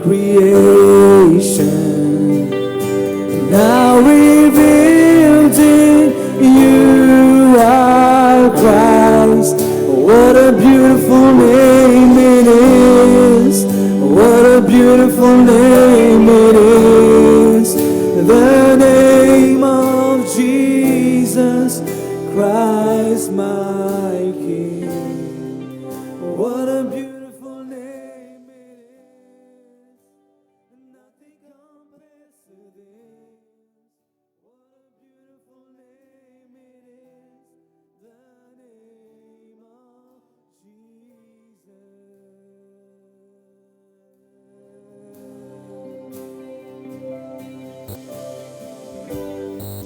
Creation now revealed in you are Christ. What a beautiful name it is. What a beautiful name it is. The name of Jesus Christ my King. What a beautiful name it is. Nothing compares to this. What a beautiful name it is. The name of Jesus.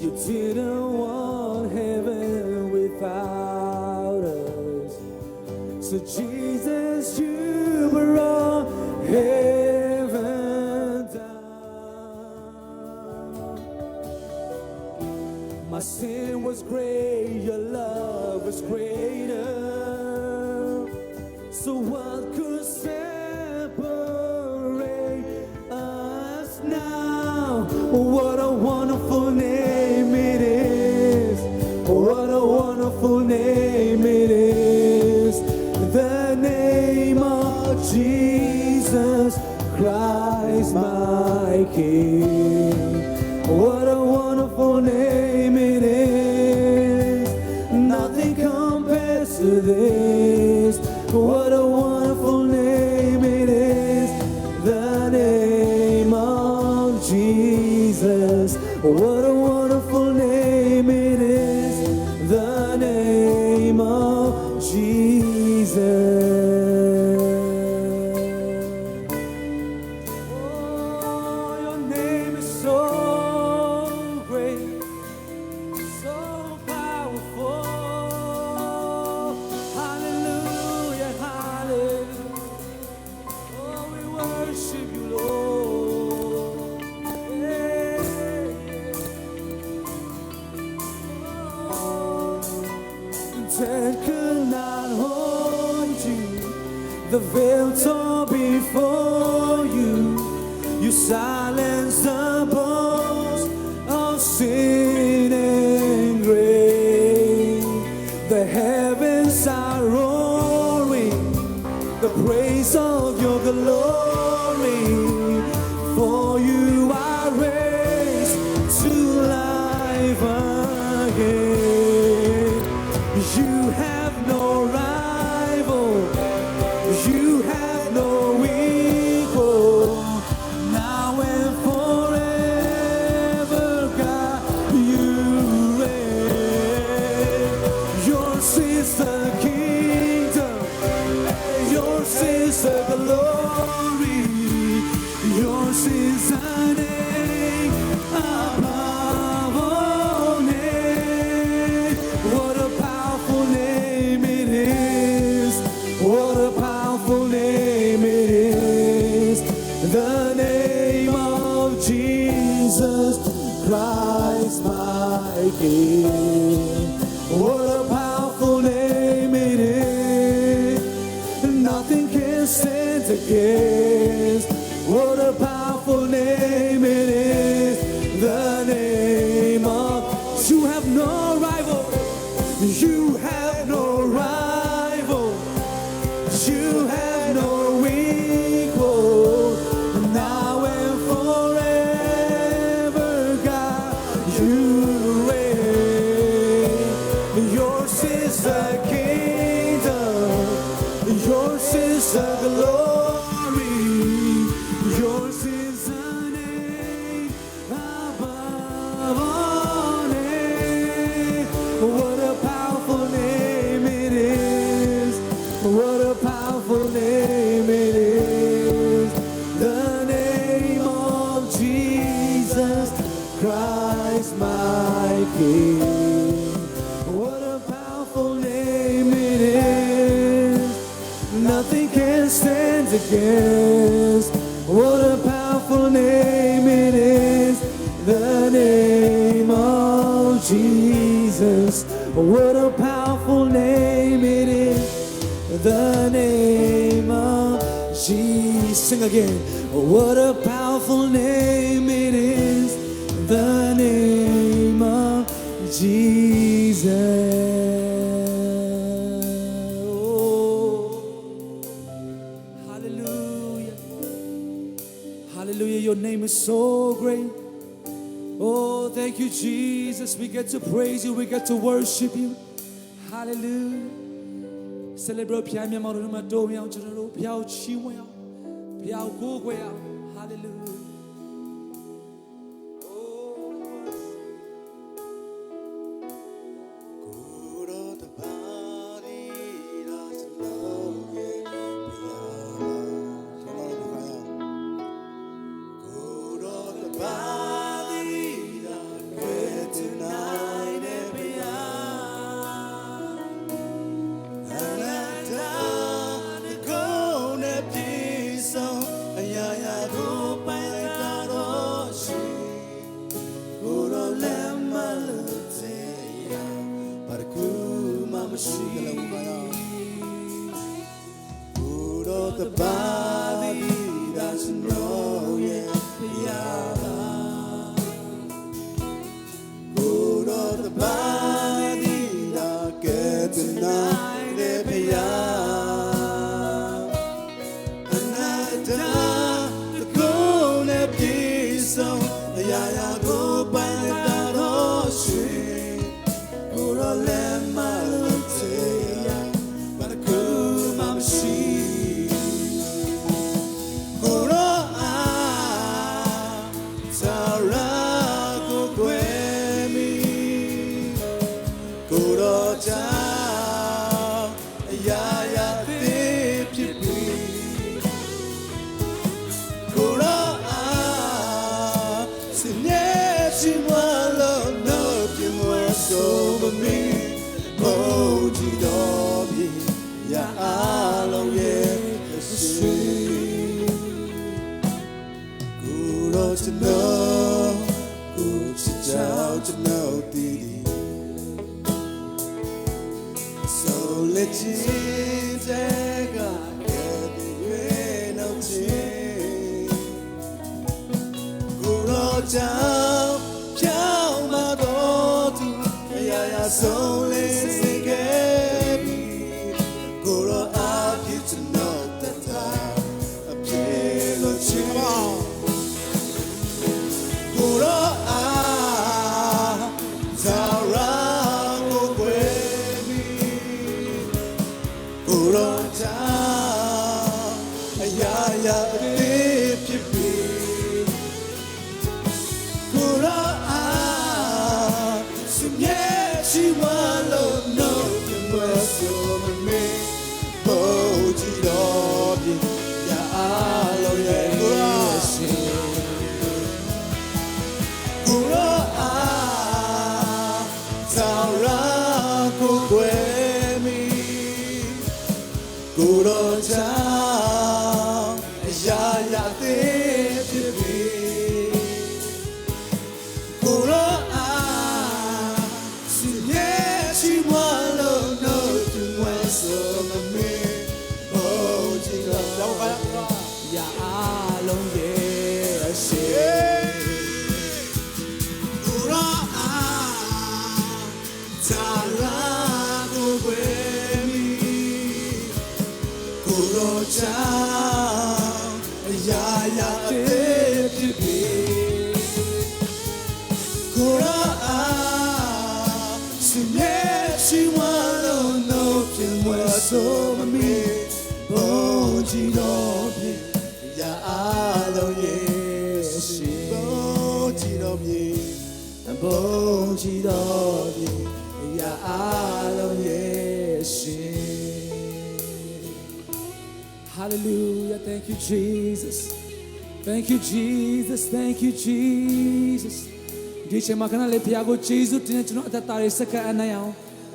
You didn't want heaven without us. So Jesus, you brought heaven down. My sin was great, your love was greater. So what could separate us now? What a wonderful name it is. What a wonderful name it is. The name of Jesus Christ my King. What a wonderful name it is. Nothing compares to this. What a wonderful name it is. The name of Jesus. What a wonderful name it is. The name of Jesus. Oh, your name is so great, so powerful. Hallelujah, hallelujah. Oh, we worship you, Lord. Yeah, yeah. Oh, death could not hold you. The veil tore before you. You silenced the boast of sin and grave. The heavens are roaring the praise of your glory. For you are raised to life again. You have no rival. You have no equal. Now and forever, God, you reign. Yours is the kingdom. Yours is the glory. Yours is the name above all names. What a powerful name it is. What a powerful name it is. The name of Jesus Christ my King. What a powerful name it is. Nothing can stand against. What a powerful name it is. The name of. You have no rival. You have no rival. You have no equal. Now and forever, God, you reign. Yours is the kingdom. Yours is the glory. Yours is the name above all names. What a powerful name it is. What a powerful name it is. The name of Jesus Christ my King. What a powerful name it is. Nothing can stand against. What a powerful name it is. The name of Jesus. What a powerful name it is. The name of Jesus. sing again. Oh, what a powerful name it is, the name of Jesus. Oh, hallelujah. Hallelujah, your name is so great. Oh, thank you, Jesus. We get to praise you, we get to worship you. Hallelujah. Celebrate Piano Madomi, Piao Chiwa, Piao Goguea. Hallelujah. The body doesn't know yet. Good of the body that get tonight. And I die the cold piece of Yaya go by that ocean. Good of Lemma. But a cool mama she. Over me, oh, Jidobi, ya alo ye, good to know, good to know, Didi. So let you take a get no tea. Good down, down my door to. So lazy, Guru, I get to know that I feel a chill. Guru, Zara, go with me. Guru, ya, if you be. Guru, she want love, no, you must over me. Oh, Jidobi, ya alo ye, Gura, Zara, Kukwemi, Gura, ya, Tibi, Gura. So me, oh, Jidobi, ya alo yes, oh, Jidobi, ya alo yes. Hallelujah, thank you, Jesus. Thank you, Jesus. Thank you, Jesus. Dice makana le piago Jesus tine chino atatare saka anayao.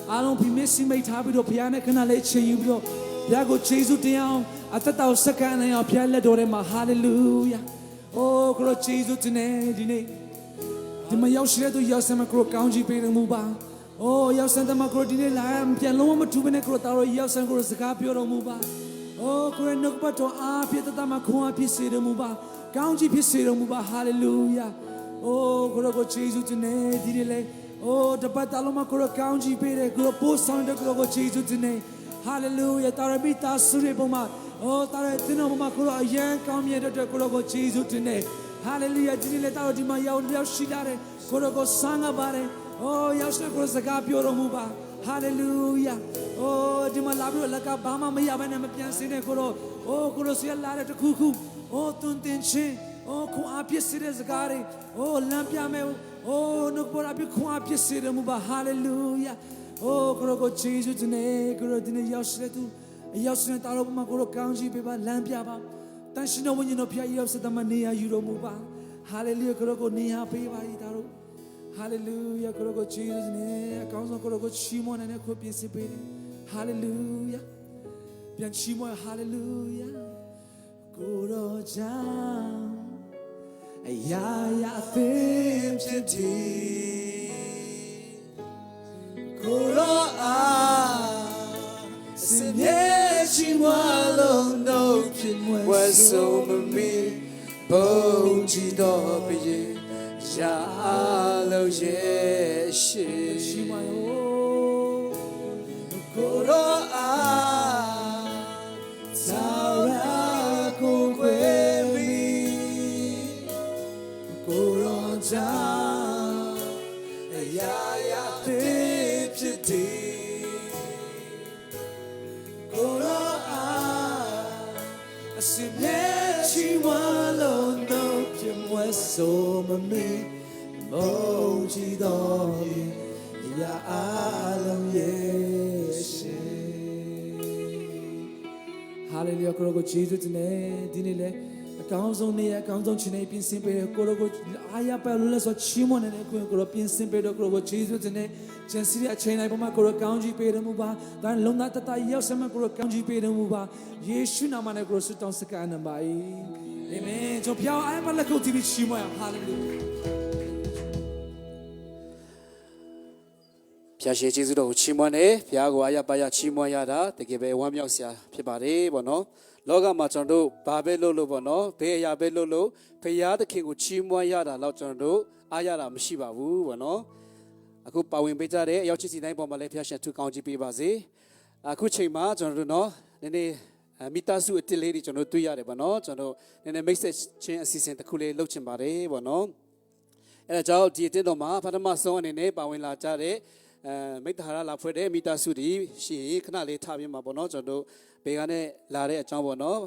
Alon pimesi mai thabi do piane kana le cheyu do. Piago Jesus tiao atatao saka anayao piale dore ma hallelujah. Oh, kro Jesus tine dine. Dima yaw shire do yaw sama kro kaunji pe mu ba. Oh, yaw santa ma kro dine la pian lo ma tu bene kro taro yaw san kro saka pyo do mu ba. Oh, kore nukbato api tatama kuwa pisere muba. Kaunji pisere muba. Hallelujah. Oh, kore ko Jesus tine direle. Oh, dapat aloma kore kaunji pere kore post sound kore ko Jesus tine. Hallelujah. Tara bita suri boma. Oh, tara tino boma kore ayan kaumye de kore ko Jesus tine. Hallelujah. Direle tara dima yaun yaun shidare kore ko sanga bare. Oh, yausna kore zakapi oro muba. Hallelujah. Oh, dima labro laka bama maya bana mapian sine koro. Oh, koro siya lare to kuku. Oh, tuntinche. Oh, ku api sire zagare. Oh, lampia me. Oh, nukbor api ku api sire muba. Hallelujah. Oh, koro ko Jesus tine. Koro tine yausne tu. Yausne taro ma koro kaunji beba lampia ba. Tanshino wenye no pia yausne tama niya yuro muba. Hallelujah. Koro ko niya beba itaro. Hallelujah. Koro ko Jesus ne. Kaunso koro ko chimo ne ko piesi pere. Hallelujah. Pian chimo hallelujah. Koro jam. Ya thim chiti. Koro Sinye chimo lo no chimo. Waso mami bonji do biye. Ya lo yeshi. Chimo Koro Zara kongwemi Koro ja Ya tepjeti Koro Asimye chiwalo no pimwe so mami Moji domi Ya alam yeshi. Hallelujah. Koro ko Jesus tine dinile. Kaunso ne kaunso chine pin simple koro ko aya pa lula so chimo ne koro pin simple koro ko Jesus tine jensiri achain ai pama koro kaunji pe mu ba dan lomna tata yaw sama koro kaunji pe mu ba Yesu nama ne koro su tong saka na ba Amen. Jo piao ai pa la ko tibi chimo ya. Hallelujah. ဖျားရှည်ကျေးဇူးတော်ကိုချီးမွမ်းတယ်ဖျားကိုအရပါရချီးမွမ်းရတာတကယ်ပဲဝမ်းမြောက်စရာဖြစ်ပါတယ်ပေါ့နော်လောကမှာကျွန်တော်တို့ဘာပဲလုပ်လို့ပေါ့နော်ဘယ်အရာပဲလုပ်လို့ဖျားသခင်ကိုချီးမွမ်းရတာတော့ကျွန်တော်တို့အားရတာမရှိပါဘူးပေါ့နော်အခုပါဝင်ပေးကြတဲ့အရောက်ချစ်စီတိုင်းပေါ်မှာလည်းဖျားရှင်ထူကောင်းကြီးပေးပါစေအခုချိန်မှာကျွန်တော်တို့နော်နည်းနည်းမိသားစုအတစ်လေးတွေကျွန်တော်တို့တွေ့ရတယ်ပေါ့နော်ကျွန်တော်နည်းနည်း message ချင်းအစီအစဉ်တစ်ခုလေးလုပ်ချင်ပါတယ်ပေါ့နော်အဲဒါကြောင့်ဒီအတင်းတော်မှာပထမဆုံးအနေနဲ့ပါဝင်လာကြတဲ့မိတ္တဟာရလာဖွဲ့တဲ့မိသားစုတွေရှိရင်ခဏလေးထားပြမှာပေါ့နော်ကျွန်တော်တို့ဘေကနဲ့လာတဲ့အကြောင်းပေါ့နော်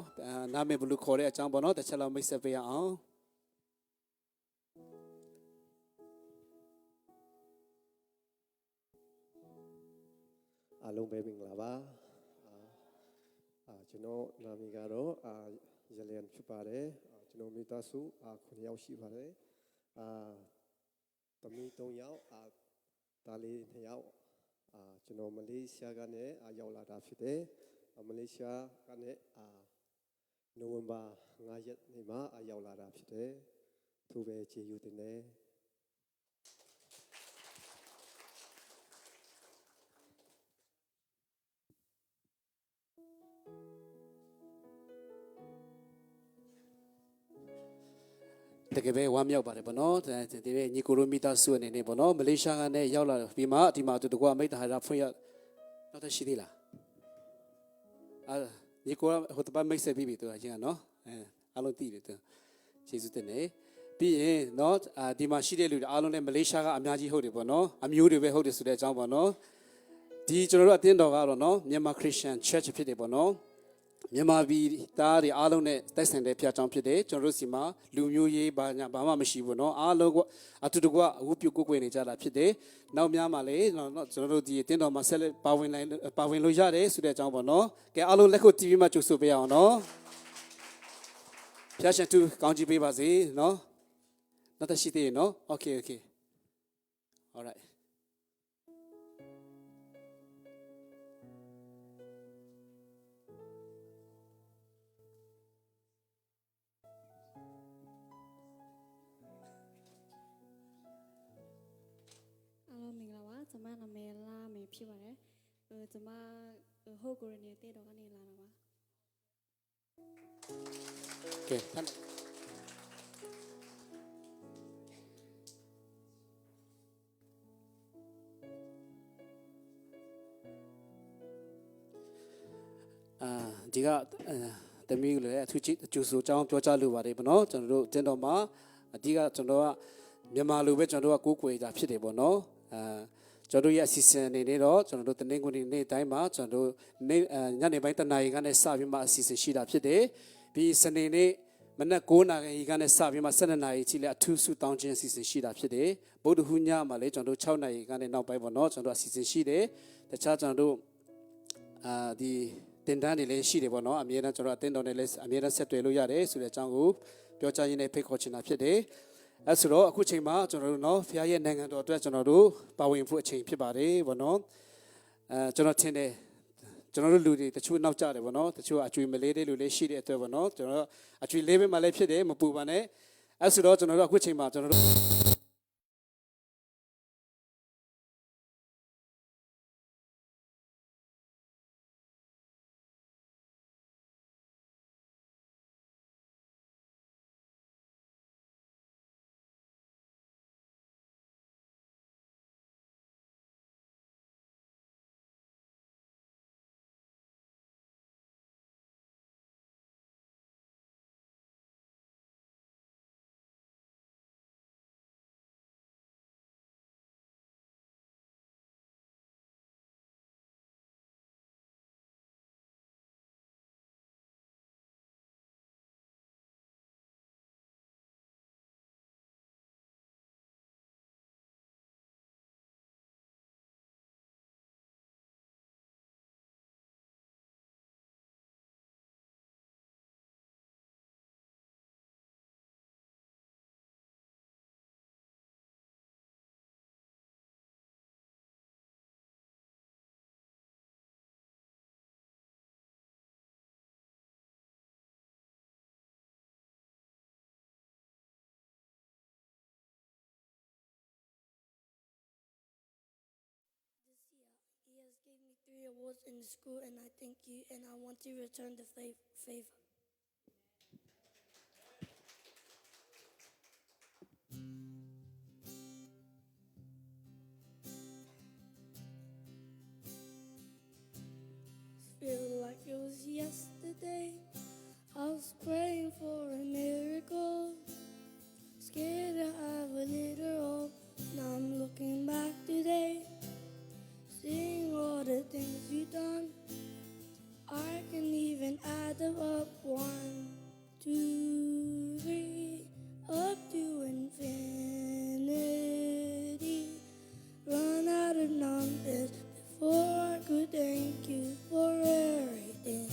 နာမည်ဘလူခေါ်တဲ့အကြောင်းပေါ့နော်တစ်ချက်လောက်မိတ်ဆက်ပေးရအောင်အားလုံးပဲမင်္ဂလာပါကျွန်တော်နာမည်ကတော့ရလျံဖြစ်ပါတယ်ကျွန်တော်မိသားစု9ယောက်ရှိပါတယ်သမီး3ယောက်ဒါလေး2ယောက်ကျွန်တော်မလေးရှားကနေရောက်လာတာဖြစ်တယ်မလေးရှားကနေနိုဝင်ဘာ9ရက်နေ့မှာရောက်လာတာဖြစ်တယ်သူပဲခြေယူတင်တယ်တကယ်ပဲဝမ်းမြောက်ပါတယ်ပေါ့နော်ဒီညီကိုရိုမီတာစုအနေနဲ့ပေါ့နော်မလေးရှားကနေရောက်လာပြီးမှဒီမှာသူတကွာမိတ္တဟာရဖွင့်ရတော့တရှိသေးလားညီကိုဟိုတပတ်မိတ်ဆက်ပြီးပြီသူကချင်းကနော်အားလုံးသိတယ်သူယေရှုတင်နေပြီးရင်နော်ဒီမှာရှိတဲ့လူတွေအားလုံးလည်းမလေးရှားကအများကြီးဟုတ်တယ်ပေါ့နော်အမျိုးတွေပဲဟုတ်တယ်ဆိုတဲ့အကြောင်းပေါ့နော်ဒီကျွန်တော်တို့အသင်းတော်ကတော့နော်မြန်မာခရစ်ယာန် church ဖြစ်တယ်ပေါ့နော်မြန်မာပြည်သားတွေအားလုံးနဲ့တိုက်ဆိုင်တဲ့ဖျားချောင်းဖြစ်တယ်ကျွန်တော်တို့စီမှာလူမျိုးရေးဘာမှမရှိဘူးเนาะအားလုံးကအတူတကွအဝပြုကိုယ်ကွယ်နေကြတာဖြစ်တယ်နောက်များမှာလေเนาะကျွန်တော်တို့ဒီအတင်းတော်မှာဆက်လက်ပါဝင်လို့ရတယ်ဆိုတဲ့အကြောင်းပေါ့เนาะကဲအားလုံးလက်ခုပ် TV မှာကြိုဆိုပေးအောင်เนาะဖျားရှင်သူကောင်းချီးပေးပါစေเนาะနောက်တစ်ရှိသေးเนาะ Okay alrightကျမနာမည်လာမေဖြစ်ပါတယ်ကျမဟိုကိုရနေတဲ့တော်ကနေလာတာပါ ကဲထမ်းဒီကတမီးလည်းအထူးကြီးအကျိုးဆိုအကြောင်းပြောကြားလိုပါတယ်ဗောနော်ကျွန်တော်တို့တင်တော်မှာအဓိကကျွန်တော်ကမြန်မာလူပဲကျွန်တော်တို့ကကိုးကွယ်တာဖြစ်တယ်ဗောနော်ကျွန်တော်တို့ရဲ့အစီအစဉ်အနေနဲ့တော့ကျွန်တော်တို့တနင်္ဂနွေနေ့တိုင်းမှာကျွန်တော်တို့ညနေပိုင်းတနာရီကနေစပြီးမှအစီအစဉ်ရှိတာဖြစ်တယ်ပြီးစနေနေ့မနက်9နာရီကနေစပြီးမှ12နာရီထိလည်းအထူးဆုတောင်းခြင်းအစီအစဉ်ရှိတာဖြစ်တယ်ဗုဒ္ဓဟူးညမှာလည်းကျွန်တော်တို့6နာရီကနေနောက်ပိုင်းဗောနော်ကျွန်တော်တို့အစီအစဉ်ရှိတယ်တခြားကျွန်တော်တို့ဒီတင်တန်းတွေလည်းရှိတယ်ဗောနော်အမြဲတမ်းကျွန်တော်အတင်းတော်နဲ့လည်းအမြဲတမ်းဆက်တွေ့လို့ရတယ်ဆိုတဲ့အကြောင်းကိုပြောကြားရင်းနဲ့ဖိတ်ခေါ်ချင်တာဖြစ်တယ်အဲဆိုတော့အခုချိန်မှာကျွန်တော်တို့နော်ဖခင်ရဲ့နိုင်ငံတော်အတွက်ကျွန်တော်တို့ပါဝင်ဖို့အချိန်ဖြစ်ပါတယ်ဗောနော်ကျွန်တော်ထင်တယ်ကျွန်တော်တို့လူတွေတချို့နောက်ကျတယ်ဗောနော်တချို့အကျွေးမလေးတဲ့လူလေးရှိတဲ့အတွက်ဗောနော်ကျွန်တော်တို့အကျွေးလေးပဲမှလည်းဖြစ်တယ်မပူပါနဲ့အဲဆိုတော့ကျွန်တော်တို့အခုချိန်မှာကျွန်တော်တို့He has gave me 3 awards in the school, and I thank you, and I want to return the favor. Feel like it was yesterday. I was praying for a miracle, scared to have a little hope. Now I'm looking back today, seeing all the things you've done. I can even add them up 1, 2, 3, up to infinity. Run out of numbers before I could thank you for everything.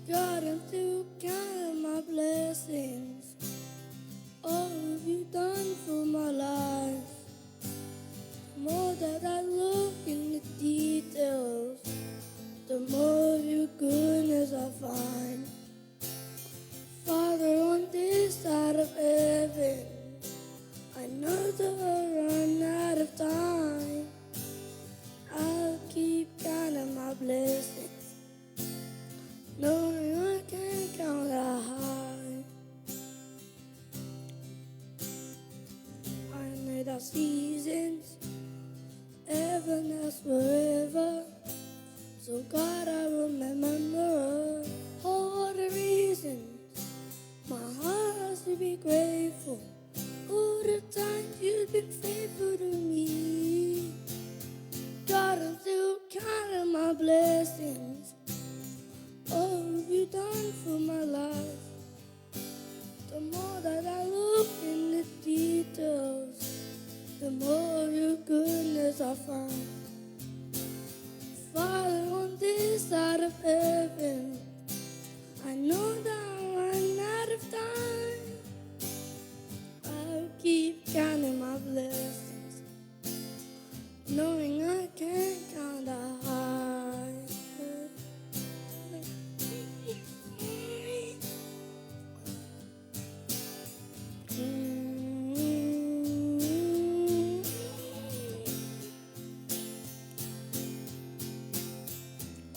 God, I'm still counting my blessings. All of you done for my life. More that I look in the details, the more of your goodness I find. Father, on this side of heaven, I know that I'll run out of time. I'll keep counting my blessings, knowing I can't count that high. I know that seasons ever last forever. So God, I remember all the reasons my heart has to be grateful. All the times you've been faithful to me. God, I'm still counting my blessings. All you done for my life. The more that I look in the details, the more of your goodness I find. Father, on this side of heaven, I know that I'll run out of time. I'll keep counting my blessings, knowing I can't count that high.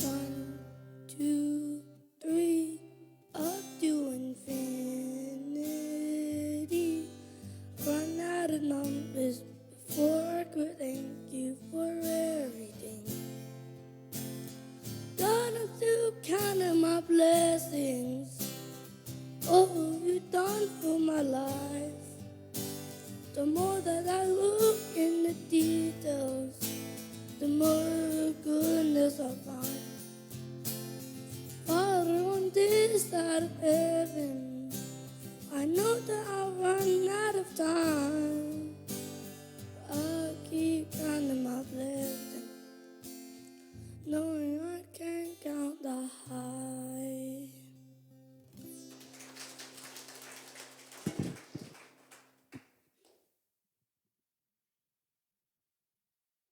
One, two, my blessings. Oh, you done for my life. The more that I look in the details, the more goodness I find. Father, on this side of heaven, I know that I'll run out of time. I keep counting my blessings, knowing I can't count the high.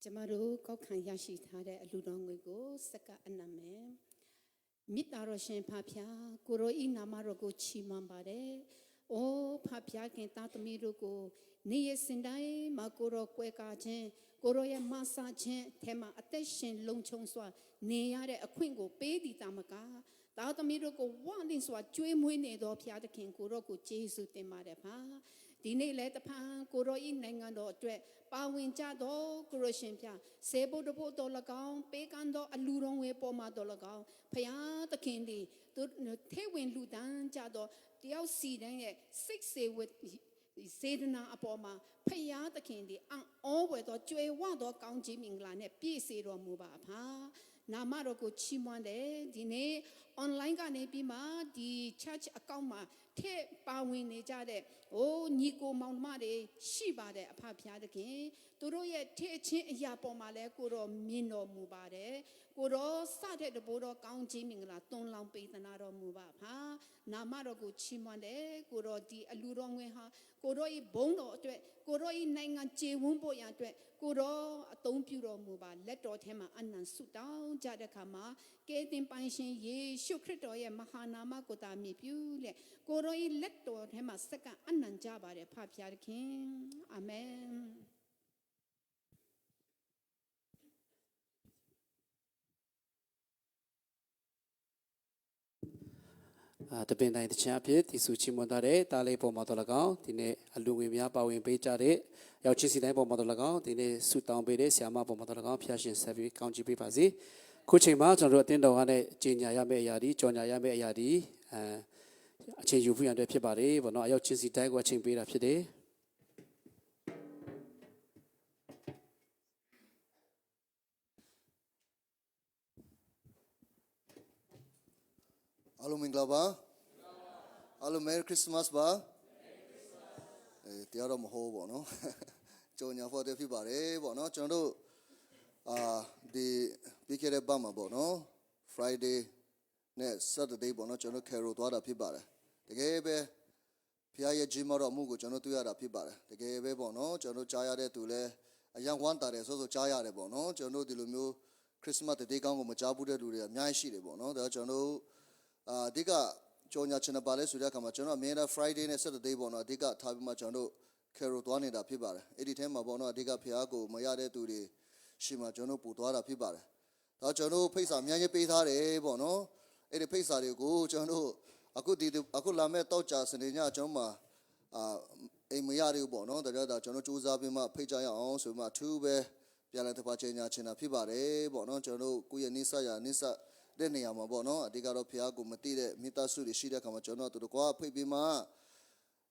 ကျမတို့ကောက်ခံရရှိထားတဲ့အလူတော်ငွေကိုစက္ကအနံမယ်မြစ်တာတော်ရှင်ဖဖျားကိုရောဤနာမတော်ကိုချီးမွမ်းပါတယ်။အိုးဖဖျားခင်သားသမီးတို့ကိုနေ့ရက်စဉ်တိုင်းမှာကိုရောကွဲကားခြင်းကိုရောရဲ့မဆာခြင်းထဲမှာအသက်ရှင်လုံခြုံစွာနေရတဲ့အခွင့်ကိုပေးသည်တာမကသားသမီးတို့ကိုဝါလင်းစွာကျွေးမွေးနေသောဖျားသခင်ကိုရောကိုကျေးဇူးတင်ပါတယ်ပါ။ဒီနေ့လည်းတဖန်ကိုရောဤနိုင်ငံတော်အတွက်ပါဝင်ကြသောကိုရရှင်ပြဆေဘုဒ္ဓဘုတော်၎င်းပေးကမ်းသောအလူတော်ဝေပေါ်မှာတော်၎င်းဖျားသခင်သည်သူထေဝင်လူတန်းကြသောတယောက်စီတိုင်းရဲ့စိတ်စေဝစေတနာအပေါ်မှာဖျားသခင်သည်အောဝဲသောကြွယ်ဝသောကောင်းကြီးမင်္ဂလာနဲ့ပြည့်စေတော်မူပါဖာနာမတော်ကိုချီးမွမ်းတယ်ဒီနေ့ online ကနေပြီးမှဒီ church account မှာထည့်ပါဝင်နေကြတဲ့ညီကိုမောင်မတွေရှိပါတယ်အဖဖျားသခင်သူတို့ရဲ့ထည့်ချင်းအရာပေါ်မှာလဲကိုတော့မြင်တော်မူပါတယ်ကိုတော့စတဲ့တဘိုးတော်ကောင်းကြီးမင်္ဂလာသွန်လောင်းပေးသနာတော်မူပါဖာနာမတော်ကိုချီးမွမ်းတယ်ကိုတော့ဒီအလူတော်ငွေဟာကိုတော့ဤဘုံတော်အတွက်ကိုတော့ဤနိုင်ငံကျေဝန်းဖို့ရန်အတွက်ကိုတော့အသုံးပြုတော်မူပါလက်တော်ထဲမှာအနံဆုတောင်းကြတဲ့အခါမှာကယ်တင်ပိုင်ရှင်ယေရှုခရစ်တော်ရဲ့မဟာနာမကိုသာမြည်ပြုလက်ကိုရောဤလက်တော်ထဲမှာစက္ကအနံကြပါတယ်ဖဖျားသခင်အာမင် တပင်တိုင်းတချမ်းအဖြစ်ဒီစုချီးမွမ်းထားတဲ့တားလေးပေါ်မှာတော်၎င်းဒီနေ့အလူငွေများပါဝင်ပေးကြတဲ့ရောက်ချင်းစီတိုင်းပေါ်မှာတော်၎င်းဒီနေ့ဆုတောင်းပေးတဲ့ဆရာမပေါ်မှာတော်၎င်းဖျားရှင်ဆက်ပြီးကောင်းချီးပေးပါစေခုချိန်မှာကျွန်တော်တို့အတင်းတော်ကလည်းကြီးညာရမယ့်အရာဒီကြော်ညာရမယ့်အရာဒီအချိန်ယူဖို့ရတဲ့ဖြစ်ပါတယ်ဘောနော်အရောက်ချင်းစီတိုင်းကိုအချိန်ပေးတာဖြစ်တယ်အားလုံးမင်္ဂလာပါအားလုံး Merry Christmas ပါတရားတော်မဟုတ်ဘောနော်ကြော်ညာဖို့တဲ့ဖြစ်ပါတယ်ဘောနော်ကျွန်တော်တို့ဒီပြီးခဲ့တဲ့ပတ်မှာပေါ့နော် Friday နဲ့ Saturday ပေါ့နော်ကျွန်တော် Carol သွားတာဖြစ်ပါတယ်တကယ်ပဲဖခင်ရဲ့ကြီးမားတော်မှုကိုကျွန်တော်တွေ့ရတာဖြစ်ပါတယ်တကယ်ပဲပေါ့နော်ကျွန်တော်ကြားရတဲ့သူလဲအယံဝမ်းတာတယ်ဆိုကြားရတယ်ပေါ့နော်ကျွန်တော်ဒီလိုမျိုး Christmas တည်ကောင်းကိုမကြားဘူးတဲ့လူတွေအများကြီးရှိတယ်ပေါ့နော်ဒါကျွန်တော်အဓိကကြော်ညာချင်ပါလဲဆိုတဲ့အခါမှာကျွန်တော်အမြဲတမ်း Friday နဲ့ Saturday ပေါ့နော်အဓိကထားပြီးမှကျွန်တော် Carol သွားနေတာဖြစ်ပါတယ်အဲ့ဒီထဲမှာပေါ့နော်အဓိကဖခင်ကိုမရတဲ့သူတွေရှိမှကျွန်တော်ပူသွားတာဖြစ်ပါတယ်ဒါကျွန်တော်ဖိတ်စာအများကြီးပေးထားတယ်ပေါ့နော်အဲ့ဒီဖိတ်စာတွေကိုကျွန်တော်အခုလာမဲ့တောက်ကြစနေညကျွန်တော်မှာအိမ်မရသေးဘူးပေါ့နော်ဒါကြောင့်ကျွန်တော်စူးစမ်းပြီးမှဖိတ်ကြရအောင်ဆိုမှအထူးပဲပြန်လည်တစ်ပါးချိန်ညာချင်တာဖြစ်ပါတယ်ပေါ့နော်ကျွန်တော်ကိုယ့်ရဲ့နိစ္စတဲ့နေရာမှာပေါ့နော်အဓိကတော့ဖခင်ကိုမသိတဲ့မိသားစုတွေရှိတဲ့အခါမှာကျွန်တော်တို့ကဖိတ်ပြီးမှ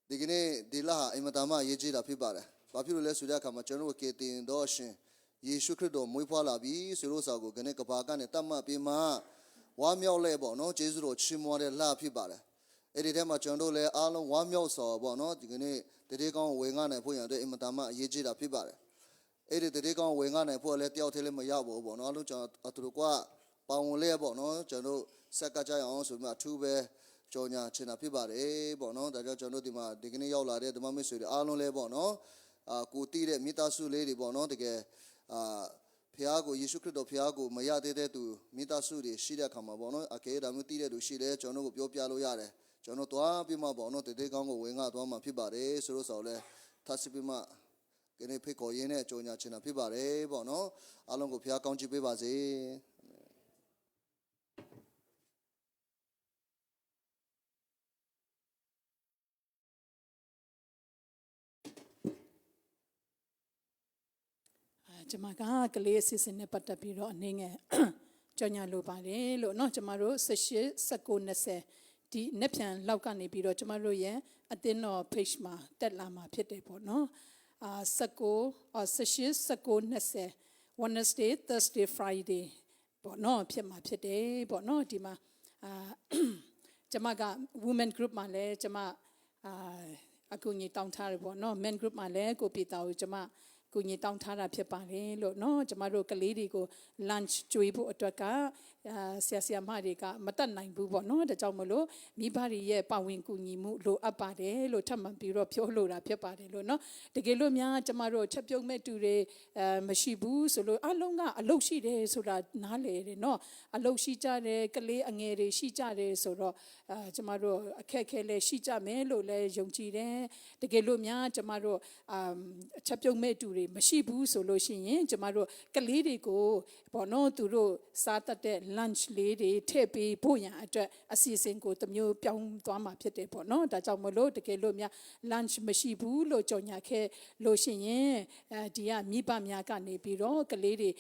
ဒီကနေ့ဒီလဟာအိမ်မသားမရေးကြည့်တာဖြစ်ပါတယ်ဘာဖြစ်လို့လဲဆိုတဲ့အခါမှာကျွန်တော်ကေတင်တော်ရှင်ယေရှုခရစ်တော်မွေးဖွားလာပြီဆိုလို့စာကိုခနဲ့ကဘာကနေတတ်မှတ်ပြီးမှဝါမြောက်လဲပေါ့နော်ကျေးဇူးတော်ချီးမွမ်းတဲ့လဖြစ်ပါတယ်အဲ့ဒီထဲမှာကျွန်တော်လည်းအားလုံးဝါမြောက်စွာပေါ့နော်ဒီကနေ့တတိကောင်းဝေငှနိုင်ဖို့ရတဲ့အိမ်မသားမရေးကြည့်တာဖြစ်ပါတယ်အဲ့ဒီတတိကောင်းဝေငှနိုင်ဖို့လည်းတယောက်တည်းလည်းမရဘူးပေါ့နော်လို့ကျွန်တော်တို့ကပေါဝင်လဲပေါ့နော်ကျွန်တော်ဆက်ကကြရအောင်ဆိုပြီးအထူးပဲကြော်ညာချင်တာဖြစ်ပါတယ်ပေါ့နော်ဒါကြောင့်ကျွန်တော်ဒီမှာဒီကနေ့ရောက်လာတဲ့ဓမ္မမိတ်ဆွေတွေအားလုံးလဲပေါ့နော်ကိုတီးတဲ့မိသားစုလေးတွေပေါ့နော်တကယ်ဖခင်ကိုယေရှုခရစ်တော်ဖခင်ကိုမရသေးတဲ့သူမိသားစုတွေရှိတဲ့အခါမှာပေါ့နော်အကဲဒါမျိုးတီးတဲ့သူရှိတယ်ကျွန်တော်ကိုပြောပြလို့ရတယ်ကျွန်တော်သွားပြီးမှပေါ့နော်တတိကောင်းကိုဝင်ငှသွားမှာဖြစ်ပါတယ်ဆိုလို့ဆိုတော့လဲသတ်စီပြီးမှဒီနေ့ဖိတ်ခေါ်ရင်းနဲ့ကြော်ညာချင်တာဖြစ်ပါတယ်ပေါ့နော်အားလုံးကိုဖခင်ကောင်းချီးပေးပါစေကျွန်မကကလေးအစီအစဉ်နဲ့ပတ်သက်ပြီးတော့အနေငယ် ကြော်ညာလိုပါတယ်လို့เนาะကျမတို့18 19 20ဒီနှစ်ပြန်လောက်ကနေပြီးတော့ကျမတို့ရဲ့အသင်းတော် page မှာတက်လာမှာဖြစ်တယ်ပေါ့နော်18 Wednesday Thursday Friday ပေါ့နော်ဖြစ်မှာဖြစ်တယ်ပေါ့နော်ဒီမှာကျမက women group မှာလဲကျမအကူညီတောင်းထားတယ်ပေါ့နော် men group မှာလဲကိုပြည်တာကိုကျမကိုညီတောင်းထားတာဖြစ်ပါတယ်လို့เนาะကျမတို့ကလေးတွေကို lunch ကျွေးဖို့အတွက်ကဆရာမတွေကမတတ်နိုင်ဘူးပေါ့เนาะဒါကြောင့်မလို့မိဘတွေရဲ့ပါဝင်ကူညီမှုလိုအပ်ပါတယ်လို့ထပ်မံပြီးတော့ပြောလိုတာဖြစ်ပါတယ်လို့เนาะတကယ်လို့များကျမတို့ချက်ပြုတ်မဲ့တူတွေမရှိဘူးဆိုလို့အလုံးကအလုပ်ရှိတယ်ဆိုတာနားလေတယ်เนาะအလုပ်ရှိကြတယ်ကလေးအငယ်တွေရှိကြတယ်ဆိုတော့ကျမတို့အခက်ခဲလည်းရှိကြမယ်လို့လည်းယုံကြည်တယ်တကယ်လို့များကျမတို့ချက်ပြုတ်မဲ့တူတွေမရှိဘူးဆိုလို့ရှိရင်ကျမတို့ကလေးတွေကိုပေါ့နော်သူတို့စားတတ်တဲ့ lunch လေးတွေထည့်ပေးဖို့ရန်အတွက်အစီအစဉ်ကိုတစ်မျိုးပြောင်းသွားမှာဖြစ်တယ်ပေါ့နော်ဒါကြောင့်မလို့တကယ်လို့များ lunch မရှိဘူးလို့ကြော်ညာခဲ့လို့ရှိရင်ဒီကမိဘများကနေပြီးတော့ကလေးတွေ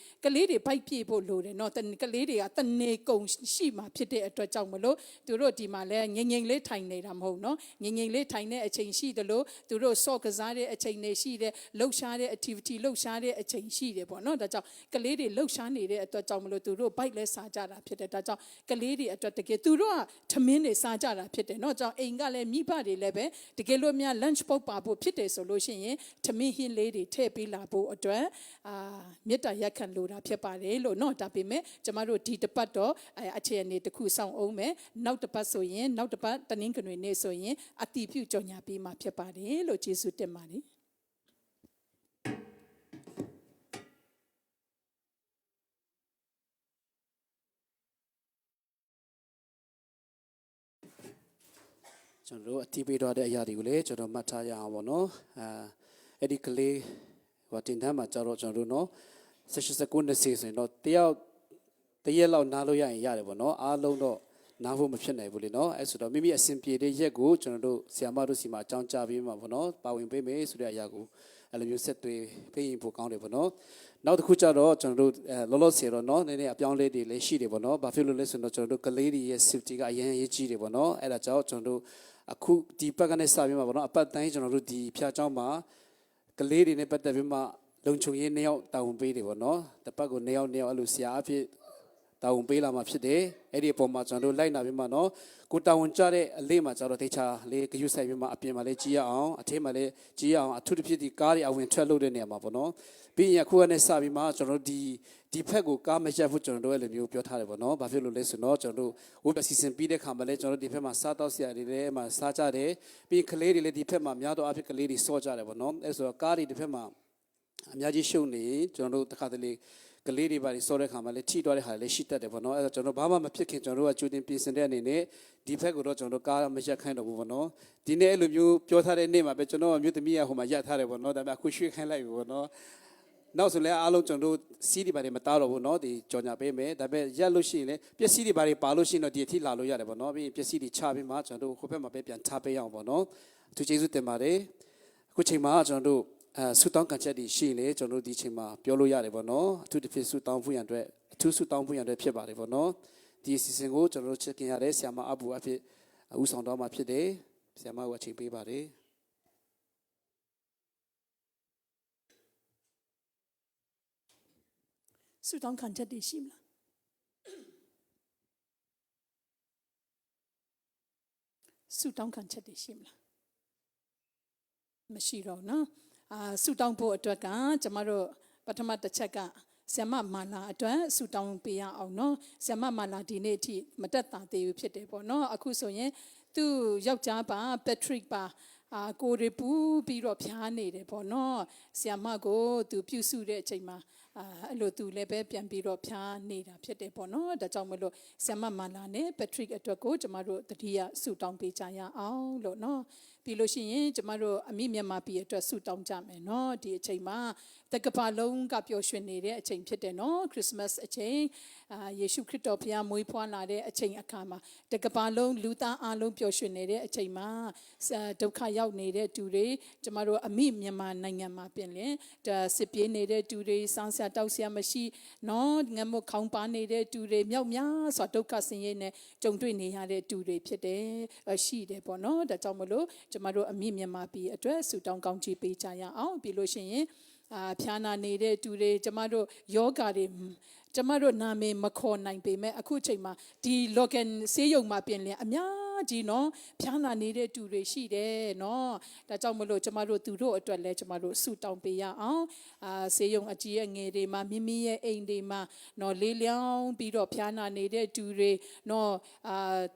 ဘိုက်ပြေဖို့လိုတယ်နော်ကလေးတွေကတနေကုန်ရှိမှာဖြစ်တဲ့အတွက်ကြောင့်မလို့သူတို့ဒီမှာလဲငိမ့်လေးထိုင်နေတာမဟုတ်နော်ငိမ့်လေးထိုင်တဲ့အချိန်ရှိတယ်လို့သူတို့စော့ကစားတဲ့အချိန်တွေရှိတယ်လှုပ်ရှားတဲ့ activity လှုပ်ရှားတဲ့အချိန်ရှိတယ်ပေါ့နော်ဒါကြောင့်ကလေးတွေလှုပ်ရှားနေတဲ့အတွက်ကြောင့်မလို့သူတို့ဘိုက်လဲစားကြတာဖြစ်တယ်ဒါကြောင့်ကလေးတွေအတွက်တကယ်သူတို့ကထမင်းတွေစားကြတာဖြစ်တယ်နော်ကြောင့်အိမ်ကလည်းမိဘတွေလည်းပဲတကယ်လို့များ lunch ပုတ်ပါဖို့ဖြစ်တယ်ဆိုလို့ရှိရင်ထမင်းဟင်းလေးတွေထည့်ပေးလာဖို့အတွက်မေတ္တာရက်ခံလိုတာဖြစ်ပါတယ်လို့နော်ဒါပေမဲ့ကျမတို့ဒီတစ်ပတ်တော့အခြေအနေတစ်ခုဆောင်အောင်မယ်နောက်တစ်ပတ်ဆိုရင်နောက်တစ်ပတ်တနင်္ဂနွေနေ့ဆိုရင်အတီးပြုကြော်ညာပေးမှာဖြစ်ပါတယ်လို့ယေရှုတင်ပါတယ်ကျွန်တော်တို့အတီးပေးတော့တဲ့အရာတွေကိုလည်းကျွန်တော်မှတ်ထားရအောင်ပေါ့နော်အဲ့ဒီကလေးဟိုတင်တန်းမှာကြတော့ကျွန်တော်တို့နော်16 20ဆိုရင်တော့တရက်လောက်နားလို့ရရင်ရတယ်ပေါ့နော်အားလုံးတော့နားဖို့မဖြစ်နိုင်ဘူးလေနော်အဲ့ဆိုတော့မိမိအစဉ်ပြေတဲ့ရက်ကိုကျွန်တော်တို့ဆရာမတို့စီမှာအကြောင်းကြားပေးမှာပေါ့နော်ပါဝင်ပေးမယ်ဆိုတဲ့အရာကိုအဲ့လိုမျိုးဆက်သွေးပေးရင်ပိုကောင်းတယ်ပေါ့နော်နောက်တစ်ခုကျတော့ကျွန်တော်တို့လောလောဆယ်တော့နော်နည်းနည်းအပြောင်းလဲတွေလည်းရှိတယ်ပေါ့နော်ဘာဖြစ်လို့လဲဆိုတော့ကျွန်တော်တို့ကလေးတွေရဲ့ safety ကအရင်အရေးကြီးတယ်ပေါ့နော်အဲ့ဒါကြောင့်ကျွန်တော်တို့အခုဒီဘက်ကနေစပြီးမှာပေါ့နော်အပတ်တိုင်းကျွန်တော်တို့ဒီဖျားเจ้าမှာကလေးတွေနဲ့ပတ်သက်ပြီးမှလုံခြုံရေး2ယောက်တာဝန်ပေးတယ်ပေါ့နော်တစ်ပတ်ကို2ယောက်အဲ့လိုဆရာအဖြစ်တာဝန်ပေးလာမှာဖြစ်တယ်အဲ့ဒီအပေါ်မှာကျွန်တော်တို့လိုက်နာပြီးမှနော်ကိုတာဝန်ကြတဲ့အလေးမှာကျတော့တေချာလေးဂရုစိုက်ပြီးမှအပြင်မှာလေးကြီးရအောင်အထင်းမှာလေးကြီးရအောင်အထူးသဖြင့်ဒီကားတွေအဝင်ထွက်လို့တဲ့နေရာမှာပေါ့နော်ပြီးရင်အခုကနေစပြီးမှကျွန်တော်တို့ဒီဖက်ကိုကားမရက်ဘူးကျွန်တော်တို့အဲ့လိုမျိုးပြောထားတယ်ပေါ့နော်ဘာဖြစ်လို့လဲဆိုတော့ကျွန်တော်တို့ဝတ်အစီအစဉ်ပြီးတဲ့ခါမှာလည်းကျွန်တော်တို့ဒီဖက်မှာစားတော့ဆရာတွေလည်းမှာစားကြတယ်ပြီးကလေးတွေလည်းဒီဖက်မှာများတော့အဖြစ်ကလေးတွေစော့ကြတယ်ပေါ့နော်အဲ့ဆိုတော့ကားတွေဒီဖက်မှာအများကြီးရှုံနေကျွန်တော်တို့တစ်ခါတလေကလေးတွေပါစောတဲ့ခါမှာလည်းထိတော့တဲ့ခါလည်းရှိတတ်တယ်ပေါ့နော်အဲ့တော့ကျွန်တော်ဘာမှမဖြစ်ခင်ကျွန်တော်တို့ကကြိုတင်ပြင်ဆင်တဲ့အနေနဲ့ဒီဖက်ကိုတော့ကျွန်တော်တို့ကားမရက်ခိုင်းတော့ဘူးပေါ့နော်ဒီနေ့အဲ့လိုမျိုးပြောထားတဲ့နေ့မှာပဲကျွန်တော်မြို့သမီးကဟိုမှာရက်ထားတယ်ပေါ့နော်ဒါပေမဲ့အခုရွှေ့ခိုင်းလိုက်ပြီပေါ့နော်နောက်ဆိုလည်းအားလုံးကျွန်တော်တို့စီးတွေပါတယ်မတားတော့ဘူးเนาะဒီကြော်ညာပေးမယ်ဒါပေမဲ့ရက်လို့ရှိရင်လည်းပစ္စည်းတွေပါတယ်ပါလို့ရှိရင်တော့ဒီအထိလာလို့ရတယ်ပေါ့เนาะပြီးပစ္စည်းတွေချပြီးမှကျွန်တော်တို့ဟိုဘက်မှာပဲပြန်ထားပေးအောင်ပေါ့เนาะသူကျေးဇူးတင်ပါတယ်အခုချိန်မှာကျွန်တော်တို့ဆူတောင်းကန်ချက်တွေရှိရင်လေကျွန်တော်တို့ဒီချိန်မှာပြောလို့ရတယ်ပေါ့เนาะအထူးသဖြင့်ဆူတောင်းဖို့ရန်အတွက်အထူးဆူတောင်းဖို့ရန်အတွက်ဖြစ်ပါတယ်ပေါ့เนาะဒီအစီအစဉ်ကိုကျွန်တော်တို့ချစ်ခင်ရတဲ့ဆရာမအဘူအဖြစ်ဦးဆောင်တော်မှာဖြစ်တယ်ဆရာမကိုအချိန်ပေးပါတယ်ဆူတောင်းခံချက်တွေရှိမလားဆူတောင်းခံချက်တွေရှိမလားမရှိတော့နော်ဆူတောင်းဖို့အတွက်ကကျမတို့ပထမတစ်ချက်ကဆရာမမာလာအတွက်ဆူတောင်းပေးရအောင်နော်ဆရာမမာလာဒီနေ့အထိမတက်တာသေးဘူးဖြစ်တယ်ပေါ့နော်အခုဆိုရင်သူ့ယောက်ျားပါပက်ထရစ်ပါကိုရီပူပြီးတော့ဖြားနေတယ်ပေါ့နော်ဆရာမကိုသူပြုစုတဲ့အချိန်မှာအဲ့လိုသူလည်းပဲပြန်ပြီးတော့ဖြားနေတာဖြစ်တယ်ပေါ့နော်ဒါကြောင့်မလို့ဆရာမမာလာနဲ့ပက်ထရစ်အတွက်ကိုကျမတို့တတိယဆူတောင်းပေးကြရအောင်လို့နော် ပြီးလို့ရှိရင်ကျမတို့အမိမြန်မာပြည်အတွက်ဆုတောင်းကြမယ်နော်ဒီအချိန်မှာတက္ကပါလုံးကပျော်ရွှင်နေတဲ့အချိန်ဖြစ်တယ်နော်ခရစ်စမတ်အချိန်ယေရှုခရစ်တော်ဘုရားမွေးဖွားလာတဲ့အချိန်အခါမှာတက္ကပါလုံးလူသားအလုံးပျော်ရွှင်နေတဲ့အချိန်မှာဒုက္ခရောက်နေတဲ့သူတွေကျမတို့အမိမြန်မာနိုင်ငံမှာပြင်လင်စစ်ပြေးနေတဲ့သူတွေစောင်းဆရာတောက်ဆရာမရှိနော်ငတ်မခေါင်းပါနေတဲ့သူတွေမြောက်များစွာဒုက္ခဆင်းရဲနဲ့ကြုံတွေ့နေရတဲ့သူတွေဖြစ်တယ်ရှိတယ်ပေါ့နော်ဒါကြောင့်မလို့ကျမတို့အမိမြန်မာပြည်အတွက်ဆုတောင်းကောင်းချီးပေးကြရအောင်ပြီးလို့ရှိရင်ဖြာနာနေတဲ့သူတွေကျမတို့ယောဂါတွေကျမတို့နာမည်မခေါ်နိုင်ပေမဲ့အခုချိန်မှာဒီ local ဆေးရုံမှာပြင်လင်အများကြီးနော်ဖြာနာနေတဲ့သူတွေရှိတယ်နော်ဒါကြောင့်မလို့ကျမတို့သူတို့အတွက်လည်းကျမတို့ဆုတောင်းပေးရအောင်ဆေးရုံအကြီးအငယ်တွေမှာမိမိရဲ့အိမ်တွေမှာနော်လေးလျောင်းပြီးတော့ဖြာနာနေတဲ့သူတွေနော်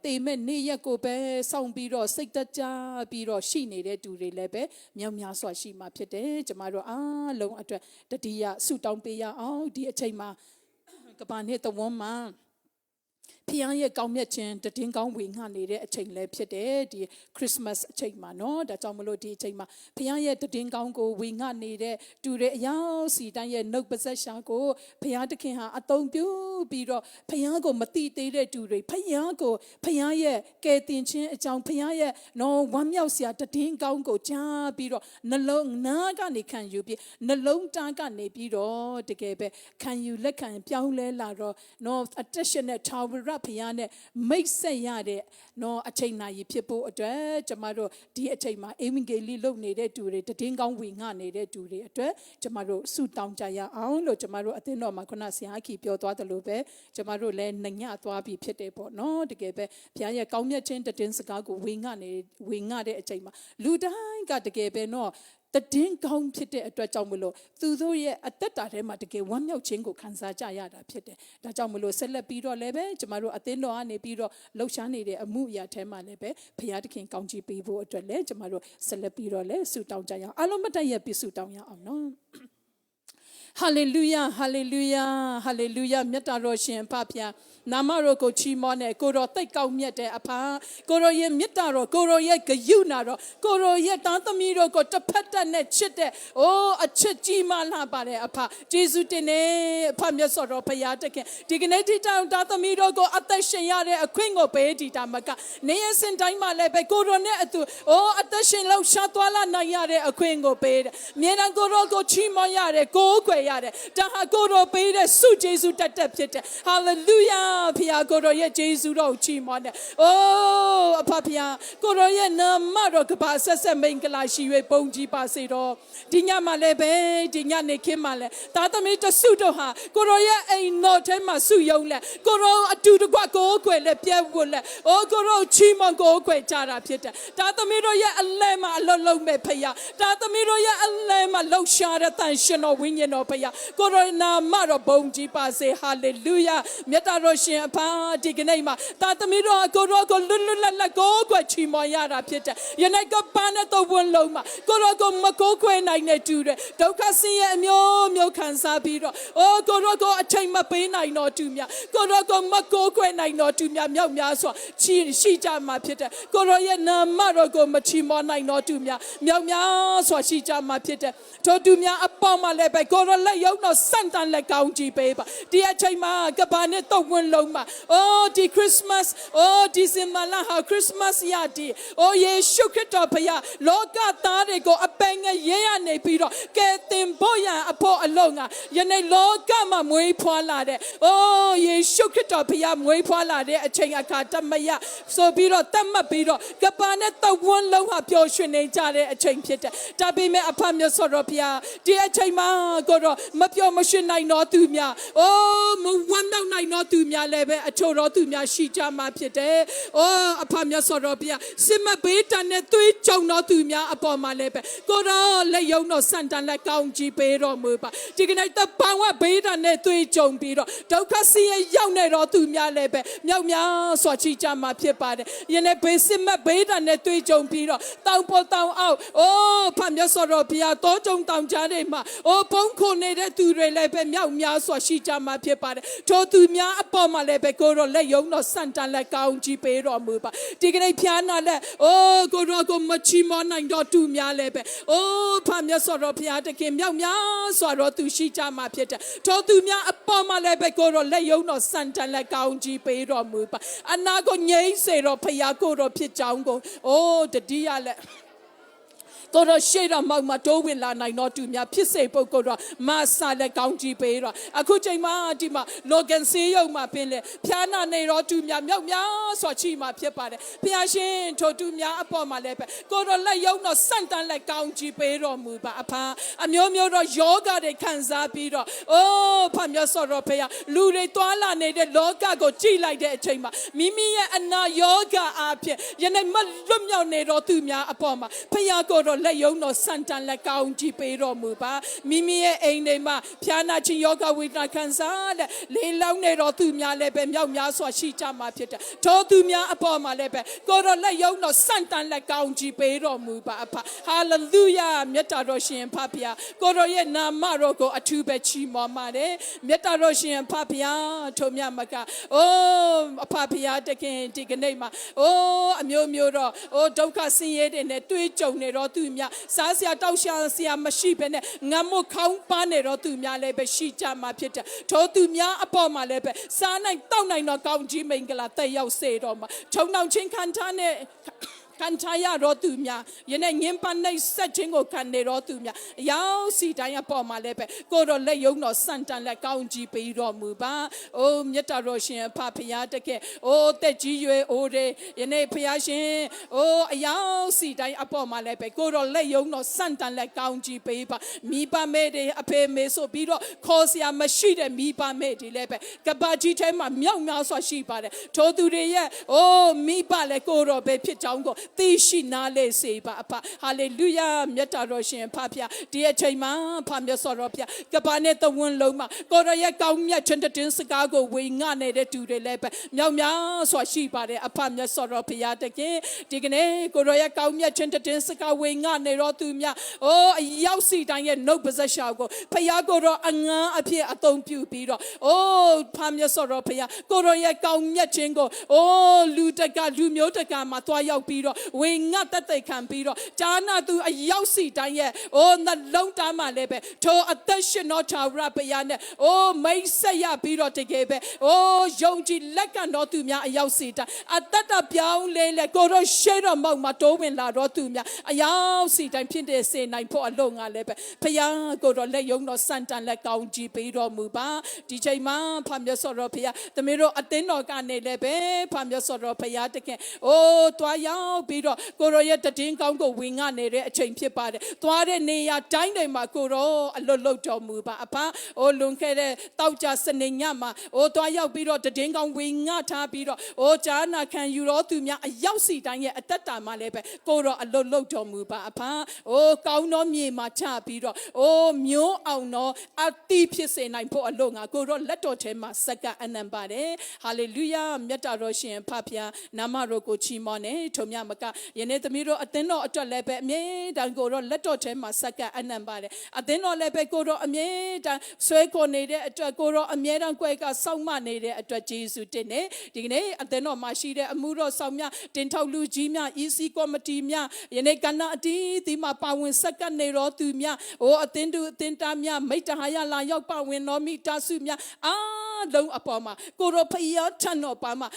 တေမဲ့နေ့ရက်ကိုပဲစောင့်ပြီးတော့စိတ်တကြပြီးတော့ရှိနေတဲ့သူတွေလည်းပဲမြောက်များစွာရှိမှာဖြစ်တယ်ကျမတို့အားလုံးအတွက်တတိယဆုတောင်းပေးရအောင်ဒီအချိန်မှာကဘာနဲ့တဝန်းမှာဖျားရဲ့ကောင်းမြတ်ခြင်းတည်င်းကောင်းဝေငှနေတဲ့အချိန်လည်းဖြစ်တယ်ဒီခရစ်စမတ်အချိန်မှာနော်ဒါကြောင့်မလို့ဒီအချိန်မှာဖျားရဲ့တည်င်းကောင်းကိုဝေငှနေတဲ့တူတဲ့အယောက်စီတိုင်းရဲ့နှုတ်ပါဆက်ရှာကိုဖျားသခင်ဟာအသုံးပြုပြီးတော့ဖျားကိုမတိသေးတဲ့တူတွေဖျားကိုဖျားရဲ့ကယ်တင်ခြင်းအကြောင်းဖျားရဲ့နော်ဝမ်းမြောက်စရာတည်င်းကောင်းကိုကြားပြီးတော့နှလုံးနားကနေခံယူပြီးနှလုံးသားကနေပြီးတော့တကယ်ပဲခံယူလက်ခံပြောင်းလဲလာတော့နော်အသက်ရှင်တဲ့ထာဝရဖျားနဲ့မိတ်ဆက်ရတဲ့နော်အချိန်နာရီဖြစ်ဖို့အတွက်ကျမတို့ဒီအချိန်မှာအင်္ဂလိပ်လုပ်နေတဲ့သူတွေတည်င်းကောင်းဝေငှနေတဲ့သူတွေအတွက်ကျမတို့ဆုတောင်းကြရအောင်လို့ကျမတို့အသင်းတော်မှာခုနဆရာကြီးပြောသွားတယ်လို့ပဲကျမတို့လည်းနှညသွားပြီးဖြစ်တယ်ပေါ့နော်တကယ်ပဲဘုရားရဲ့ကောင်းမြတ်ခြင်းတည်င်းစကားကိုဝေငှတဲ့အချိန်မှာလူတိုင်းကတကယ်ပဲနော်တည်င်းကောင်းဖြစ်တဲ့အတွက်ကြောင့်မလို့သူတို့ရဲ့အသက်တာထဲမှာတကယ်ဝမ်းမြောက်ခြင်းကိုခံစားကြရတာဖြစ်တယ်။ဒါကြောင့်မလို့ဆက်လက်ပြီးတော့လည်းပဲကျမတို့အသင်းတော်ကနေပြီးတော့လှုပ်ရှားနေတဲ့အမှုအရာထဲမှာလည်းပဲဘုရားသခင်ကောင်းချီးပေးဖို့အတွက်လည်းကျမတို့ဆက်လက်ပြီးတော့လည်းဆုတောင်းကြရအောင်။အားလုံးမတ်တရပြီးဆုတောင်းရအောင်နော်။ Hallelujah, hallelujah, hallelujah. မြတ်တော်ရှင်ဖဖျားနာမတော်ကိုချီးမွမ်းတဲ့ကိုတော်သိတ်ကောင်းမြတ်တဲ့အဖာကိုတော်ရဲ့မြတ်တော်ကိုတော်ရဲ့ဂယုဏတော်ကိုတော်ရဲ့တာသမီတော်ကိုတစ်ဖက်တက်နဲ့ချစ်တဲ့အိုးအချစ်ကြီးမှလာပါတဲ့အဖယေရှုတင်နေအဖမြတ်စွာတော်ဘုရားတခင်ဒီကနေ့ဒီတောင်တာသမီတော်ကိုအသက်ရှင်ရတဲ့အခွင့်ကိုပေးဒီတာမကနေရစင်တိုင်းမှာလည်းပဲကိုတော်နဲ့အတူအိုးအသက်ရှင်လောက်ရှာသွားလာနိုင်ရတဲ့အခွင့်ကိုပေးတယ်မြေတံကိုတော်ကိုချီးမွမ်းရတယ်ကိုးကွယ်ရတယ်ဒါဟာကိုတော်ပေးတဲ့ဆုယေရှုတတ်ဖြစ်တယ် Hallelujah ဖျားကိုတော်ရဲ့ယေရှုတော်ချီးမွမ်းတယ်။အိုးအဖဖျားကိုတော်ရဲ့နာမတော်ကပါဆက်ဆက်မိန်ကလာရှိ၍ပုံကြီးပါစေတော့ဒီညမှာလည်းပဲဒီညနေခင်းမှာလည်းသာသမီတဆုတော်ဟာကိုတော်ရဲ့အိမ်တော်ထဲမှာဆုယုံလဲကိုတော်အတူတကွကိုးကွယ်လဲပြည့်ဝလဲအိုးကိုတော်ချီးမွမ်းကိုးကွယ်ကြတာဖြစ်တယ်။သာသမီတော်ရဲ့အလဲမှာအလုံးလုံးမဲ့ဖျားသာသမီတော်ရဲ့အလဲမှာလှူရှာတဲ့တန်ရှင်တော်ဝိညာဉ်တော်ဖျားကိုတော်နာမတော်ပုံကြီးပါစေဟာလေလုယာမြတ်တော်ရှင်အဖာဒီကနေ့မှာသာသမီတော်ကိုတော်ကိုလွတ်လွတ်လပ်လပ်ကိုကွယ်ချီးမွမ်းရတာဖြစ်တယ်ယနေ့ကပန်းတဲ့တော်ဝန်လုံးမှာကိုတော်ကိုမကိုးခွဲနိုင်တဲ့တူတယ်ဒုက္ခဆင်းရဲအမျိုးမျိုးခံစားပြီးတော့အိုးကိုတော်ကိုအချိန်မပေးနိုင်တော့တူများကိုတော်ကိုမကိုးခွဲနိုင်တော့တူများမြောက်များစွာရှိကြမှာဖြစ်တယ်ကိုတော်ရဲ့နာမတော်ကိုမချီးမွမ်းနိုင်တော့တူများမြောက်များစွာရှိကြမှာဖြစ်တယ်ထိုတူများအပေါင်းမှာလည်းပဲကိုတော်လက်ရုံတော့စန့်တန်လက်ကောင်းကြည့်ပေးပါဒီအချိန်မှာကပ္ပနဲ့တော်ဝန်လုံးမှာအိုးဒီခရစ်စမတ်အိုးဒီဇင်ဘာလဟာခရစ်စမတ်ရဒီအိုးယေရှုခရစ်တော်ဖခင်လောကသားတွေကိုအပင်ငရဲရနေပြီးတော့ကဲတင်ဖို့ရန်အဖို့အလုံးကယနေ့လောကမှာမွေးဖွားလာတဲ့အိုးယေရှုခရစ်တော်ဖခင်မွေးဖွားလာတဲ့အချိန်အခါတမယဆိုပြီးတော့တတ်မှတ်ပြီးတော့ကပ္ပနဲ့တော်ဝန်လုံးဟာပျော်ရွှင်နေကြတဲ့အချိန်ဖြစ်တယ်ဒါပေမဲ့အဖမြတ်စွာတော်ဖခင်ဒီအချိန်မှာကိုတော့မပျော်မရွှင်နိုင်တော့သူများအိုးမဝမ်းမြောက်နိုင်တော့သူများလည်းပဲအချို့တော့သူများရှိကြမှာဖြစ်တယ်။အိုးအဖမြတ်စွာတော်ဘုရားစစ်မဘေးတန်နဲ့သွေးကြုံတော့သူများအပေါ်မှာလည်းပဲကိုတော့လက်ယုံတော့စံတန်လက်ကောင်းကြီးပေးတော်မူပါဒီကနေ့တပံဝဘေးတန်နဲ့သွေးကြုံပြီးတော့ဒုက္ခဆင်းရဲရောက်နေတော့သူများလည်းပဲမြောက်များစွာရှိကြမှာဖြစ်ပါတယ်။ယနေ့ဘေးစစ်မဘေးတန်နဲ့သွေးကြုံပြီးတော့တောင်ပေါ်တောင်အောက်အိုးအဖမြတ်စွာတော်ဘုရားတောကြုံတောင်ကြားတွေမှာအိုးဘုံခု နေတဲ့သူတွေလည်းပဲမြောက်များစွာရှိကြမှာဖြစ်ပါတယ်ထိုသူများအပေါ်မှာလည်းပဲကိုရောလက်ယုံတော်စံတန်လက်ကောင်းကြီးပေးတော်မူပါဒီကနေ့ဖျားနာလက်အိုးကိုရောကိုမချီမောနိုင်တော့သူများလည်းပဲအိုးဖာမြတ်စွာတော်ဘုရားတခင်မြောက်များစွာတော်သူရှိကြမှာဖြစ်တယ်ထိုသူများအပေါ်မှာလည်းပဲကိုရောလက်ယုံတော်စံတန်လက်ကောင်းကြီးပေးတော်မူပါအနာကိုငြိမ်းစေတော်ဘုရားကိုရောဖြစ်ကြောင်းကိုအိုးတတိယလက်ကိုရရှိတော်မောက်မှာတိုးဝင်လာနိုင်တော့သူများဖြစ်စေပုဂ္ဂိုလ်တော်မဆာလက်ကောင်းကြီးပေးတော့အခုချိန်မှာဒီမှာလောကန်စေးရုံမှာပင်လေဖျားနာနေတော့သူများမြောက်များစွာချီမှာဖြစ်ပါတယ်ဖျားရှင်ထိုသူများအပေါ်မှာလည်းပဲကိုရလက်ယုံတော့စန့်တန်လက်ကောင်းကြီးပေးတော်မူပါအဖာအမျိုးမျိုးတော့ယောဂတွေခံစားပြီးတော့အိုးဖမြတ်စွာတော်ဖေလူတွေတွာလာနေတဲ့လောကကိုကြည်လိုက်တဲ့အချိန်မှာမိမိရဲ့အနာယောဂအားဖြင့်ယနေ့မလွတ်မြောက်နေတော့သူများအပေါ်မှာဖျားကိုတော့လက်ယုံတော်စန့်တန်လက်ကောင်းကြီးပေးတော်မူပါမိမိရဲ့အိမ်တွေမှာဖျားနာခြင်းယောဂဝိဒနာခံစားတဲ့လေလောင်းနေတော်သူများလည်းပဲမြောက်များစွာရှိကြမှာဖြစ်တယ်ထိုသူများအပေါ်မှာလည်းပဲကိုတော်လက်ယုံတော်စန့်တန်လက်ကောင်းကြီးပေးတော်မူပါအဖဟာလေလုယာမြတ်တော်ရှင်ဖဖျားကိုတော်ရဲ့နာမတော်ကိုအထူးပဲချီးမွမ်းပါတယ်မြတ်တော်ရှင်ဖဖျားထိုမြတ်မကအိုးအဖဖျားတခင်ဒီကနေ့မှာအိုးအမျိုးမျိုးတော့အိုးဒုက္ခဆင်းရဲတွေနဲ့တွေ့ကြုံနေတော့သူများစားစရာတောက်ရှာစရာမရှိဘဲနဲ့ငတ်မခေါင်းပန်းနေတော့သူများလည်းပဲရှိကြမှာဖြစ်တယ်ထိုသူများအပေါ်မှာလည်းပဲစားနိုင်တောက်နိုင်တော့ကောင်းကြီးမင်္ဂလာတက်ရောက်စေတော့မှာခြုံနှောင်ချင်းခံထားနဲ့ခံချရတော့သူများယနေ့ငင်းပန်းနိုင်ဆက်ခြင်းကိုခံနေတော့သူများအရောက်စီတိုင်းအပေါ်မှာလည်းပဲကိုတော်လက်ယုံတော်စန့်တန်လက်ကောင်းကြီးပေးတော်မူပါအိုးမြတ်တော်ရှင်ဖဖျားတကယ်အိုးတက်ကြီးရွယ်အိုးတဲ့ယနေ့ဖျားရှင်အိုးအရောက်စီတိုင်းအပေါ်မှာလည်းပဲကိုတော်လက်ယုံတော်စန့်တန်လက်ကောင်းကြီးပေးပါမိဘမဲတွေအဖေမေဆိုပြီးတော့ခေါ်စရာမရှိတဲ့မိဘမဲတွေလည်းပဲကဘာကြီးထဲမှာမြောက်များစွာရှိပါတယ်ထိုသူတွေရဲ့အိုးမိဘလည်းကိုတော်ပဲဖြစ်ကြောင်းကိုသိရှိနားလေစေပါအဖဟာလေလုယာမြတ်တော်ရှင်ဖဖျားဒီအချိန်မှာဖမြတ်စွာတော်ဘုရားကဘာနဲ့တဝန်းလုံးမှာကိုရရဲ့ကောင်းမြတ်ချွန်းတင်းစကားကိုဝေငှနေတဲ့သူတွေလည်းပဲမြောက်များစွာရှိပါတယ်အဖမြတ်စွာတော်ဘုရားတကယ်ဒီကနေ့ကိုရရဲ့ကောင်းမြတ်ချွန်းတင်းစကားဝေငှနေတော့သူများအိုးအရောက်စီတိုင်းရဲ့နှုတ်ပါဇက်ရှာကိုဘုရားကိုတော့အငန်းအဖြစ်အသုံးပြုပြီးတော့အိုးဖမြတ်စွာတော်ဘုရားကိုရရဲ့ကောင်းမြတ်ခြင်းကိုအိုးလူတကလူမျိုးတကမှာသွားရောက်ပြီးတော့ဝေငှတတ်တဲ့ခံပြီးတော့ဂျာနာသူအရောက်စီတိုင်းရဲ့အိုးနှလုံးသားမှာလည်းပဲထိုအသက်ရှင်တော်ထာဝရဘုရားနဲ့အိုးမိတ်ဆက်ရပြီးတော့တကယ်ပဲအိုးယုံကြည်လက်ကန်တော်သူများအရောက်စီတိုင်းအသက်တာပြောင်းလဲလဲကိုရောရှေ့တော်မောက်မှာတိုးဝင်လာတော်သူများအရောက်စီတိုင်းဖြစ်တဲ့စေနိုင်ဖို့အလို့ငါလည်းပဲဘုရားကိုတော့လက်ယုံတော်စန့်တန်လက်ကောင်းကြီးပေးတော်မူပါဒီချိန်မှာဖမြတ်စွာတော်ဘုရားသမီးတို့အသင်းတော်ကနေလည်းပဲဖမြတ်စွာတော်ဘုရားတခင်အိုးတွားရောက်ပြီးတော့ကိုရောရဲ့တည်င်းကောင်းကိုဝင်ငှနေတဲ့အချိန်ဖြစ်ပါတယ်သွားတဲ့နေရာတိုင်းတိုင်းမှာကိုရောအလွတ်လွတ်တော်မူပါအဖအိုးလွန်ခဲ့တဲ့တောက်ကြစနေညမှာအိုးသွားရောက်ပြီးတော့တည်င်းကောင်းဝင်ငှထားပြီးတော့အိုးဂျာနာခံယူတော်သူများအရောက်စီတိုင်းရဲ့အသက်တာမှာလည်းပဲကိုရောအလွတ်လွတ်တော်မူပါအဖအိုးကောင်းတော်မြေမှာချပြီးတော့အိုးမျိုးအောင်တော်အတိဖြစ်စေနိုင်ဖို့အလို့ငါကိုရောလက်တော်ထဲမှာစက္ကအနံပါတယ်ဟာလေလုယာမြတ်တော်ရှင်ဖဖျားနာမတော်ကိုချီးမွမ်းနေထုံမြမကယနေ့သမီးတို့အသင်းတော်အတွက်လည်းပဲအမြဲတမ်းကိုတော့လက်တော်ထဲမှာစက္ကအနံပါတယ်အသင်းတော်လည်းပဲကိုတော့အမြဲတမ်းဆွဲခေါ်နေတဲ့အတွက်ကိုတော့အမြဲတမ်းကွဲကစောင့်မနေတဲ့အတွက်ယေရှုတင်နေဒီကနေ့အသင်းတော်မှာရှိတဲ့အမှုတော်ဆောင်များတင်ထောက်လူကြီးများ EC ကော်မတီများယနေ့ကဏ္ဍအတီးဒီမှာပါဝင်စက္ကနေတော်သူများအသင်းသူအသင်းသားများမိတ္တဟာယလာရောက်ပါဝင်တော်မိသားစုများအားလုံးအပေါ်မှာကိုတော့ဖျားထန်တော်ပါမှာ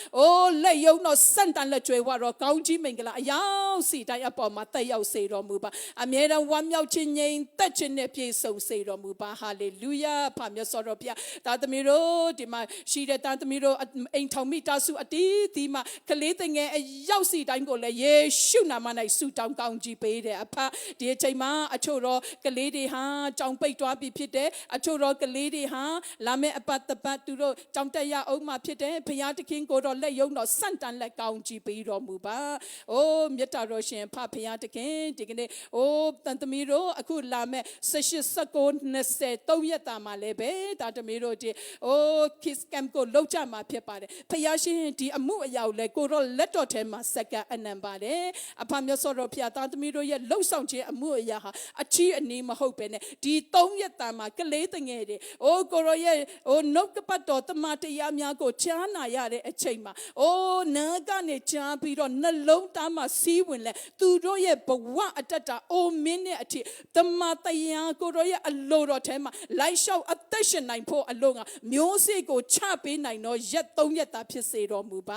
လက်ယုံတော်စန့်တန်လက်ကြွယ်ဝတော့ကောင်းကြီးမင်္ဂလာအရောက်စီတိုင်းအပေါ်မှာတက်ရောက်စေတော်မူပါအမြဲတမ်းဝမ်းမြောက်ခြင်းငြိမ်သက်ခြင်းနဲ့ပြည့်စုံစေတော်မူပါဟာလေလုယာဖမြတ်စွာတော်ဘုရားသားသမီးတို့ဒီမှာရှိတဲ့သားသမီးတို့အိမ်ထောင်မိသားစုအတီးဒီမှာကလေးငယ်အရောက်စီတိုင်းကိုလည်းယေရှုနာမ၌ဆုတောင်းကောင်းကြီးပေးတယ်အဖဒီအချိန်မှာအချို့တော့ကလေးတွေဟာကြောင်ပိတ်သွားပြီဖြစ်တယ်အချို့တော့ကလေးတွေဟာလာမယ့်အပတ်တပတ်သူ သူတို့ကြောင့်တက်ရအောင်မှဖြစ်တယ်ဖခင်တခင်ကိုတော့လက်ယုံတော့စန့်တန်လက်ကောင်းကြည့်ပေးတော်မူပါအိုးမြတ်တော်ရှင်ဖခင်တခင်ဒီကနေ့အိုးတန်သမီးတို့အခုလာမဲ့18-19-20 ရက်တာမှာလည်းပဲတာသမီးတို့ဒီအိုး kiss camp ကိုလောက်ကြမှာဖြစ်ပါတယ်ဖခင်ရှင်ဒီအမှုအရာကိုလည်းကိုတော့လက်တော်ထဲမှာစက္ကန့်အနံပါတယ်အဖမြတ်စွာဘုရားတာသမီးတို့ရဲ့လှုပ်ဆောင်ခြင်းအမှုအရာဟာအချီးအနေမဟုတ်ပဲနဲ့ဒီ3ရက်တာမှာကလေးတငယ်တွေအိုးကိုရောရဲ့အိုးနှုတ်ကပတ်တော်တမန်တရားများကိုကြားနာရတဲ့အချိန်မှာအိုးနာကနေကြားပြီးတော့နှလုံးသားမှာစီးဝင်လဲသူတို့ရဲ့ဘဝအတ္တတာအိုမင်းနဲ့အထိတမန်တရားကိုရောရဲ့အလိုတော်ထဲမှာလိုက်လျှောက်အသက်ရှင်နိုင်ဖို့အလို့ငါမျိုးစေ့ကိုချပေးနိုင်တော့ရက်3ရက်တာဖြစ်စေတော်မူပ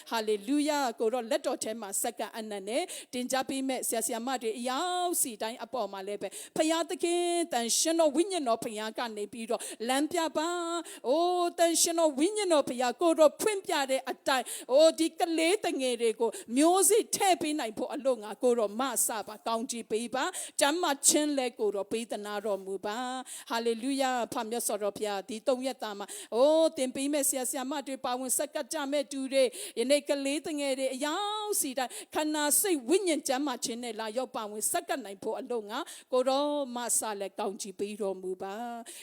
ါဟာလေလုယာကိုရောလက်တော်ထဲမှာစက္ကန့်အနံ့နဲ့တင်ကြပေးမဲ့ဆရာဆရာမတွေအရောက်စီတိုင်းအပေါ်မှာလည်းပဲဖယားသခင်တန်ရှင်တော်ဝိညာဉ်တော်ဖယားကနေပြီးတော့လမ်းပြပါအိုးတန်ရှင်တော်ဝိညာဉ်တော်ဖယားကိုတော့ဖွင့်ပြတဲ့အတိုင်းအိုးဒီကလေးတငယ်တွေကိုမျိုးစေ့ထည့်ပေးနိုင်ဖို့အလို့ငါကိုတော့မဆပါကောင်းကြီးပေးပါကျမ်းမာခြင်းလဲကိုတော့ပေးသနာတော်မူပါဟာလေလုယာဖမြတ်စွာဘုရားဒီ3ရက်တာမှာအိုးတင်ပေးမဲ့ဆရာဆရာမတွေပါဝင်စက္ကန့်ကြမဲ့တူတွေယနေ့ကလေးတငယ်တွေအရောက်စီတိုင်းခန္ဓာစိတ်ဝိညာဉ်ကျမ်းမာခြင်းနဲ့လာရောက်ပါဝင်စက္ကန့်နိုင်ဖို့အလို့ငါကိုတော့မဆလဲကောင်းကြီးပေးတော်မူပ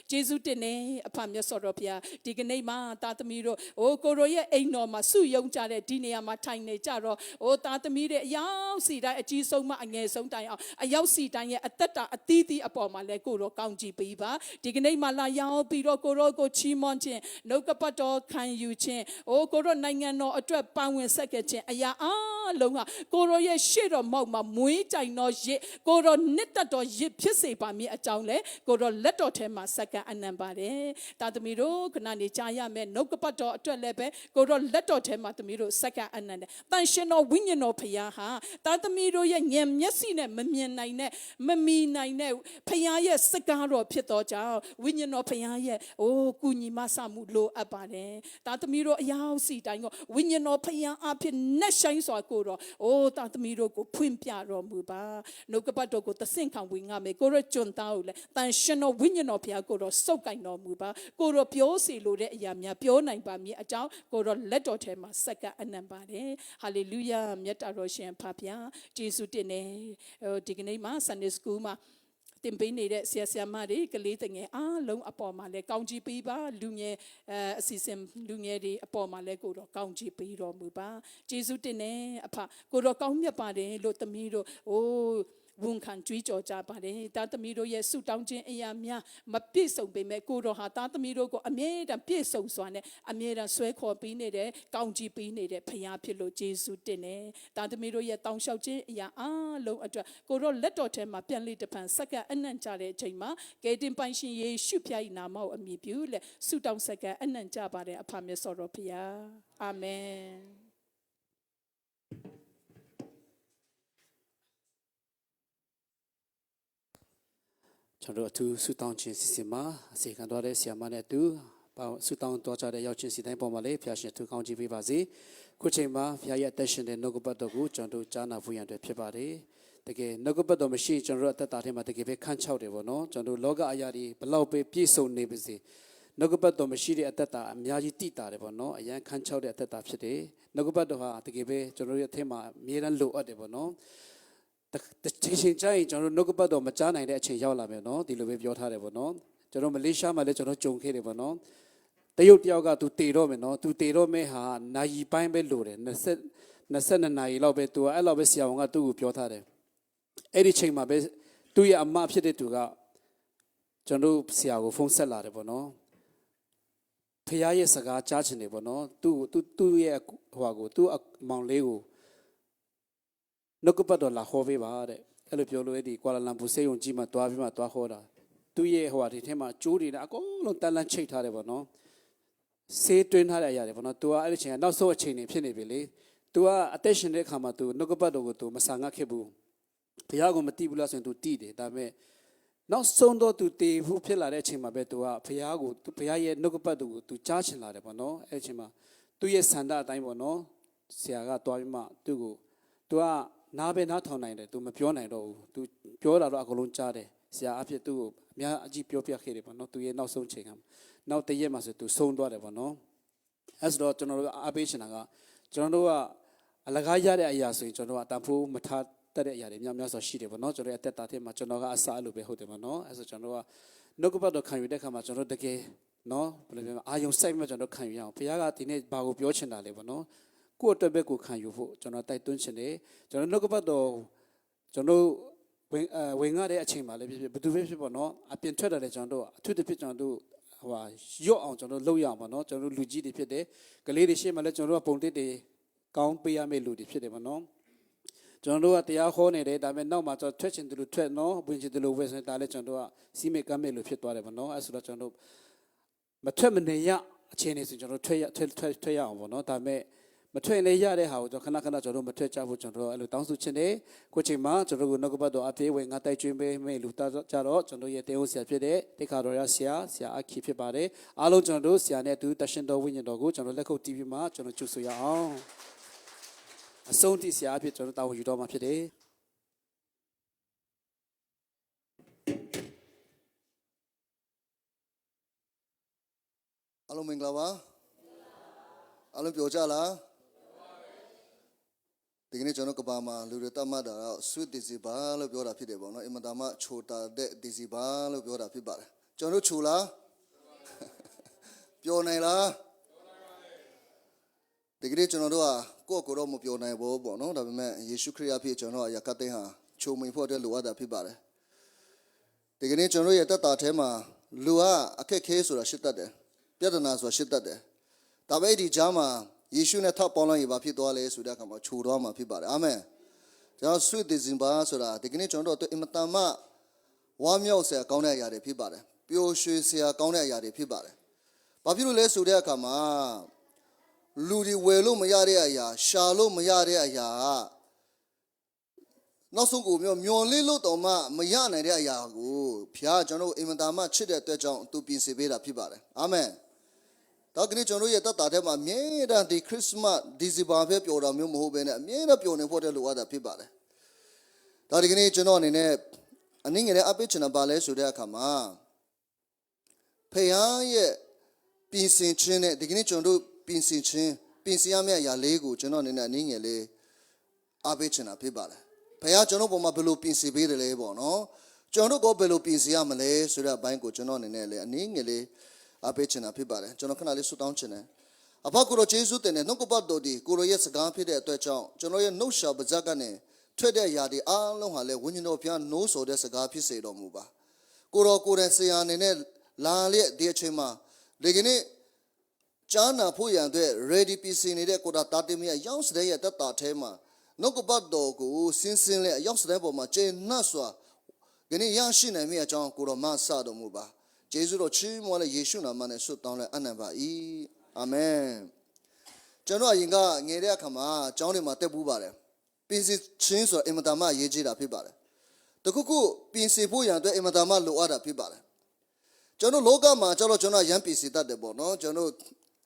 ါယေရှုတင်နေအဖမြတ်စွာဘုရားဒီကနေ့မှာတာသမီးတို့အိုးကိုရောရဲ့အိမ်တော်မှာစုယုံကြတဲ့ဒီနေရာမှာထိုင်နေကြတော့အိုးတာသမီးတွေအရောက်စီတိုင်းအကြီးဆုံးမှအငယ်ဆုံးတိုင်အောင်အရောက်စီတိုင်းရဲ့အသက်တာအသီးသီးအပေါ်မှာလဲကိုတော့ကောင်းကြီးပေးပါဒီကနေ့မှာလာရောက်ပြီးတော့ကိုရောကိုချီးမွမ်းခြင်းနှုတ်ကပတ်တော်ခံယူခြင်းအိုးကိုရောနိုင်ငံတော်အတွက်ပန်းဝင်ဆက်ကခြင်းအရာအားလုံးကကိုရောရဲ့ရှေ့တော်မောက်မှာမွေးကြိုင်တော်ရစ်ကိုရောနှစ်သက်တော်ရစ်ဖြစ်စေပါမည်အကြောင်းလဲကိုရောလက်တော်ထဲမှာစက္ကန့်အနံပါတယ်တာသမီးတို့ခဏနေကြားရမယ်နှုတ်ကပတ်တော်အတွက်လည်းပဲကိုရောလက်တော်ထဲမှာသမီးတို့စက္ကန့်အနံတယ်တန်ရှင်တော်ဝိညာဉ်တော်ဖခင်ဟာတာသမီးတို့ရဲ့ဉာဏ်မျက်စိနဲ့မမြင်နိုင်နဲ့မမီနိုင်နဲ့ဖခင်ရဲ့စကားတော်ဖြစ်တော်ကြောင့်ဝိညာဉ်တော်ဖခင်ရဲ့အိုးကုညီမဆမှုလိုအပ်ပါတယ်တာသမီးတို့အရောက်စီတိုင်းကိုဝိညာဉ်တော်ဖခင်အဖြစ်နဲ့ဆိုင်စွာကိုတော့အိုးတာသမီးတို့ကိုဖွင့်ပြတော်မူပါနှုတ်ကပတ်တော်ကိုသစင့်ခံဝင်ငါမယ်ကိုရကျွန်းသားကိုလည်းတန်ရှင်တော်ဝိညာဉ်တော်ဖခင်ကိုတော့စုပ်ကင်တော်မူပါကိုတော့ပြောစီလိုတဲ့အရာများပြောနိုင်ပါမည်အကြောင်းကိုတော့လက်တော်ထဲမှာစက္ကန့်အနံ့ပါတယ်ဟာလေလုယာမြတ်တော်ရှင်ဖဖျားယေရှုတင်နေဒီကနေ့မှာ Sunday School မှာတင်ပေးနေတဲ့ဆရာဆရာမတွေကလေးတငယ်အားလုံးအပေါ်မှာလဲကောင်းချီးပေးပါလူငယ်အစီအစဉ်လူငယ်တွေအပေါ်မှာလဲကိုတော့ကောင်းချီးပေးတော်မူပါယေရှုတင်နေအဖကိုတော့ကောင်းမြတ်ပါတယ်လို့သမီးတို့အိုးဝန်ခံကြွေးကြော်ကြပါတယ်တာသမီးတို့ရဲ့ဆုတောင်းခြင်းအရာများမပြည့်စုံပေမဲ့ကိုတော်ဟာတာသမီးတို့ကိုအမြဲတမ်းပြည့်စုံစွာနဲ့အမြဲတမ်းဆွဲခေါ်ပေးနေတဲ့ကောင်းကြီးပေးနေတဲ့ဖခင်ဖြစ်လို့ယေရှုတင်တယ်တာသမီးတို့ရဲ့တောင်းလျှောက်ခြင်းအရာအားလုံးအတွက်ကိုတော်လက်တော်ထဲမှာပြန်လေတဖန်စက္ကန့်အနံ့ကြတဲ့အချိန်မှာကယ်တင်ပိုင်ရှင်ယေရှုဖျား၏နာမကိုအမည်ပြုလက်ဆုတောင်းစက္ကန့်အနံ့ကြပါတယ်အဖမြတ်စွာတော်ဖခင်အာမင်ကျွန်တော်တို့အထူးဆုတောင်းခြင်းစီစဉ်မှာအစီခံသွားတဲ့ဆရာမနဲ့အတူဆုတောင်းတော်ကြတဲ့ရောက်ချင်းစီတိုင်းပေါ်မှာလည်းဖျားရှင်ထူကောင်းကြီးပေးပါစေခုချိန်မှာဖျားရဲ့အသက်ရှင်တဲ့နှုတ်ကပတ်တော်ကိုကျွန်တော်တို့ကြားနာဖို့ရန်အတွက်ဖြစ်ပါတယ်တကယ်နှုတ်ကပတ်တော်မရှိကျွန်တော်တို့အသက်တာထဲမှာတကယ်ပဲခန့်ချောက်တယ်ပေါ့နော်ကျွန်တော်တို့လောကအရာတွေဘလောက်ပဲပြည့်စုံနေပါစေနှုတ်ကပတ်တော်မရှိတဲ့အသက်တာအများကြီးတိတာတယ်ပေါ့နော်အရန်ခန့်ချောက်တဲ့အသက်တာဖြစ်တယ်နှုတ်ကပတ်တော်ဟာတကယ်ပဲကျွန်တော်တို့ရဲ့အထက်မှာအမြဲတမ်းလိုအပ်တယ်ပေါ့နော်တချိန်ကျရင်ကျွန်တော်နှုတ်ကပတ်တော်မကြားနိုင်တဲ့အချိန်ရောက်လာမယ်နော်ဒီလိုပဲပြောထားတယ်ပေါ့နော်ကျွန်တော်မလေးရှားမှာလည်းကျွန်တော်ကြုံခဲ့တယ်ပေါ့နော်တရုတ်တယောက်ကသူတည်တော့မယ်နော်သူတည်တော့မဲ့ဟာနိုင်ပိုင်းပဲလိုတယ်22နာရီလောက်ပဲသူကအဲ့လောက်ပဲဆရာဝန်ကသူ့ကိုပြောထားတယ်အဲ့ဒီချိန်မှာပဲသူ့ရဲ့အမဖြစ်တဲ့သူကကျွန်တော်ဆရာကိုဖုန်းဆက်လာတယ်ပေါ့နော်ဖခင်ရဲ့စကားကြားချင်တယ်ပေါ့နော်သူ့ရဲ့ဟိုဟာကိုသူ့မောင်လေးကိုနှုတ်ကပတ်တော်လာခေါ်ပေးပါတဲ့အဲ့လိုပြောလို့အဲ့ဒီကွာလာလမ်ပူစေယုံကြီးမှာတွားပြီးမှတွားခေါ်တာသူ့ရဲ့ဟိုဟာဒီထဲမှာကျိုးတွေနဲ့အကုန်လုံးတန်လန်းချိတ်ထားတယ်ပေါ့နော်ဆေးတွင်းထားတဲ့အရာတွေပေါ့နော်သူကအဲ့ဒီချိန်ကနောက်ဆုံးအချိန်နေဖြစ်နေပြီလေသူကအသက်ရှင်တဲ့အခါမှာသူနှုတ်ကပတ်တော်ကိုသူမဆာငတ်ခဲ့ဘူးဘုရားကိုမတိဘူးလားဆိုရင်သူတိတယ်ဒါပေမဲ့နောက်ဆုံးတော့သူတည်ဖို့ဖြစ်လာတဲ့အချိန်မှာပဲသူကဘုရားရဲ့နှုတ်ကပတ်တော်ကိုသူကြားချင်လာတယ်ပေါ့နော်အဲ့ဒီချိန်မှာသူ့ရဲ့ဆန္ဒအတိုင်းပေါ့နော်ဆရာကတွားပြီးမှသူ့ကိုသူကနားပဲနားထောင်နိုင်တယ်သူမပြောနိုင်တော့ဘူးသူပြောတာတော့အကုန်လုံးကြားတယ်ဆရာအဖြစ်သူ့ကိုအများအကြီးပြောပြခဲ့တယ်ပေါ့နော်သူရဲ့နောက်ဆုံးချိန်က နောက်တရက်မှဆိုသူဆုံးသွားတယ်ပေါ့နော်အဲ့ဆိုတော့ကျွန်တော်တို့အားပေးချင်တာကကျွန်တော်တို့ကအလကားရတဲ့အရာဆိုရင်ကျွန်တော်တို့ကတန်ဖိုးမထားတတ်တဲ့အရာတွေများစွာရှိတယ်ပေါ့နော်ကျွန်တော်ရဲ့အသက်တာထဲမှာကျွန်တော်ကအစားအလိုပဲဟုတ်တယ်ပေါ့နော်အဲ့ဆိုကျွန်တော်တို့ကနှုတ်ကပတ်တော်ခံယူတဲ့အခါမှာကျွန်တော်တို့တကယ်နော်ဘယ်လိုပြောအာယုံစိုက်မှကျွန်တော်ခံယူရအောင်ဘုရားကဒီနေ့ဘာကိုပြောချင်တာလဲပေါ့နော်ကိုယ့်အတွက်ပဲကိုခံယူဖို့ကျွန်တော်တိုက်တွန်းချင်တယ်ကျွန်တော်နှုတ်ကပတ်တော်ကျွန်တော်ဝင်ရတဲ့အချိန်မှာလည်းဖြစ်ဘယ်သူပဲဖြစ်ပေါ့နော်အပြင်ထွက်တယ်ကျွန်တော်တို့အထူးသဖြင့်ကျွန်တော်တို့ဟိုရော့အောင်ကျွန်တော်လုပ်ရအောင်ပေါ့နော်ကျွန်တော်တို့လူကြီးတွေဖြစ်တယ်ကလေးတွေရှေ့မှာလည်းကျွန်တော်တို့ကပုံတစ်တွေကောင်းပေးရမယ့်လူတွေဖြစ်တယ်ပေါ့နော်ကျွန်တော်တို့ကတရားဟောနေတယ်ဒါပေမဲ့နောက်မှာကျွန်တော်ထွက်ချင်တယ်လို့ထွက်နော်ဝင်ချင်တယ်လို့ဝင်ဆိုတာလည်းကျွန်တော်တို့ကစီးမိကမ်းမဲ့လို့ဖြစ်သွားတယ်ပေါ့နော်အဲဆိုတော့ကျွန်တော်တို့မထွက်မနေရအခြေအနေဆိုကျွန်တော်တို့ထွက်ရအောင်ပေါ့နော်ဒါပေမဲ့မထွက်လေရတဲ့ဟာကိုကျွန်တော်ခဏကျွန်တော်တို့မထွက်ကြဘူးကျွန်တော်တို့အဲ့လိုတောင်းဆိုချင်တယ်ကိုချိန်မှာကျွန်တော်တို့နောက်ကပတ်တော်အပြေးဝင်ငါတိုက်ကျွင်းပေးမဲ့လူသားကြတော့ကျွန်တော်ရဲ့တေဟုတ်ဆရာဖြစ်တဲ့တေခါတော်ရဆရာအခီဖြစ်ပါတယ်အားလုံးကျွန်တော်တို့ဆရာနဲ့အတူတရှင်တော်ဝိညာဉ်တော်ကိုကျွန်တော်လက်ခုပ် TV မှာကျွန်တော်ကြိုဆိုရအောင်အဆုံးထိဆရာအဖြစ်ကျွန်တော်တာဝန်ယူတော်မှာဖြစ်တယ်အားလုံးမင်္ဂလာပါအားလုံးပြောကြလားဒီကနေ့ကျွန်တော်ကဘာမှာလူတွေတတ်မှတ်တာတော့ sweet deceiver လို့ပြောတာဖြစ်တယ်ပေါ့နော်အင်မတန်မှချိုတာတဲ့ deceiver လို့ပြောတာဖြစ်ပါတယ်ကျွန်တော်တို့ချိုလားပြောနိုင်လားဒီကနေ့ကျွန်တော်တို့ကကိုယ့်ကိုယ်တော့မပြောနိုင်ဘူးပေါ့နော်ဒါပေမဲ့ယေရှုခရစ်အဖြစ်ကျွန်တော်အရာကတဲ့ဟာချိုမိန်ဖို့အတွက်လိုအပ်တာဖြစ်ပါတယ်ဒီကနေ့ကျွန်တော်ရဲ့တက်တာထဲမှာလူကအခက်ခဲဆိုတာရှိတတ်တယ်ပြဿနာဆိုတာရှိတတ်တယ်ဒါပေမဲ့ဒီကြားမှာယေရှုနဲ့ထပ်ပေါင်းလိုက်ရင်ဘာဖြစ်သွားလဲဆိုတဲ့အခါမှာခြုံသွားမှာဖြစ်ပါတယ်အာမင်ကျွန်တော် sweet deceiver ဆိုတာဒီကနေ့ကျွန်တော်တို့အင်မတန်မှဝမ်းမြောက်စရာကောင်းတဲ့အရာတွေဖြစ်ပါတယ်ပျော်ရွှင်စရာကောင်းတဲ့အရာတွေဖြစ်ပါတယ်ဘာဖြစ်လို့လဲဆိုတဲ့အခါမှာလူတွေဝယ်လို့မရတဲ့အရာရှာလို့မရတဲ့အရာနောက်ဆုံးကိုမျောလင်းလို့တော့မှမရနိုင်တဲ့အရာကိုဘုရားကျွန်တော်အင်မတန်မှချစ်တဲ့အတွက်ကြောင့်သူပြင်ဆင်ပေးတာဖြစ်ပါတယ်အာမင်ဒါကနေ့ကျွန်တော်ရဲ့တတ်တာထဲမှာအမြဲတမ်းဒီခရစ်စမတ်ဒီဇီဘာပဲပျော်တာမျိုးမဟုတ်ဘဲနဲ့အမြဲတမ်းပျော်နေဖို့တဲ့လိုအပ်တာဖြစ်ပါတယ်ဒါဒီကနေ့ကျွန်တော်အနေနဲ့အနည်းငယ်တဲ့အပိတ်ချင်တာပါလဲဆိုတဲ့အခါမှာဖခင်ရဲ့ပြင်ဆင်ခြင်းနဲ့ဒီကနေ့ကျွန်တော်တို့ပြင်ဆင်ရမယ့်အရာလေးကိုကျွန်တော်အနေနဲ့အနည်းငယ်လေးအပိတ်ချင်တာဖြစ်ပါတယ်ဖခင်ကျွန်တော်ပေါ်မှာဘယ်လိုပြင်ဆင်ပေးတယ်လဲပေါ့နော်ကျွန်တော်တို့ကဘယ်လိုပြင်ဆင်ရမလဲဆိုတဲ့အပိုင်းကိုကျွန်တော်အနေနဲ့လည်းအနည်းငယ်လေးအပေးချင်တာဖြစ်ပါတယ်ကျွန်တော်ခဏလေးဆုတောင်းချင်တယ်အဖကိုရောယေရှုတင်တဲ့နှုတ်ကပတ်တော်ဒီကိုရောရဲ့စကားဖြစ်တဲ့အတွက်ကြောင့်ကျွန်တော်ရဲ့နှုတ်ရှာပါးစပ်ကနေထွက်တဲ့ຢာတွေအားလုံးဟာလည်းဝိညာဉ်တော်ဘုရားနိုးဆော်တဲ့စကားဖြစ်စေတော်မူပါကိုရောကိုယ်တိုင်ဆရာအနေနဲ့လာလက်ဒီအချိန်မှာဒီကနေ့ကြားနာဖို့ရန်အတွက် ready ပြင်ဆင်နေတဲ့ကိုတာတာတင်မရရောက်စတဲ့ရဲ့တက်တာထဲမှာနှုတ်ကပတ်တော်ကိုစင်းလဲရောက်စတဲ့ပုံမှာကျေနပ်စွာဒီနေ့ရရှိနိုင်မယ့်အကြောင်းကိုရောမဆတော်မူပါယေရှုတော်ချီးမွမ်းတဲ့ယေရှုနာမနဲ့ဆုတောင်းလိုက်အနံပါ၏အာမင်ကျွန်တော်အရင်ကငယ်တဲ့အခါမှာကျောင်းတွေမှာတက်ပူးပါတယ်ပြင်ဆင်ခြင်းဆိုအင်မတန်မှအရေးကြီးတာဖြစ်ပါတယ်တခုခုပြင်ဆင်ဖို့ရန်အတွက်အင်မတန်မှလိုအပ်တာဖြစ်ပါတယ်ကျွန်တော်လောကမှာကျွန်တော်ရန်ပြင်ဆင်တတ်တယ်ပေါ့နော်ကျွန်တော်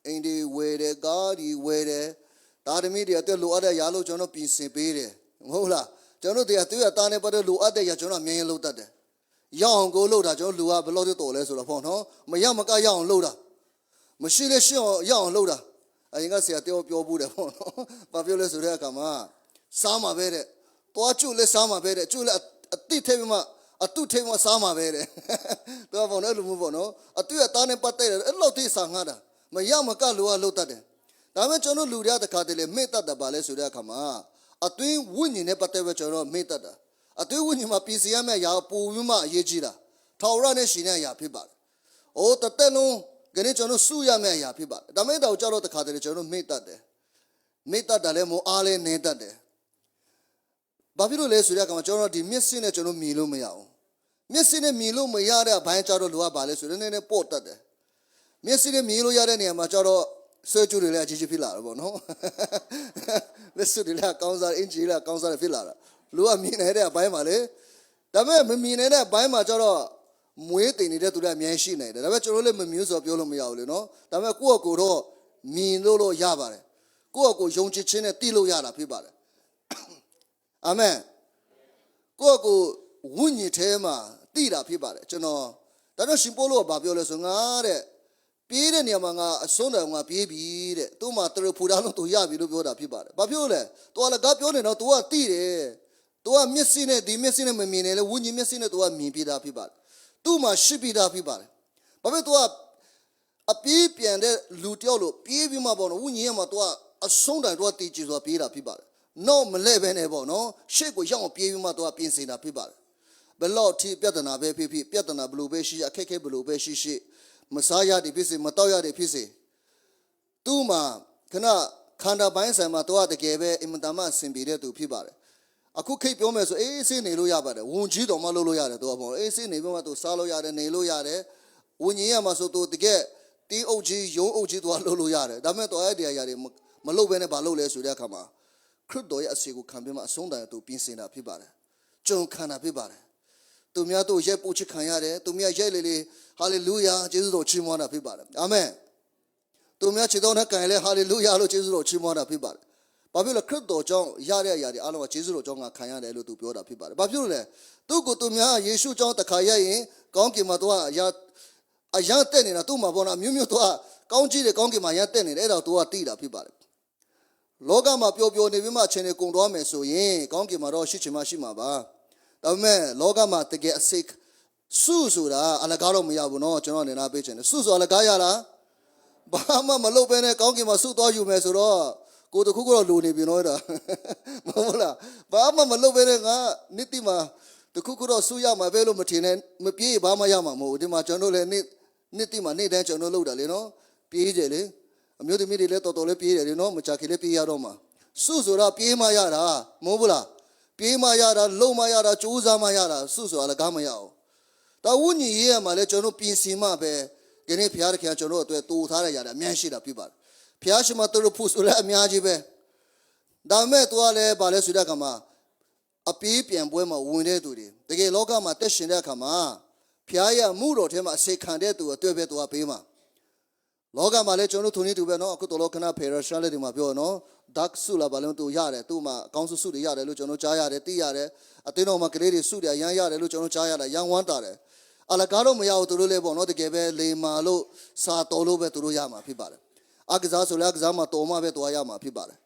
အိမ်ဒီဝယ်တယ်ကားဒီဝယ်တယ်ဒါသမီးတွေအတွက်လိုအပ်တဲ့ຢာလို့ကျွန်တော်ပြင်ဆင်ပေးတယ်မဟုတ်လားကျွန်တော်တရားတွေ့ရတာနဲ့ပတ်သက်လိုအပ်တဲ့ຢာကျွန်တော်အမြဲတမ်းလုပ်တတ်တယ်ရအောင်ကိုလှုပ်တာကျွန်တော်လူကဘယ်လိုတော်လဲဆိုတော့ပေါ့နော်မရမကရအောင်လှုပ်တာမရှိလဲရှင်းအောင်ရအောင်လှုပ်တာအရင်ကဆရာပြောဘူးတယ်ပေါ့နော်ဘာပြောလဲဆိုတဲ့အခါမှာစားမှာပဲတဲ့တွားကျွလဲစားမှာပဲတဲ့ကျွလဲအတိထဲမှာအတုထဲမှာစားမှာပဲတဲ့တော့ပေါ့နော်လူမျိုးပေါ့နော်အတူအသားနဲ့ပတ်သက်တယ်အဲ့လောက်ထိစားငါတာမရမကလူကလှုပ်တတ်တယ်ဒါပေမဲ့ကျွန်တော်လူရတဲ့ခါတည်းလေမေ့တတ်တာပါလဲဆိုတဲ့အခါမှာအတွင်းဝိညာဉ်နဲ့ပတ်သက်ပဲကျွန်တော်မေ့တတ်တာအသွေးဝိညာဉ်မှာပြင်ဆင်ရမယ့်အရာပိုပြီးမှအရေးကြီးတာထောင်ရနဲ့ရှင်တဲ့အရာဖြစ်ပါတယ်။အိုးတသက်လုံးခဏကျွန်တော်စုရမယ့်အရာဖြစ်ပါတယ်။ဒါမဲ့တော့ကြောက်တော့တခါတည်းကျွန်တော်မေ့တတ်တယ်။မေ့တတ်တယ်လည်းမို့အားလည်းနေတတ်တယ်။ဘာဖြစ်လို့လဲဆိုတဲ့အခါမှာကျွန်တော်ဒီမျက်စိနဲ့ကျွန်တော်မြင်လို့မရဘူး။မျက်စိနဲ့မြင်လို့မရတဲ့အပိုင်းကြောက်တော့လူကဘာလဲဆိုတော့နည်းနည်းပို့တတ်တယ်။မျက်စိနဲ့မြင်လို့ရတဲ့နေရာမှာကြောက်တော့ဆွဲကြည့်တယ်လည်းအကြီးကြီးဖြစ်လာတယ်ပေါ့နော်။လက်စွပ်တွေလည်းကောင်းစားအင်ဂျီလည်းကောင်းစားဖြစ်လာတာ။လူကမြင်နေတဲ့အပိုင်းမှာလေဒါပေမဲ့မမြင်နေတဲ့အပိုင်းမှာကျတော့မွေးတင်နေတဲ့သူတွေအများရှိနေတယ်ဒါပေမဲ့ကျွန်တော်လည်းမမြင်ဆိုပြောလို့မရဘူးလေနော်ဒါပေမဲ့ကိုယ့်အကိုတော့မြင်လို့ရပါတယ်ကိုယ့်အကိုယုံကြည်ခြင်းနဲ့တည်လို့ရတာဖြစ်ပါတယ်အာမင်ကိုယ့်အကိုဝိညာဉ်ထဲမှာတည်တာဖြစ်ပါတယ်ကျွန်တော်ဒါတော့ရှင်ပိုးလို့ကဘာပြောလဲဆိုငါတဲ့ ပြေးတဲ့နေရာမှာငါအစွန်းတော်ငါပြေးပြီတဲ့သူ့မှာတရဖူတာလို့သူရပြီလို့ပြောတာဖြစ်ပါတယ်ဘာဖြစ်လို့လဲသူကလည်းကပြောနေတော့ तू ကတိတယ်။ तू ကမျက်စိနဲ့ဒီမျက်စိနဲ့မမြင်နဲ့လေဝိညာဉ်မျက်စိနဲ့ तू ကမြင်ပြတာဖြစ်ပါတယ်။သူ့မှာရှိပြတာဖြစ်ပါတယ်။ဘာဖြစ် तू ကအပြေးပြန်တဲ့လူတယောက်လို့ပြေးပြီးမှပေါ့နော်ဝိညာဉ်ရဲ့မှာ तू ကအဆုံးတိုင် तू ကတည်ကြည်စွာပြေးတာဖြစ်ပါတယ်။တော့မလဲပဲနဲ့ပေါ့နော်ရှေ့ကိုရောက်အောင်ပြေးပြီးမှ तू ကပြင်ဆင်တာဖြစ်ပါတယ်။ဘယ်လောက်ထိပြဿနာပဲဖြစ်ဖြစ်ပြဿနာဘလို့ပဲရှိအခက်ခဲဘလို့ပဲရှိမစားရတဲ့ဖြစ်စေမတောက်ရတဲ့ဖြစ်စေသူ့မှာခဏခန္ဓာပိုင်းဆိုင်မှာ तू ကတကယ်ပဲအင်မတန်မှအဆင်ပြေတဲ့သူဖြစ်ပါတယ်။အခုခိတ်ပြောမယ်ဆိုအေးဆေးနေလို့ရပါတယ်ဝန်ကြီးတော်မှလုပ်လို့ရတယ်သူကပေါ့အေးဆေးနေပြီးမှသူစားလို့ရတယ်နေလို့ရတယ်ဝิญဉ်ရမှာဆိုသူတကယ်တင်းအုပ်ကြီးရုံးအုပ်ကြီးသူကလုပ်လို့ရတယ်ဒါပေမဲ့တော်ရဲ့တရားရာတွေမလုပ်ဘဲနဲ့မလုပ်လဲဆိုတဲ့အခါမှာခရစ်တော်ရဲ့အစီကိုခံပြီးမှအဆုံးတိုင်သူပြင်ဆင်တာဖြစ်ပါတယ်ကြုံခံတာဖြစ်ပါတယ်သူများတို့ရဲ့ပို့ချခံရတယ်သူများရဲ့လေဟာလေလုယာယေရှုတော်ချီးမွမ်းတာဖြစ်ပါတယ်အာမင်သူများခြေတော်နဲ့ကန်လဲဟာလေလုယာလို့ယေရှုတော်ချီးမွမ်းတာဖြစ်ပါတယ်ဘာဖြစ်လဲခရစ်တော်ကြောင့်ရတဲ့အရာတွေအားလုံးကယေရှုတော်ကြောင့်ငါခံရတယ်လို့သူပြောတာဖြစ်ပါတယ်ဘာဖြစ်လို့လဲသူ့ကိုသူများယေရှုကြောင့်တခါရရင်ကောင်းကင်မှာသူကအရာတက်နေတာသူ့မှာပေါ်တာမြို့သူကကောင်းကြီးတယ်ကောင်းကင်မှာရတက်နေတယ်အဲ့ဒါသူကတိတာဖြစ်ပါတယ်လောကမှာပျော်ပျော်နေပြီးမှအချိန်တွေကုန်သွားမယ်ဆိုရင်ကောင်းကင်မှာတော့ရှိချင်မှရှိမှာပါဒါပေမဲ့လောကမှာတကယ်အစိတ်စုဆိုတာအလကားတော့မရဘူးเนาะကျွန်တော်နေနာပေးချင်တယ်စုဆိုအလကားရလားဘာမှမလုပ်ဘဲနဲ့ကောင်းကင်မှာစုသွားယူမယ်ဆိုတော့ကိုတခုကတော့လိုနေပြီနော်ဒါမဟုတ်လားဘာမှမလုပ်ဘဲနဲ့ငါနိတိမှာတခုကတော့စုရမှာပဲလို့မထင်နဲ့မပြေးဘာမှရမှာမဟုတ်ဒီမှာကျွန်တော်လည်းနိတိမှာနေ့တိုင်းကျွန်တော်လုပ်တာလေနော်ပြေးကြလေအမျိုးသမီးတွေလည်းတော်တော်လေးပြေးတယ်လေနော်မချခင်လေးပြေးရတော့မှာစုဆိုတာပြေးမှရတာမဟုတ်ဘူးလားပြေးမှရတာလုံမှရတာကြိုးစားမှရတာစုဆိုတာလည်းကားမရအောင်ဒါဝိညာဉ်ရေးရမှာလဲကျွန်တော်ပြင်ဆင်မှပဲဒီနေ့ဘုရားသခင်ကျွန်တော်တို့အတွက်တူထားတဲ့ຢာတွေအများရှိတာဖြစ်ပါတယ်ဘုရားရှင်မတော်ဖို့ဆိုလည်းအများကြီးပဲဒါမဲ့သူကလည်းဗာလဲဆိုတဲ့အခါမှာအပြေးပြန်ပွဲမှာဝင်တဲ့သူတွေတကယ်လောကမှာတက်ရှင်တဲ့အခါမှာဘုရားရဲ့မှုတော်ထဲမှာအစေခံတဲ့သူအတွက်ပဲသူကပေးမှာလောကမှာလည်းကျွန်တော်တို့ထုံနေတူပဲနော်အခုတော်တော်ခဏဖေရရှာလေးတွေမှာပြောနော်ဒက်ဆုလာဘာလို့သူရတယ်သူ့မှာအကောင်းစုတွေရတယ်လို့ကျွန်တော်ကြားရတယ်သိရတယ်အတင်းတော်မှာကလေးတွေစုတယ်ရမ်းရတယ်လို့ကျွန်တော်ကြားရတယ်ရမ်းဝမ်းတာတယ်အလကားတော့မရဘူးသူတို့လည်းပေါ့နော်တကယ်ပဲလေမာလို့စာတော်လို့ပဲသူတို့ရမှာဖြစ်ပါတယ်အကစားဆိုလည်းအကစားမှာတော်မှပဲတော်ရမှာဖြစ်ပါတယ်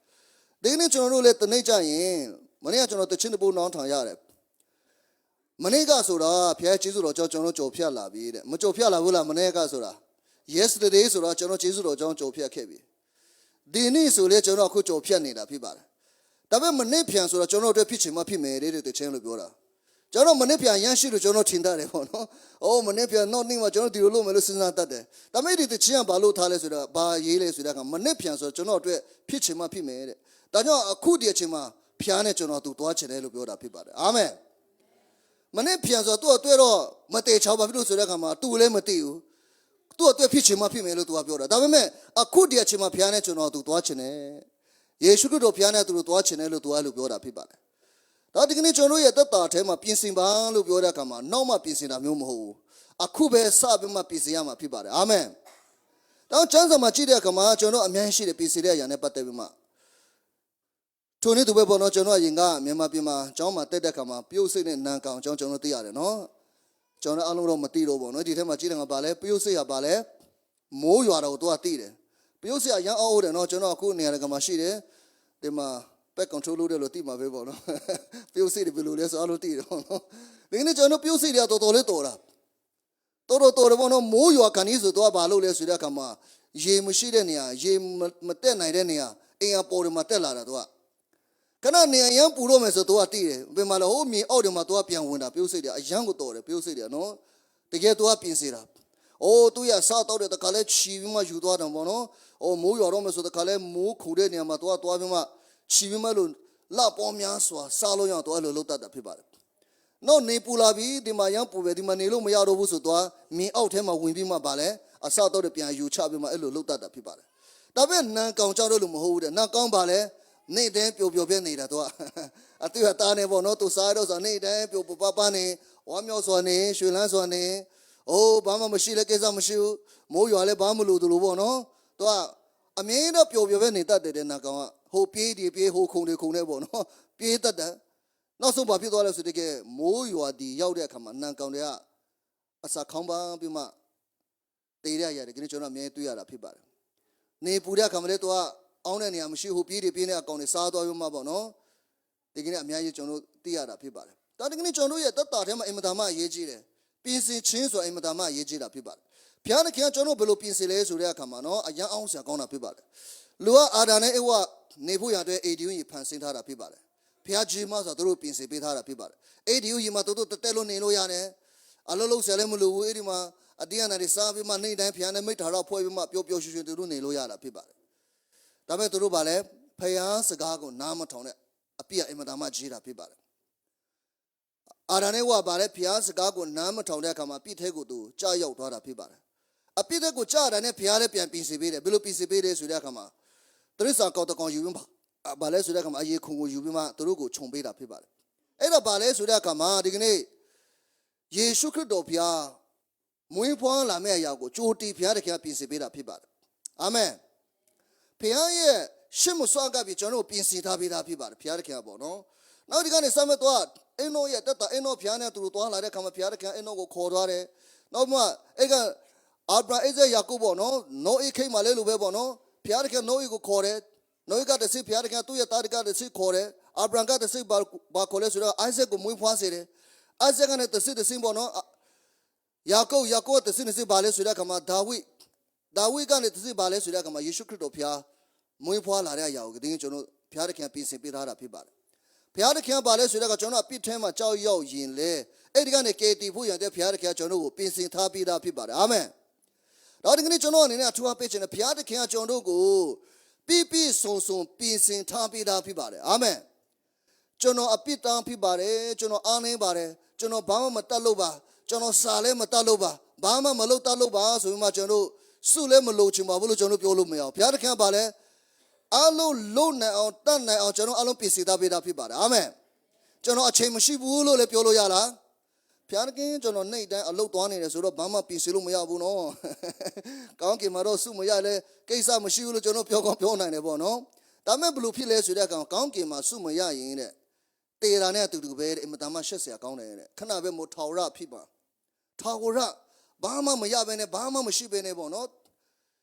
ဒီနေ့ကျွန်တော်တို့လည်းတနေ့ကျရင်မနေ့ကကျွန်တော်တချင်းတပုတ်နောင်းထောင်ရတယ်မနေ့ကဆိုတာဖျားကျေးဇူးတော်ကြောင့်ကျွန်တော်ကြော်ဖြတ်လာပြီတဲ့မကြော်ဖြတ်လာဘူးလားမနေ့ကဆိုတာ yesterday ဆိုတာကျွန်တော်ကျေးဇူးတော်ကြောင့်ကြော်ဖြတ်ခဲ့ပြီဒီနေ့ဆိုလည်းကျွန်တော်အခုကြော်ဖြတ်နေတာဖြစ်ပါတယ်ဒါပေမဲ့မနေ့ပြန်ဆိုတာကျွန်တော်တို့ဖြစ်ချင်မှဖြစ်မယ်တဲ့တချင်းလို့ပြောတာကျွန်တော်မနေ့ပြန်ရမ်းရှိလို့ကျွန်တော်ထင်တတ်တယ်ပေါ့နော်။အိုးမနေ့ပြန်တော့နေ့မှကျွန်တော်ဒီလိုလုပ်မယ်လို့စဉ်းစားတတ်တယ်။ဒါပေမဲ့ဒီတချင်းကဘာလို့ထားလဲဆိုတာဘာရေးလဲဆိုတာကမနေ့ပြန်ဆိုကျွန်တော်အတွက်ဖြစ်ချင်မှဖြစ်မယ်တဲ့။ဒါကြောင့်အခုဒီအချိန်မှာဖျားနဲ့ကျွန်တော်သူသွားချင်တယ်လို့ပြောတာဖြစ်ပါတယ်။အာမင်။မနေ့ပြန်ဆိုသူ့အတွက်တော့မတေချောပါဘူးလို့ဆိုတဲ့အခါမှာသူလည်းမသိဘူး။သူ့အတွက်ဖြစ်ချင်မှဖြစ်မယ်လို့သူကပြောတာ။ဒါပေမဲ့အခုဒီအချိန်မှာဖျားနဲ့ကျွန်တော်သူသွားချင်တယ်။ယေရှုခရစ်တော်ဖျားနဲ့သူတို့သွားချင်တယ်လို့သူကလို့ပြောတာဖြစ်ပါတယ်။ဒါဒီကနေ့ကျွန်တော်ရဲ့သက်တာထဲမှာပြင်ဆင်ပါလို့ပြောတဲ့အခါမှာနောက်မှပြင်ဆင်တာမျိုးမဟုတ်ဘူးအခုပဲစပြီးမှပြင်ဆင်ရမှာဖြစ်ပါတယ်အာမင်တော့ကျမ်းစာမှာကြည့်တဲ့အခါမှာကျွန်တော်အများရှိတဲ့ပြင်ဆင်တဲ့အရာနဲ့ပတ်သက်ပြီးမှထိုနေ့သူပဲပေါ့နော်ကျွန်တော်အရင်ကမြန်မာပြည်မှာကျောင်းမှာတက်တဲ့အခါမှာပြုတ်စိတ်နဲ့နန်ကောင်ကျွန်တော်သိရတယ်နော်ကျွန်တော်အားလုံးတော့မသိတော့ပေါ့နော်ဒီထဲမှာကြည့်တယ်ကဘာလဲပြုတ်စိတ်ကဘာလဲမိုးရွာတော့သူကသိတယ်ပြုတ်စိတ်ကရမ်းအောက်တယ်နော်ကျွန်တော်အခုနေရာကမှာရှိတယ်ဒီမှာback control လုပ်တယ်လို့သိမှာပဲပေါ့နော်ပြုတ်စိတ်တွေဘယ်လိုလဲဆိုအားလုံးသိတယ်ပေါ့နော်ဒီနေ့ကျွန်တော်ပြုတ်စိတ်တွေကတော်တော်လေးတော်တာတော်တယ်ပေါ့နော်မိုးရွာခဏကြီးဆိုတော့ဘာလို့လဲဆိုတဲ့အခါမှာရေမရှိတဲ့နေရာရေမတက်နိုင်တဲ့နေရာအိမ်အပေါ်တွေမှာတက်လာတာတော့ခဏနေရာရမ်းပူတော့မယ်ဆိုတော့သိတယ်ဘယ်မှာလဲဟိုမြေအောက်တွေမှာတော့ပြန်ဝင်တာပြုတ်စိတ်တွေအရန်ကိုတော်တယ်ပြုတ်စိတ်တွေနော်တကယ်တော့ပြင်စေတာအိုးသူရစားတော့တဲ့တခါလဲချီပြီးမှယူသွားတယ်ပေါ့နော်အိုးမိုးရွာတော့မယ်ဆိုတခါလဲမိုးခူတဲ့နေရာမှာတော့ပြီးမှချီပြီးမှလို့လာပေါ်များစွာစားလို့ရတော့အဲ့လိုလုပ်တတ်တာဖြစ်ပါတယ်။နောက်နေပူလာပြီးဒီမှာရမ်းပူပဲဒီမှာနေလို့မရတော့ဘူးဆိုတော့မင်းအောက်ထဲမှာဝင်ပြီးမှပါလဲအစတော့ပြန်ယူချပြီးမှအဲ့လိုလုပ်တတ်တာဖြစ်ပါတယ်။ဒါပေမဲ့နန်ကောင်ကြောက်လို့မဟုတ်ဘူးတဲ့။နန်ကောင်ပါလဲနေတိုင်းပျော်ပျော်ပြနေတာတော့အတူတာနေပေါ့နော်သူစားတော့ဆိုနေတိုင်းပျော်ပပနေဝမ်းမြောက်စွာနေရွှေလန်းစွာနေအိုးဘာမှမရှိလဲကိစ္စမရှိဘူးမိုးရွာလဲဘာမှမလို့သူလိုပေါ့နော်သူကအမြင်တော့ပျော်ပျော်ပဲနေတတ်တယ်တဲ့နန်ကောင်ကဟိုပြေးဒီပြေးဟိုခုံတွေခုံနေပေါ့နော်ပြေးတတ်တယ်နောက်ဆုံးဘာဖြစ်သွားလဲဆိုတဲ့ကမိုးရွာဒီရောက်တဲ့အခါမှာနန်ကောင်တွေကအစာခေါင်းပန်းပြီးမှတ တေးရရတယ်ဒီနေ့ကျွန်တော်အမြဲတွေ့ရတာဖြစ်ပါတယ်နေပူတဲ့အခါမှာလေသူကအောင်းတဲ့နေရာမရှိဟိုပြေးနေတဲ့အကောင်တွေစားသွားပြီးမှပေါ့နော်ဒီကနေ့အများကြီးကျွန်တော်သိရတာဖြစ်ပါတယ်ဒါဒီကနေ့ကျွန်တော်ရဲ့တက်တာထဲမှာအင်မတန်မှအရေးကြီးတယ်ပြင်ဆင်ခြင်းဆိုတာအင်မတန်မှအရေးကြီးတာဖြစ်ပါတယ်ဘုရားသခင်ကကျွန်တော်ဘယ်လိုပြင်ဆင်လဲဆိုတဲ့အခါမှာနော်အရန်အောင်စရာကောင်းတာဖြစ်ပါတယ်လူကအာဒါနဲ့အေဝနေဖို့ရတဲ့ ADU ကြီးဖန်ဆင်းထားတာဖြစ်ပါတယ်ဘုရားကြီးမဆိုသူတို့ပြင်ဆင်ပေးထားတာဖြစ်ပါတယ် ADU ကြီးမှာသူတို့တက်လို့နေလို့ရတယ်အလုံးလုံးဆယ်လည်းမလို့ဘူးအဲ့ဒီမှာအတရားနဲ့စားပြီးမှနေ့တိုင်းဘုရားနဲ့မိတ်ထာတော့ဖွဲ့ပြီးမှပျော်ပျော်ရွှင်ရွှင်သူတို့နေလို့ရတာဖြစ်ပါတယ်ဒါပေမဲ့သူတို့ကလည်းဘုရားစကားကိုနားမထောင်တဲ့အပြည့်အင်မတန်မှကြီးတာဖြစ်ပါတယ်အာဒါနဲ့ဝါပါလေဘုရားစကားကိုနားမထောင်တဲ့အခါမှာပြစ်ထဲကိုသူကြာရောက်သွားတာဖြစ်ပါတယ်အပြစ်တဲ့ကိုကြာတာနဲ့ဘုရားလည်းပြန်ပြင်ဆင်ပေးတယ်ဘယ်လိုပြင်ဆင်ပေးတယ်ဆိုတဲ့အခါမှာတရိစ္ဆာန်ကောက်တကောင်ယူပြီးမှဘာလဲဆိုတဲ့အခါမှာအယေခုံကိုယူပြီးမှသူတို့ကိုခြုံပေးတာဖြစ်ပါတယ်အဲ့တော့ဘာလဲဆိုတဲ့အခါမှာဒီကနေ့ယေရှုခရစ်တော်ဘုရားမွေးဖွားလာမယ့်အရာကိုကြိုတီဘုရားတခင်ပြင်ဆင်ပေးတာဖြစ်ပါတယ်အာမင်ဘုရားရဲ့ရှစ်မစွာကပြီးကျွန်တော်ပြင်ဆင်ထားပေးတာဖြစ်ပါတယ်ဘုရားတခင်ပေါ့နော်နောက်ဒီကနေစမ်းမဲ့တော့အင်းတို့ရဲ့တက်တာအင်းတို့ဘုရားနဲ့သူတို့သွားလာတဲ့အခါမှာဘုရားတခင်အင်းတို့ကိုခေါ်သွားတယ်နောက်မှအဲ့ကအာဗြဟံအိဇက်ယာကုပ်ပေါ့နော်နိုအေခိတ်မှလည်းလိုပဲပေါ့နော်ဘုရားတခင်နိုအေကိုခေါ်တယ်နိုအေကတည်းကဘုရားတခင်သူ့ရဲ့သားတကတည်းကခေါ်တယ်အာဗြဟံကတည်းကဘာခေါ်လဲဆိုတော့အိုက်ဇက်ကိုမွေးဖွားစေတယ်အိုက်ဇက်ကနဲ့တည်းကပေါ့နော်ယာကုပ်တည်းကဘာလဲဆိုတဲ့အခါမှာဒါဝိကနေတည်းကဘာလဲဆိုတဲ့အခါမှာယေရှုခရစ်တော်ဘုရားမွေးဖွားလာတဲ့အရာကိုဒီကျွန်တော်ဘုရားတခင်ပြင်ဆင်ပေးထားတာဖြစ်ပါတယ်ဘုရားတခင်ပါလဲဆိုတော့ကျွန်တော်အပြစ်ထဲမှာကြောက်ရောက်ရင်လေအဲ့ဒီကနေကေတီဖို့ရတဲ့ဘုရားတခင်ကျွန်တော်ကိုပြင်ဆင်ထားပေးတာဖြစ်ပါတယ်အာမင်တော့ဒီကနေ့ကျွန်တော်အနေနဲ့အထူးအပေးခြင်းနဲ့ဘုရားတခင်ကျွန်တော်ကိုပြည့်စုံပြင်ဆင်ထားပေးတာဖြစ်ပါတယ်အာမင်ကျွန်တော်အပြစ်တောင်းဖြစ်ပါတယ်ကျွန်တော်အားနည်းပါတယ်ကျွန်တော်ဘာမှမတတ်လို့ပါကျွန်တော်စာလည်းမတတ်လို့ပါဘာမှမလုပ်တတ်လို့ပါဆိုပြီးမှကျွန်တော်စုလည်းမလုပ်ချင်ပါဘူးလို့ကျွန်တော်ပြောလို့မရအောင်ဘုရားတခင်ပါလဲအလုံးလုံးနိုင်အောင်တတ်နိုင်အောင်ကျွန်တော်အလုံးပြင်ဆင်ထားပေးတာဖြစ်ပါတယ်အာမင်ကျွန်တော်အချိန်မရှိဘူးလို့လည်းပြောလို့ရလားဘုရားခင်ကျွန်တော်နေ့တိုင်းအလုပ်သွားနေတယ်ဆိုတော့ဘာမှပြင်ဆင်လို့မရဘူးနော်ကောင်းကင်မှာတော့စုမရလဲကိစ္စမရှိဘူးလို့ကျွန်တော်ပြောနိုင်တယ်ပေါ့နော်ဒါမဲ့ဘလို့ဖြစ်လဲဆိုတဲ့ကောင်ကောင်းကင်မှာစုမရရင်တဲ့တေတာနဲ့အတူတူပဲအင်မတန်မှရှက်စရာကောင်းတယ်တဲ့ခဏပဲမို့ထောင်ရဖြစ်ပါထောင်ရဘာမှမရဘဲနဲ့ဘာမှမရှိဘဲနဲ့ပေါ့နော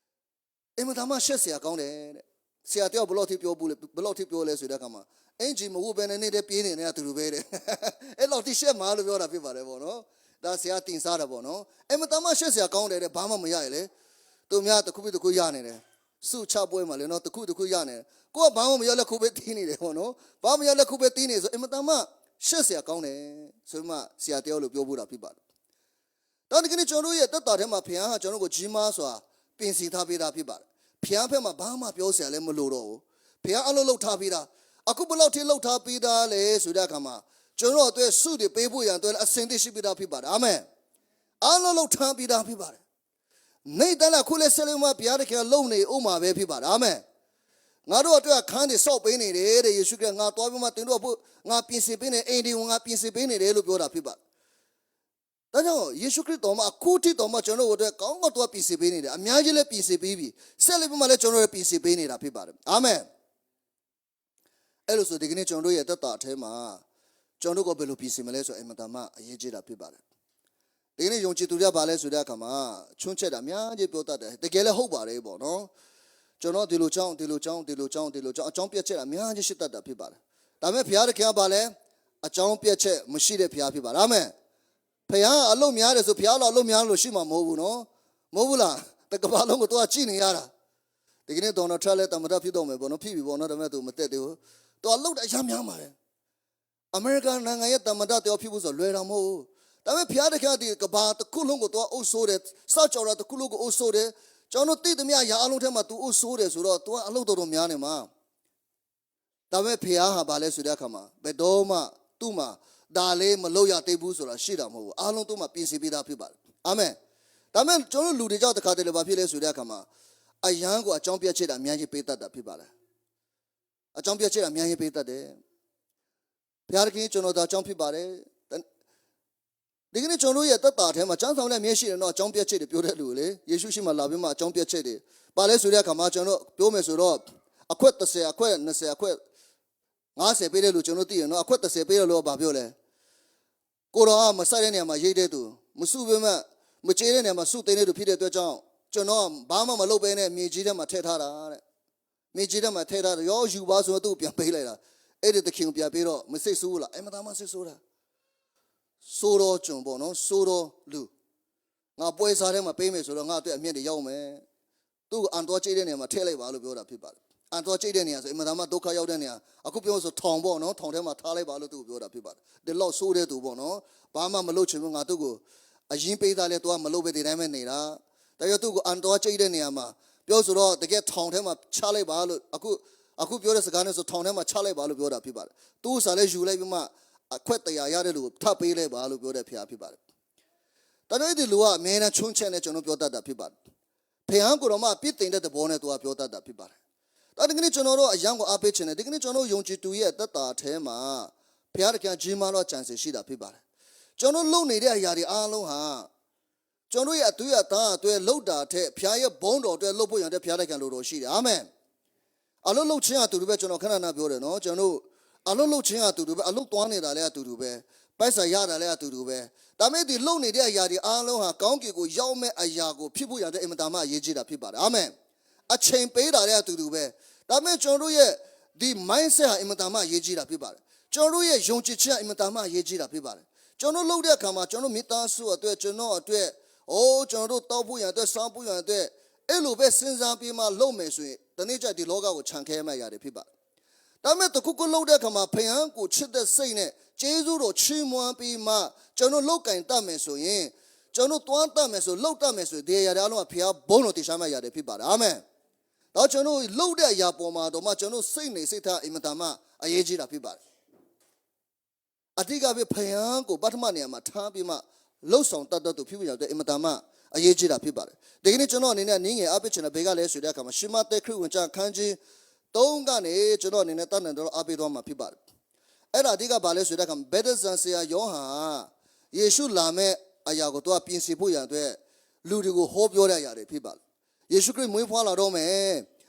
်အင်မတန်မှရှက်စရာကောင်းတယ်တဲ့ဆရာတယောက်ဘလို့ထိပြောဘူးလေဘလို့ထိပြောလဲဆိုတဲ့ကောင်မှာအင်ဂျီမဟုတ်ဘဲနဲ့နေတဲ့ပြေးနေတဲ့အတူတူပဲတဲ့အဲ့လောက်ထိရှက်မှာလို့ပြောတာဖြစ်ပါတယ်ပေါ့နော်ဒါဆရာတင်စားတာပေါ့နော်အင်မတန်မှရှက်စရာကောင်းတယ်တဲ့ဘာမှမရရလေသူများတစ်ခုရနေတယ်စုချပွဲမှာလေနော်တစ်ခုရနေတယ်ကိုကဘာမှမရလက်ခုပဲတင်းနေတယ်ပေါ့နော်ဘာမှမရလက်ခုပဲတင်းနေဆိုအင်မတန်မှရှက်စရာကောင်းတယ်ဆိုမှဆရာတယောက်လို့ပြောဖို့တာဖြစ်ပါတယ်တော့ဒီကနေ့ကျွန်တော်ရဲ့တက်တာထဲမှာဘုရားကကျွန်တော်ကိုကြီးမားစွာပြင်ဆင်ထားပေးတာဖြစ်ပါတယ်ဘုရားဖက်မှာဘာမှပြောစရာလည်းမလိုတော့ဘူးဘုရားအလုပ်လုပ်ထားပေးတာအခုဘလောက်ထိလုပ်ထားပေးတာလဲဆိုတဲ့အခါမှာကျွန်တော်အတွက်စုတွေပေးဖို့ရန်အတွက်အစင်သိရှိပေးတာဖြစ်ပါတယ်အာမင်အလုပ်လုပ်ထားပေးတာဖြစ်ပါတယ်နေ့တိုင်းခုလဲဆက်လို့မဘုရားတခင်လုံနေဥမှာပဲဖြစ်ပါတယ်အာမင်ငါတို့အတွက်ခန်းတွေစောက်ပေးနေတယ်တဲ့ယေရှုခရစ်ငါတော်ပြီးမှတင်တော့ဖို့ငါပြင်ဆင်ပေးနေအိမ်တွေကိုငါပြင်ဆင်ပေးနေတယ်လို့ပြောတာဖြစ်ပါတယ်ဒါကြောင့်ယေရှုခရစ်တော်မှာအခုထိတော်မှာကျွန်တော်တို့အတွက်ကောင်းကောင်းတော့ပြင်ဆင်ပေးနေတယ်အများကြီးလည်းပြင်ဆင်ပေးပြီဆက်လက်ပြီးမှလည်းကျွန်တော်တို့ပြင်ဆင်ပေးနေတာဖြစ်ပါတယ်အာမင်အဲ့လိုဆိုဒီကနေ့ကျွန်တော်တို့ရဲ့တက်တာအထဲမှာကျွန်တော်တို့ကဘယ်လိုပြင်ဆင်မလဲဆိုအင်မတန်မှအရေးကြီးတာဖြစ်ပါတယ်ဒီကနေ့ယုံကြည်သူတွေပါလဲဆိုတဲ့အခါမှာချွန်းချက်တာအများကြီးပြောတတ်တယ်တကယ်လည်းဟုတ်ပါတယ်ပေါ့နော်ကျွန်တော်ဒီလိုကြောင်းအကြောင်းပြက်ချက်အများကြီးရှိတတ်တာဖြစ်ပါတယ်ဒါပေမဲ့ဘုရားတခင်ကပါလဲအကြောင်းပြက်ချက်မရှိတဲ့ဘုရားဖြစ်ပါတယ်အာမင်ဘုရားအလုံးများတယ်ဆိုဘုရားအလုံးများလို့ရှိမှာမဟုတ်ဘူးနော်မဟုတ်ဘူးလားတကဘာလုံးကိုသူကကြည့်နေရတာဒီကနေ့ဒေါ်နယ်ထရလဲတမတ်ဖြစ်တော့မယ်ပေါ့နော်ဖြစ်ပြီပေါ့နော်ဒါပေမဲ့သူမတက်သေးဘူးသူအလုံးအများများပါတယ်အမေရိကန်နိုင်ငံရဲ့တမတ်တော်ဖြစ်ဖို့ဆိုလွယ်တာမဟုတ်ဘူးဒါပေမဲ့ဘုရားတခင်ကဒီကဘာတစ်ခုလုံးကိုသူကအုပ်ဆိုးတယ်စကြော်တာတစ်ခုလုံးကိုအုပ်ဆိုးတယ်ကျွန်တော်သိသမျှရာအလုံးထဲမှာသူအုပ်ဆိုးတယ်ဆိုတော့သူကအလုံးတော်များနေမှာဒါပေမဲ့ဘုရားဟာဘာလဲဆိုတဲ့အခါမှာဘယ်တော့မှသူ့မှာဒါလေးမလုပ်ရသေးဘူးဆိုတာရှိတာမဟုတ်ဘူးအားလုံးသူ့မှာပြင်ဆင်ပေးတာဖြစ်ပါတယ်အာမင်ဒါပေမဲ့ကျွန်တော်လူတွေကြောင့်တခါတလေဘာဖြစ်လဲဆိုတဲ့အခါမှာအယံကိုအကြောင်းပြချက်တာအများကြီးပေးတတ်တာဖြစ်ပါတယ်အကြောင်းပြချက်တာအများကြီးပေးတတ်တယ်ဘုရားခင်ကျွန်တော်ဒါအကြောင်းဖြစ်ပါတယ်ဒီကနေ့ကျွန်တော်ရဲ့တက်တာထဲမှာကျမ်းဆောင်တဲ့မျက်ရှိတယ်တော့အကြောင်းပြချက်တွေပြောတဲ့လူလေယေရှုရှိမှလာပြီးမှအကြောင်းပြချက်တွေပါလဲဆိုတဲ့အခါမှာကျွန်တော်ပြောမယ်ဆိုတော့အခွက်30အခွက်20အခွက်50ပေးတဲ့လူကျွန်တော်သိရနော်အခွက်30ပေးတယ်လို့ဘာပြောလဲကိုတော်ကမဆိုင်တဲ့နေရာမှာရိတ်တဲ့သူမစုပေးမှမကျေတဲ့နေရာမှာစုသိတဲ့သူဖြစ်တဲ့အတွက်ကြောင့် ကျွန်တော်ဘာမှမလုပ်ဘဲနဲ့မြေကြီးထဲမှာထည့်ထားတာတဲ့မြေကြီးထဲမှာထည့်ထားတယ်ရောယူပါဆိုတော့သူ့ပြန်ပေးလိုက်တာအဲ့ဒီသခင်ပြန်ပေးတော့မစိတ်ဆိုးလားအဲ့မသားမစိတ်ဆိုးတာဆိုတော့ကျွန်ပေါ့နော်ဆိုတော့လူငါပွဲစားထဲမှာပေးမယ်ဆိုတော့ငါအတွက်အမြင့်တွေရောက်မယ်သူ့ကိုအန်တော်ကြိတ်တဲ့နေရာမှာထည့်လိုက်ပါလို့ပြောတာဖြစ်ပါတယ်အန်တော်ကြိတ်တဲ့နေရာဆိုအင်မတန်မှဒုက္ခရောက်တဲ့နေရာအခုပြောဆိုထောင်ပေါ့နော်ထောင်ထဲမှာထားလိုက်ပါလို့သူ့ကိုပြောတာဖြစ်ပါတယ်ဒီလောက်ဆိုးတဲ့သူပေါ့နော်ဘာမှမလုပ်ချင်ဘူးငါသူ့ကိုအရင်ပေးသားလဲသူကမလုပ်ပဲဒီတိုင်းပဲနေတာဒါကြောင့်သူ့ကိုအန်တော်ကြိတ်တဲ့နေရာမှာပြောဆိုတော့တကယ်ထောင်ထဲမှာချလိုက်ပါလို့အခုပြောတဲ့စကားနဲ့ဆိုထောင်ထဲမှာချလိုက်ပါလို့ပြောတာဖြစ်ပါတယ်သူ့စားလဲယူလိုက်ပြီးမှအခွက်တရားရတဲ့လူကိုထပ်ပေးလိုက်ပါလို့ပြောတဲ့ဖခင်ဖြစ်ပါတယ်ဒါကြောင့်ဒီလူကအမြဲတမ်းချွန်းချက်နဲ့ကျွန်တော်ပြောတတ်တာဖြစ်ပါတယ်ဖခင်ကိုတော့မှပြစ်တင်တဲ့သဘောနဲ့သူကပြောတတ်တာဖြစ်ပါတယ်ဒါဒီကနေ့ကျွန်တော်တို့အရန်ကိုအားပေးခြင်းနဲ့ဒီကနေ့ကျွန်တော်ယုံကြည်သူရဲ့သက်တာထဲမှာဖခင်တခင်ကြီးမားတော့ကြံစီရှိတာဖြစ်ပါတယ်ကျွန်တော်လုပ်နေတဲ့အရာတွေအားလုံးဟာကျွန်တော်ရဲ့အသွေးအသားအသွေးလှုပ်တာတဲ့ဖခင်ရဲ့ဘုန်းတော်အတွက်လှုပ်ဖို့ရတဲ့ဖခင်တခင်လိုတော်ရှိတယ်အာမင်အလုံးလှုပ်ခြင်းအတူတူပဲကျွန်တော်ခဏခဏပြောတယ်နော်ကျွန်တော်အလုံးလှုပ်ခြင်းအတူတူပဲအလုံးသွားနေတာလည်းအတူတူပဲပိုက်ဆံရတာလည်းအတူတူပဲဒါမဲ့ဒီလှုပ်နေတဲ့အရာတွေအားလုံးဟာကောင်းကင်ကိုရောက်မဲ့အရာကိုဖြစ်ဖို့ရတဲ့အင်မတန်မှအရေးကြီးတာဖြစ်ပါတယ်အာမင်အချိန်ပေးတာလည်းအတူတူပဲဒါမဲ့ကျွန်တော်ရဲ့ဒီ mindset ဟာအင်မတန်မှအရေးကြီးတာဖြစ်ပါတယ်ကျွန်တော်ရဲ့ယုံကြည်ခြင်းအင်မတန်မှအရေးကြီးတာဖြစ်ပါတယ်ကျွန်တော်လှုပ်တဲ့အခါမှာကျွန်တော်မိသားစုအတွက်ကျွန်တော်အတွက်ကျွန်တော်တို့တောက်ဖို့ရအတွက်စောင်းဖို့ရအတွက်အဲ့လိုပဲစဉ်းစားပြီးမှလုပ်မယ်ဆိုရင်တနေ့ကျဒီလောကကိုခြံခဲမှရတယ်ဖြစ်ပါတယ်ဒါမဲ့တခုခုလှုပ်တဲ့အခါမှာဖခင်ကိုချစ်တဲ့စိတ်နဲ့ကျေးဇူးတော်ချီးမွမ်းပြီးမှကျွန်တော်လောက်ကင်တတ်မယ်ဆိုရင်ကျွန်တော်တွန်းတတ်မယ်ဆိုလှုပ်တတ်မယ်ဆိုဒီအရာတွေအလုံးကဖခင်ဘုန်းတော်တည်ရှားမှရတယ်ဖြစ်ပါတယ်အာမင်တော့ကျွန်တော်လှုပ်တဲ့အရာပေါ်မှာတော့မှကျွန်တော်စိတ်နေစိတ်ထားအင်မတန်မှအရေးကြီးတာဖြစ်ပါတယ်အတိကပဲဖခင်ကိုပထမနေရာမှာထားပြီးမှလှုပ်ဆောင်တတ်တဲ့သူဖြစ်ဖြစ်ရတဲ့အင်မတန်မှအရေးကြီးတာဖြစ်ပါတယ်ဒီကနေ့ကျွန်တော်အနေနဲ့နင်းငယ်အပိချင်တဲ့ဘေကလဲဆိုတဲ့အခါမှာရှမသက်ခရစ်ဝင်ကျမ်းခန်းကြီး3ကနေကျွန်တော်အနေနဲ့တတ်နိုင်တော့အပိသွားမှာဖြစ်ပါတယ်အဲ့ဒါအဓိကဘာလဲဆိုတဲ့အခါမှာဗက်ဒဇန်ဆရာယောဟန်ယေရှုလာမဲ့အရာကိုသူကပြင်ဆင်ဖို့ရတဲ့လူတွေကိုဟောပြောတဲ့အရာတွေဖြစ်ပါတယ်ယေရှုခရစ်မွေးဖွားလာတော့မယ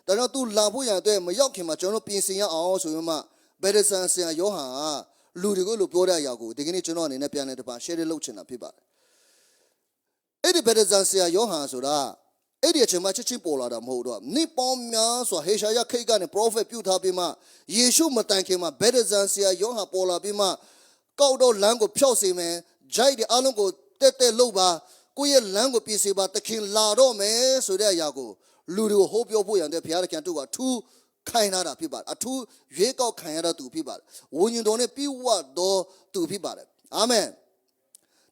်ဒါကြောင့်သူလာဖို့ရတဲ့မရောက်ခင်မှာကျွန်တော်ပြင်ဆင်ရအောင်ဆိုရင်မှဗက်ဒဇန်ဆရာယောဟန်လူတွေကိုလို့ပြောတဲ့အရာကိုဒီကနေ့ကျွန်တော်အနေနဲ့ပြန်နေတပါ share လုပ်ချင်တာဖြစ်ပါတယ်အဲ့ဒီဗက်ဒဇန်ဆရာယောဟန်ဆိုတာအဲ့ဒီအချိန်မှာချက်ချင်းပေါ်လာတာမဟုတ်တော့နိပေါင်းများစွာဟေရှာယခိတ်ကနေ prophet ပြုထားပြီးမှယေရှုမတိုင်ခင်မှာဗက်ဒဇန်ဆရာယောဟန်ပေါ်လာပြီးမှကောက်တော့လမ်းကိုဖျောက်စေမယ်ဂျိုက်ဒီအလုံးကိုတက်လှုပ်ပါကိုယ့်ရဲ့လမ်းကိုပြင်စေပါတခင်လာတော့မယ်ဆိုတဲ့အရာကိုလူတွေကိုဟောပြောဖို့ရတဲ့ဘုရားသခင်တို့ကအထူးခိုင်းတာဖြစ်ပါတယ်အထူးရွေးကောက်ခံရတဲ့သူဖြစ်ပါတယ်ဝိညာဉ်တော်နဲ့ပြည့်ဝသောသူဖြစ်ပါတယ်အာမင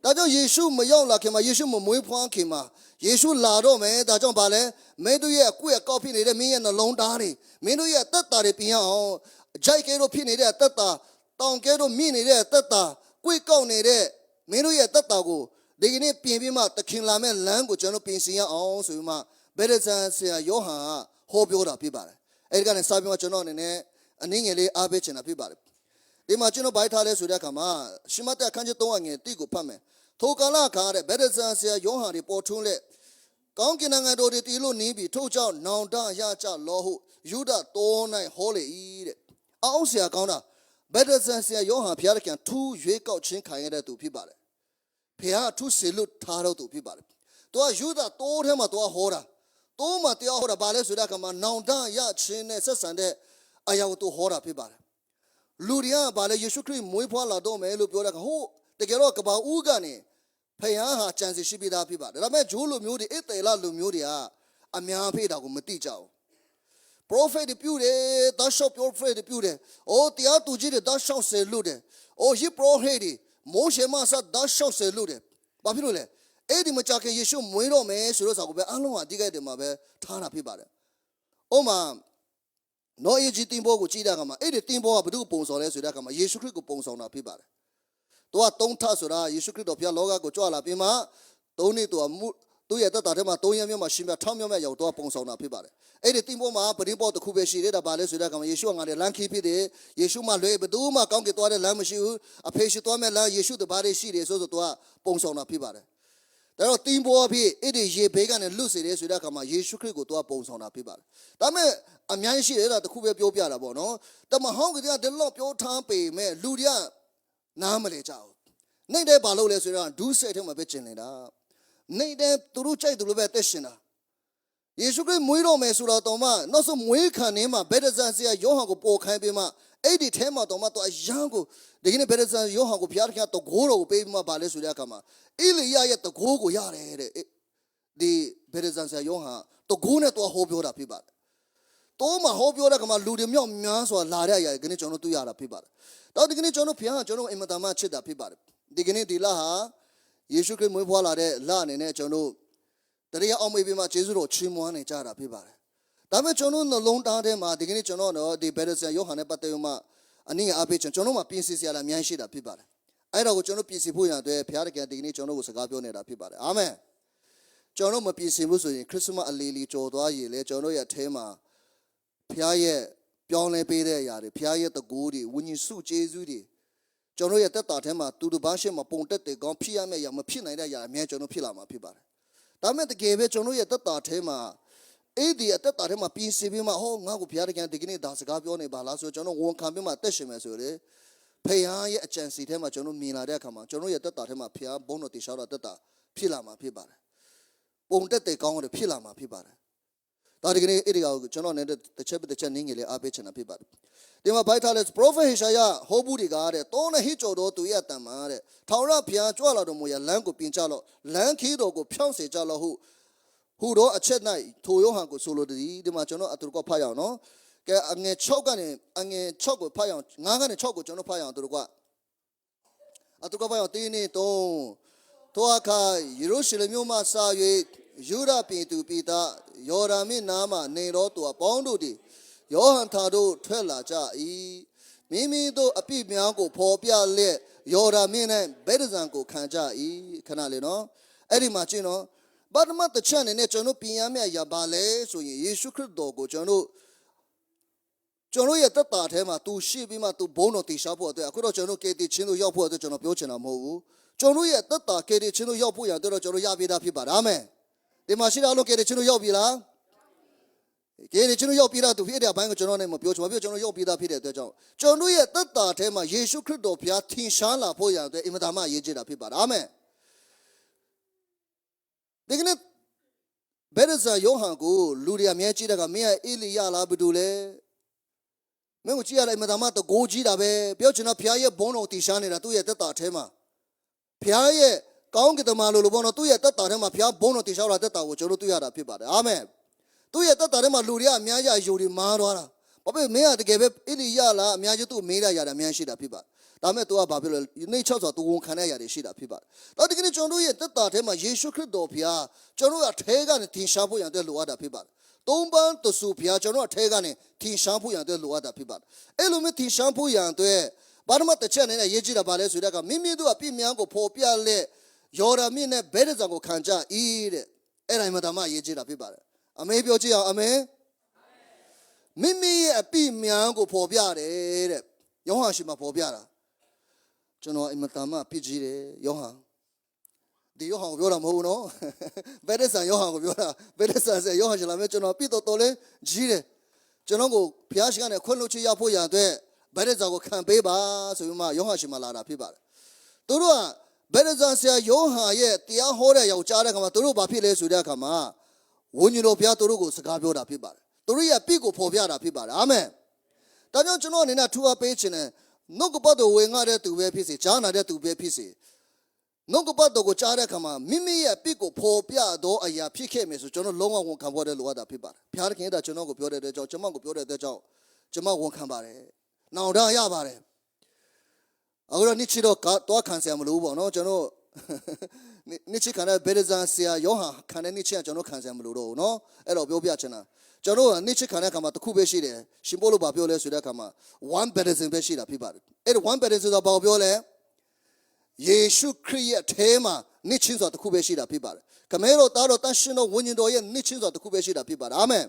်ဒါကြောင့်ယေရှုမရောက်လာခင်မှာယေရှုမမွေးဖွားခင်မှာယေရှုလာတော့မယ်ဒါကြောင့်ဗာလဲမင်းတို့ရဲ့အကွက်အကောက်ဖြစ်နေတဲ့မင်းရဲ့နှလုံးသားတွေမင်းတို့ရဲ့အသက်တာတွေပြင်ရအောင်ဂျိုက်ကဲတို့ဖြစ်နေတဲ့အသက်တာတောင်ကဲတို့မြင့်နေတဲ့အသက်တာကွက်ကောက်နေတဲ့မင်းတို့ရဲ့အသက်တာကိုဒီကနေ့ပြင်ပြီးမှတခင်လာမဲ့လမ်းကိုကျွန်တော်ပြင်ဆင်ရအောင်ဆိုပြီးမှဗက်ဒဇန်ဆရာယောဟန်ကဟောပြောတာဖြစ်ပါတယ်အဲ့ဒီကနေစပြီးမှကျွန်တော်အနေနဲ့အနည်းငယ်လေးအားပေးချင်တာဖြစ်ပါတယ်ဒီမှာကျွန်တော်ဘိုက်ထားလဲဆိုတဲ့အခါမှာရှမသက်ခန်းကြီး3ငယ်တိကိုဖတ်မယ်ထိုကာလခါတဲ့ဗက်ဒဇန်ဆရာယောဟန်တွေပေါ်ထွန်းလက်ကောင်းကင်နိုင်ငံတော်တွေတည်လို့နေပြီထို့ကြောင့်နောင်တရကြလောဟုယူဒတော၌ဟောလေ၏တဲ့အောင်ဆရာကောင်းတာဗက်ဒဇန်ဆရာယောဟန်ဘုရားခင်ထူးရွေးကောက်ခြင်းခံရတဲ့သူဖြစ်ပါတယ်ဘုရားထူးစေလွတ်ထားတော်သူဖြစ်ပါတယ်သူကယူဒတောထဲမှာသူကဟောတာတိုးမှတရားဟောတာဘာလဲဆိုတဲ့အခါမှာနောင်တရခြင်းနဲ့ဆက်ဆံတဲ့အရာကိုသူဟောတာဖြစ်ပါတယ်လူတွေကဘာလဲယေရှုခရစ်မွေးဖွားလာတော့မယ်လို့ပြောတဲ့အခါဟိုတကယ်တော့ကဘာဦးကနေဖယားဟာကြံစီရှိပြီးသားဖြစ်ပါတယ်ဒါပေမဲ့ဂျိုးလူမျိုးတွေအသေလလူမျိုးတွေကအများဖေးတာကိုမသိကြဘူး prophet ပြုတယ်ဒါရှော့ prophet ပြုတယ်အိုတရားသူကြီးတွေဒါရှော့ဆယ်လို့တယ်အိုယေ prophet တွေမိုးရှေမဆာဒါရှော့ဆယ်လို့တယ်ဘာဖြစ်လို့လဲအဲ့ဒီမကြခင်ယေရှုမွေးတော့မယ်ဆိုတော့စာကိုပဲအလုံးအတိတ်တွေမှာပဲထားတာဖြစ်ပါတယ်။ဥမာနောအေဂျီတင်ဘောကိုကြည့်တဲ့အခါမှာအဲ့ဒီတင်ဘောကဘယ်သူပုံဆောင်လဲဆိုတဲ့အခါမှာယေရှုခရစ်ကိုပုံဆောင်တာဖြစ်ပါတယ်။သူကသုံးထဆိုတာယေရှုခရစ်တော်ဘုရားလောကကိုကြွလာပြီးမှသုံးနှစ်သူရဲ့သက်တာထဲမှာ3ရက်မြောက်မှာရှင်ပြ1000မြောက်ရောက်တော့ပုံဆောင်တာဖြစ်ပါတယ်။အဲ့ဒီတင်ဘောမှာပရင်းဘောတစ်ခုပဲရှိတယ်ဒါပါလဲဆိုတဲ့အခါမှာယေရှုကငါတဲ့လမ်းခီးဖြစ်တယ်။ယေရှုမှလွယ်ဘယ်သူမှကောင်းကင်သွားတဲ့လမ်းမရှိဘူး။အဖေရှိသွားမဲ့လမ်းယေရှုတပါးလေးရှိတယ်ဆိုတော့သူကပုံဆောင်တာဖြစ်ပါတယ်။ဒါတော့တင်ပေါ်ဖြစ်အဲ့ဒီရေဘေးကနေလွတ်စေတယ်ဆိုတဲ့အခါမှာယေရှုခရစ်ကိုသူကပုံဆောင်တာဖြစ်ပါတယ်။ဒါပေမဲ့အများကြီးရှိတယ်ဒါတခုပဲပြောပြတာပေါ့နော်။တမဟောင်းကတည်းကဒီလောက်ပြောထားပေမဲ့လူတွေကနားမလဲကြဘူး။နိုင်တဲ့ဘာလို့လဲဆိုတော့ဒူးစိတ်ထဲမှာပဲကျင်နေတာ။နိုင်တဲ့သူတို့ကြိုက်သူလိုပဲတက်ရှင်တာ ယေရှုခရစ်မွေးတော်မယ်ဆိုတော့တော်မှနောက်ဆုံးမွေးခံနေမှာဗေဒဇန်ဆရာယောဟန်ကိုပေါ်ခိုင်းပေးမှအဲ့ဒီထဲမှာတော်မှတော့အရန်ကိုဒီကနေ့ဗေဒဇန်ယောဟန်ကိုဘုရားသခင်တော့ဂိုးတော်ကိုပေးပြီးမှပါလဲဆိုတဲ့အခါမှာအေလိယရဲ့တကိုးကိုရတယ်တဲ့ဒီဗေဒဇန်ဆရာယောဟန်တကိုးနဲ့တော့ဟောပြောတာဖြစ်ပါတယ်တော့မှဟောပြောတဲ့အခါမှာလူတွေမြောက်များစွာလာတဲ့အရာဒီကနေ့ကျွန်တော်တွေ့ရတာဖြစ်ပါတယ်တော့ဒီကနေ့ကျွန်တော်ဘုရားကကျွန်တော်အင်မတန်မှချစ်တာဖြစ်ပါတယ်ဒီကနေ့ဒီလဟာယေရှုခရစ်မွေးဖွားလာတဲ့လအနေနဲ့ကျွန်တော်တရားအောင်မေးပြီးမှယေရှုတော်ချီးမွမ်းနေကြတာဖြစ်ပါတယ်ဒါပေမဲ့ကျွန်တော်နှလုံးသားထဲမှာဒီကနေ့ကျွန်တော်တော့ဒီဗေဒဆန်ယောဟန်နဲ့ပတ်သက်မှအနည်းအားဖြင့်ကျွန်တော်မှပြင်ဆင်စရာလည်းအများကြီးရှိတာဖြစ်ပါတယ်အဲ့တော့ကိုကျွန်တော်ပြင်ဆင်ဖို့ရတဲ့ဘုရားတခင်ဒီကနေ့ကျွန်တော်ကိုစကားပြောနေတာဖြစ်ပါတယ်အာမင်ကျွန်တော်မပြင်ဆင်ဘူးဆိုရင်ခရစ်စမတ်အလီလီကြော်သွားရင်လေကျွန်တော်ရဲ့အထဲမှာဘုရားရဲ့ပြောင်းလဲပေးတဲ့အရာတွေဘုရားရဲ့တကူတွေဝိညာဉ်စုကျေးဇူးတွေကျွန်တော်ရဲ့တက်တာထဲမှာသူတို့ဘာရှေ့မှာပုံတက်တဲ့ကောင်းဖြစ်ရမယ့်အရာမဖြစ်နိုင်တဲ့အရာအများကျွန်တော်ဖြစ်လာမှာဖြစ်ပါတယ်ဒါမဲ့တကယ်ပဲကျွန်တော်ရဲ့တက်တာထဲမှာအဲ့ဒီအတက်တာထဲမှာပြင်ဆင်ပြီးမှဟောငါ့ကိုဘုရားတခင်ဒီကနေ့ဒါစကားပြောနေပါလားဆိုကျွန်တော်ဝန်ခံပြီးမှတက်ရှင်မယ်ဆိုလေဖခင်ရဲ့အကြံစီထဲမှာကျွန်တော်မြင်လာတဲ့အခါမှာကျွန်တော်ရဲ့တက်တာထဲမှာဖခင်ဘုန်းတော်တည်ရှာတော့တက်တာဖြစ်လာမှာဖြစ်ပါတယ်ပုံတက်တဲ့ကောင်းတွေဖြစ်လာမှာဖြစ်ပါတယ်ဒါဒီကနေ့အဲ့ဒီကောင်ကျွန်တော်နဲ့တစ်ချက်နင်းငယ်လေးအားပေးချင်တာဖြစ်ပါတယ်ဒီမှာဘိုက်ထားတဲ့ prophet ဟေရှာယဟောဘူးတွေကတဲ့တောနဲ့ဟိကျော်တော်သူရဲ့အတန်မှာတဲ့ထောင်ရဘုရားကြွလာတော်မူရာလမ်းကိုပြင်ကြလော့လမ်းခီးတော်ကိုဖြောင်းစေကြလော့ဟူတော့အချက်၌ထိုယောဟန်ကိုဆိုလိုသည်ဒီမှာကျွန်တော်အတူကဖတ်ရအောင်နော်ကဲအငယ်6ကနေအငယ်6ကိုဖတ်ရအောင်9ကနေ6ကိုကျွန်တော်ဖတ်ရအောင်အတူကဖတ်ရအောင်တင်းနေတုံးထိုအခါယေရုရှလင်မြို့မှစ၍ယူဒပြည်သူပြည်သားယော်ဒန်မြစ်နားမှနေတော်သူအပေါင်းတို့သည်ယောဟန်ထာတို့ထွက်လာကြ၏မိမိတို့အပြစ်များကိုဖော်ပြလက်ယော်ဒန်မြစ်၌ဗေဒဇန်ကိုခံကြ၏ခဏလေးနော်အဲ့ဒီမှာကျင်းတော့ဘာမှတချမ်းနဲ့ကျွန်တော်ပြင်ရမယ့်ရပါလဲဆိုရင်ယေရှုခရစ်တော်ကိုကျွန်တော်ရဲ့တက်တာထဲမှာသူရှိပြီးမှသူဘုန်းတော်တည်ရှားဖို့အတွက်အခုတော့ကျွန်တော်ကေတီချင်းတို့ရောက်ဖို့အတွက်ကျွန်တော်ပြောချင်တာမဟုတ်ဘူးကျွန်တော်ရဲ့တက်တာကေတီချင်းတို့ရောက်ဖို့ရအတွက်ကျွန်တော်ရပြတာဖြစ်ပါတယ်အာမင်ဒီမှာရှိတာလို့ကေတီချင်းတို့ရောက်ပြီလားကေတီချင်းတို့ရောက်ပြီလားသူဖြစ်တဲ့အပိုင်းကိုကျွန်တော်နဲ့မပြောချင်ပါဘူးကျွန်တော်ရောက်ပြီသားဖြစ်တဲ့အတွက်ကြောင့်ကျွန်တော်ရဲ့တက်တာထဲမှာယေရှုခရစ်တော်ဘုရားထင်ရှားလာဖို့ရအတွက်အင်မတန်မှအရေးကြီးတာဖြစ်ပါတယ်အာမင်ဒီကနေ့ဗေဒဇာယောဟန်ကိုလူတွေအများကြီးတဲ့ကမင်းရဲ့အေလိယလားဘယ်သူလဲမင်းကိုကြည့်ရလိုက်မသားမတကိုကြီးတာပဲပြောချင်တော့ဘုရားရဲ့ဘုန်းတော်တည်ရှားနေတာသူ့ရဲ့တက်တာထဲမှာဘုရားရဲ့ကောင်းကင်တမန်လိုဘောနော်သူ့ရဲ့တက်တာထဲမှာဘုရားဘုန်းတော်တည်ရှားလာတက်တာကိုကျွန်တော်တွေ့ရတာဖြစ်ပါတယ်အာမင်သူ့ရဲ့တက်တာထဲမှာလူတွေကအများကြီးအယူတွေမားသွားတာဘာဖြစ်မင်းကတကယ်ပဲအေလိယလားအများကြီးသူ့မေးရရတာအများရှိတာဖြစ်ပါတယ်ဒါမဲ့သူကဘာဖြစ်လဲနေချောက်ဆိုသူဝန်ခံတဲ့ຢာတွေရှိတာဖြစ်ပါတယ်။တော့ဒီကနေ့ကျွန်တော်တို့ရဲ့တက်တာထဲမှာယေရှုခရစ်တော်ဘုရားကျွန်တော်တို့အထဲကနေထင်ရှားဖို့ရတဲ့လိုအပ်တာဖြစ်ပါတယ်။သုံးပန်းတဆူဘုရားကျွန်တော်အထဲကနေထင်ရှားဖို့ရတဲ့လိုအပ်တာဖြစ်ပါတယ်။အဲ့လိုမျိုးထင်ရှားဖို့ရတဲ့ဘာမှတစ်ချက်နဲ့ရေးကြည့်တာပါလဲဆိုတော့ကမိမိတို့အပြစ်များကိုဖော်ပြလက်ယော်ဒန်မြစ်နဲ့ဗေဒဇန်ကိုခံကြ၏တဲ့။အဲ့ဒါမှတမရေးကြည့်တာဖြစ်ပါတယ်။အမေပြောကြည့်အောင်အမေမိမိရဲ့အပြစ်များကိုဖော်ပြတယ်တဲ့။ယောဟန်ရှိမှဖော်ပြတာကျွန်တော်အင်မတန်မှပြစ်ကြီးတယ်ယောဟန်ဒီယောဟန်ကိုပြောတာမဟုတ်ဘူးနော်ဗေဒဆန်ယောဟန်ကိုပြောတာဗေဒဆန်ဆိုယောဟန်ရှင်လာမယ်ကျွန်တော်ပြစ်တော်လဲကြီးတယ်ကျွန်တော်ကိုဘုရားရှိခိုးနဲ့ခွင့်လွှတ်ချရဖို့ရန်အတွက်ဗေဒဆန်ကိုခံပေးပါဆိုပြီးမှယောဟန်ရှင်မလာတာဖြစ်ပါတယ်သူတို့ကဗေဒဆန်ဆရာယောဟန်ရဲ့တရားဟောတဲ့ယောက်ကြားတဲ့အခါမှာသူတို့ဘာဖြစ်လဲဆိုတဲ့အခါမှာဝိညာဉ်တော်ဘုရားသူတို့ကိုစကားပြောတာဖြစ်ပါတယ်သူတို့ရဲ့ပြစ်ကိုဖော်ပြတာဖြစ်ပါတယ်အာမင်ဒါကြောင့်ကျွန်တော်အနေနဲ့ထူအားပေးခြင်းနဲ့နှုတ်ကပတ်တော်ဝင်ငါတဲ့သူပဲဖြစ်စေကြားနာတဲ့သူပဲဖြစ်စေနှုတ်ကပတ်တော်ကိုကြားတဲ့အခါမှာမိမိရဲ့ပြစ်ကိုဖော်ပြတော့အရာဖြစ်ခဲ့မယ်ဆိုကျွန်တော်လုံးဝဝန်ခံဖို့တဲ့လိုအပ်တာဖြစ်ပါတယ်ဘုရားသခင်ကကျွန်တော်ကိုပြောတဲ့အတွက်ကြောင့်ကျွန်မကိုပြောတဲ့အတွက်ကြောင့်ကျွန်မဝန်ခံပါတယ်နောင်တရပါတယ်အခုတော့နေ့ချီတော့တော့ခံဆရာမလို့ပေါ့နော်ကျွန်တော်နေ့ချီခံတဲ့ဗေဒဇန်ဆရာယောဟန်ခံတဲ့နေ့ချီကကျွန်တော်ခံဆရာမလို့တော့ဘူးနော်အဲ့တော့ပြောပြချင်တာကျွန်တော်ကနေ့ချစ်ခံတဲ့အခါမှာတစ်ခုပဲရှိတယ်ရှင်ပို့လို့ဘာပြောလဲဆိုတဲ့အခါမှာ one baptism ပဲရှိတာဖြစ်ပါတယ်အဲ့ဒါ one baptism ဆိုတာဘာပြောလဲယေရှုခရစ်ရဲ့အဲမှာနေ့ချင်းဆိုတာတစ်ခုပဲရှိတာဖြစ်ပါတယ်ခမဲတော်သားတော်တန်ရှင်တော်ဝိညာဉ်တော်ရဲ့နေ့ချင်းဆိုတာတစ်ခုပဲရှိတာဖြစ်ပါတယ်အာမင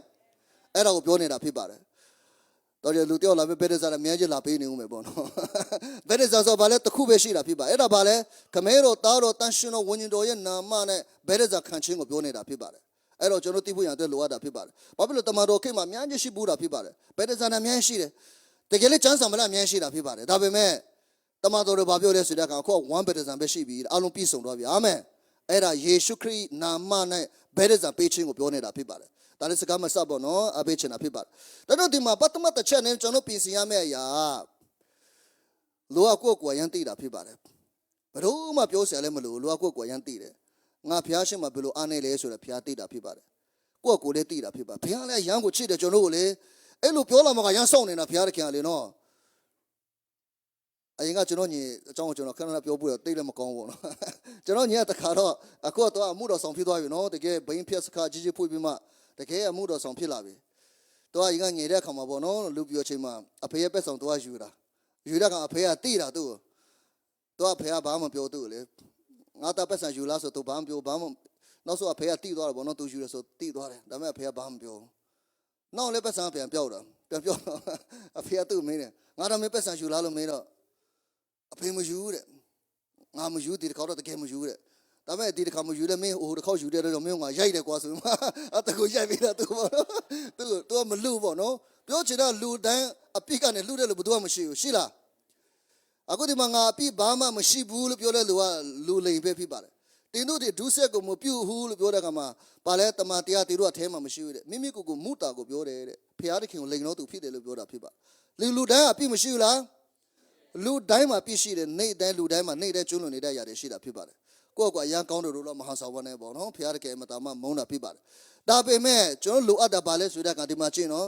်အဲ့ဒါကိုပြောနေတာဖြစ်ပါတယ်တော်တယ်လူတယောက်လာပဲဗေဒဇာနဲ့အများကြီးလာပေးနေဦးမယ်ပေါ့နော်ဗေဒဇာဆိုဘာလဲတစ်ခုပဲရှိတာဖြစ်ပါတယ်အဲ့ဒါဘာလဲခမဲတော်သားတော်တန်ရှင်တော်ဝိညာဉ်တော်ရဲ့နာမနဲ့ဗေဒဇာခံခြင်းကိုပြောနေတာဖြစ်ပါတယ်အဲ့တော့ကျွန်တော်သိဖို့ရတဲ့လိုအပ်တာဖြစ်ပါတယ်။ဘာဖြစ်လို့တမန်တော်ခေတ်မှာအများကြီးရှိဘူးတာဖြစ်ပါတယ်။ဗေဒဇာနာအများကြီးရှိတယ်။တကယ်လည်းကျမ်းစာမလားအများကြီးရှိတာဖြစ်ပါတယ်။ဒါပေမဲ့တမန်တော်တွေဘာပြောလဲဆိုတဲ့အခါအခု1ဗေဒဇာပဲရှိပြီ။အလုံးပြည့်စုံသွားပြီ။အာမင်။အဲ့ဒါယေရှုခရစ်နာမနဲ့ဗေဒဇာပေးခြင်းကိုပြောနေတာဖြစ်ပါတယ်။ ဒါလည်းစကားမဆက်ပေါ့နော်အပေးချင်တာဖြစ်ပါတယ်ဒါတော့ဒီမှာပထမတစ်ချက်နဲ့ကျွန်တော်ပြင်ဆင်ရမယ့်အရာလူကကိုယ့်ကိုယ်ရန်သိတာဖြစ်ပါတယ်ဘယ်တော့မှပြောစရာလည်းမလိုလူကကိုယ့်ကိုယ်ရန်သိတယ်ငါဖျားရှင်မှာဘယ်လိုအားနေလဲဆိုတော့ဖျားသိတာဖြစ်ပါတယ်ကိုယ့်ကိုယ်လည်းသိတာဖြစ်ပါဖျားလည်းရန်ကိုချစ်တယ်ကျွန်တော်ကိုလေအဲ့လိုပြောလာမှကရန်ဆောင်နေတာဖျားတခင်ကလေနော်အရင်ကကျွန်တော်ညီအကြောင်းကိုကျွန်တော်ခဏခဏပြောဖို့တော့တိတ်လည်းမကောင်းဘူးနော်ကျွန်တော်ညီကတခါတော့အခုတော့အမှုတော်ဆောင်ဖြစ်သွားပြီနော်တကယ်ဘိန်းဖြက်စခါကြီးကြီးဖွင့်ပြီးမှတကယ်အမှုတော်ဆောင်ဖြစ်လာပြီတော့အရင်ကညီတဲ့အခါမှာပေါ့နော်လူပြောချိန်မှာအဖေရဲ့ပက်ဆောင်တော့ယူတဲ့ကအဖေကတိတာသူ့တော့အဖေကဘာမှမပြောသူ့လေငါတာပက်ဆောင်ယူလားဆိုတော့ဘာမှပြောဘာမှနောက်ဆိုအဖေကတိသွားတယ်ပေါ့နော်သူယူတယ်ဆိုတိသွားတယ်ဒါပေမဲ့အဖေကဘာမှမပြောနောက်လည်းပက်ဆောင်ပြန်ပြောတော့အဖေကသူ့မင်းတယ်ငါတော့မင်းပက်ဆောင်ယူလားလို့မင်းတော့အဖေမယူတဲ့ငါမယူဒီတစ်ခါတော့တကယ်မယူတဲ့ဒါပေမဲ့ဒီတစ်ခါမယူတဲ့မင်းဟိုတစ်ခါယူတဲ့တော့မင်းကရိုက်တယ်ကွာဆိုမှအတကူရိုက်ပြီးတော့သူပေါ့နော်သူကမလူပေါ့နော်ပြောချင်တာလူတိုင်းအပြစ်ကနေလူတဲ့လူဘယ်သူမှမရှိဘူးရှိလားအခုဒီမှာငါအပြစ်ဘာမှမရှိဘူးလို့ပြောတဲ့လူကလူလိမ်ပဲဖြစ်ပါတယ်တင်တို့ဒီဒုစက်ကိုမပြုတ်ဘူးလို့ပြောတဲ့အခါမှာဗာလဲတမန်တရားတီတို့အထဲမှာမရှိဘူးတဲ့မိမိကိုမူတာကိုပြောတယ်တဲ့ဖျားသခင်ကိုလိမ်တော့သူဖြစ်တယ်လို့ပြောတာဖြစ်ပါလူတိုင်းအပြစ်မရှိဘူးလားလူတိုင်းမှာပြည့်ရှိတယ်နေ့တိုင်းလူတိုင်းမှာနေ့တိုင်းကျွလွန်နေတဲ့အရာတွေရှိတာဖြစ်ပါတယ်ကိုယ့်ကအရန်ကောင်းတယ်လို့တော့မဟာဆောင်ဝတ်နေပေါ့နော်ဖျားတကယ်အမတာမမုန်းတာဖြစ်ပါတယ်ဒါပေမဲ့ကျွန်တော်လိုအပ်တာပါလဲဆိုတဲ့ကဒီမှာကျင့်နော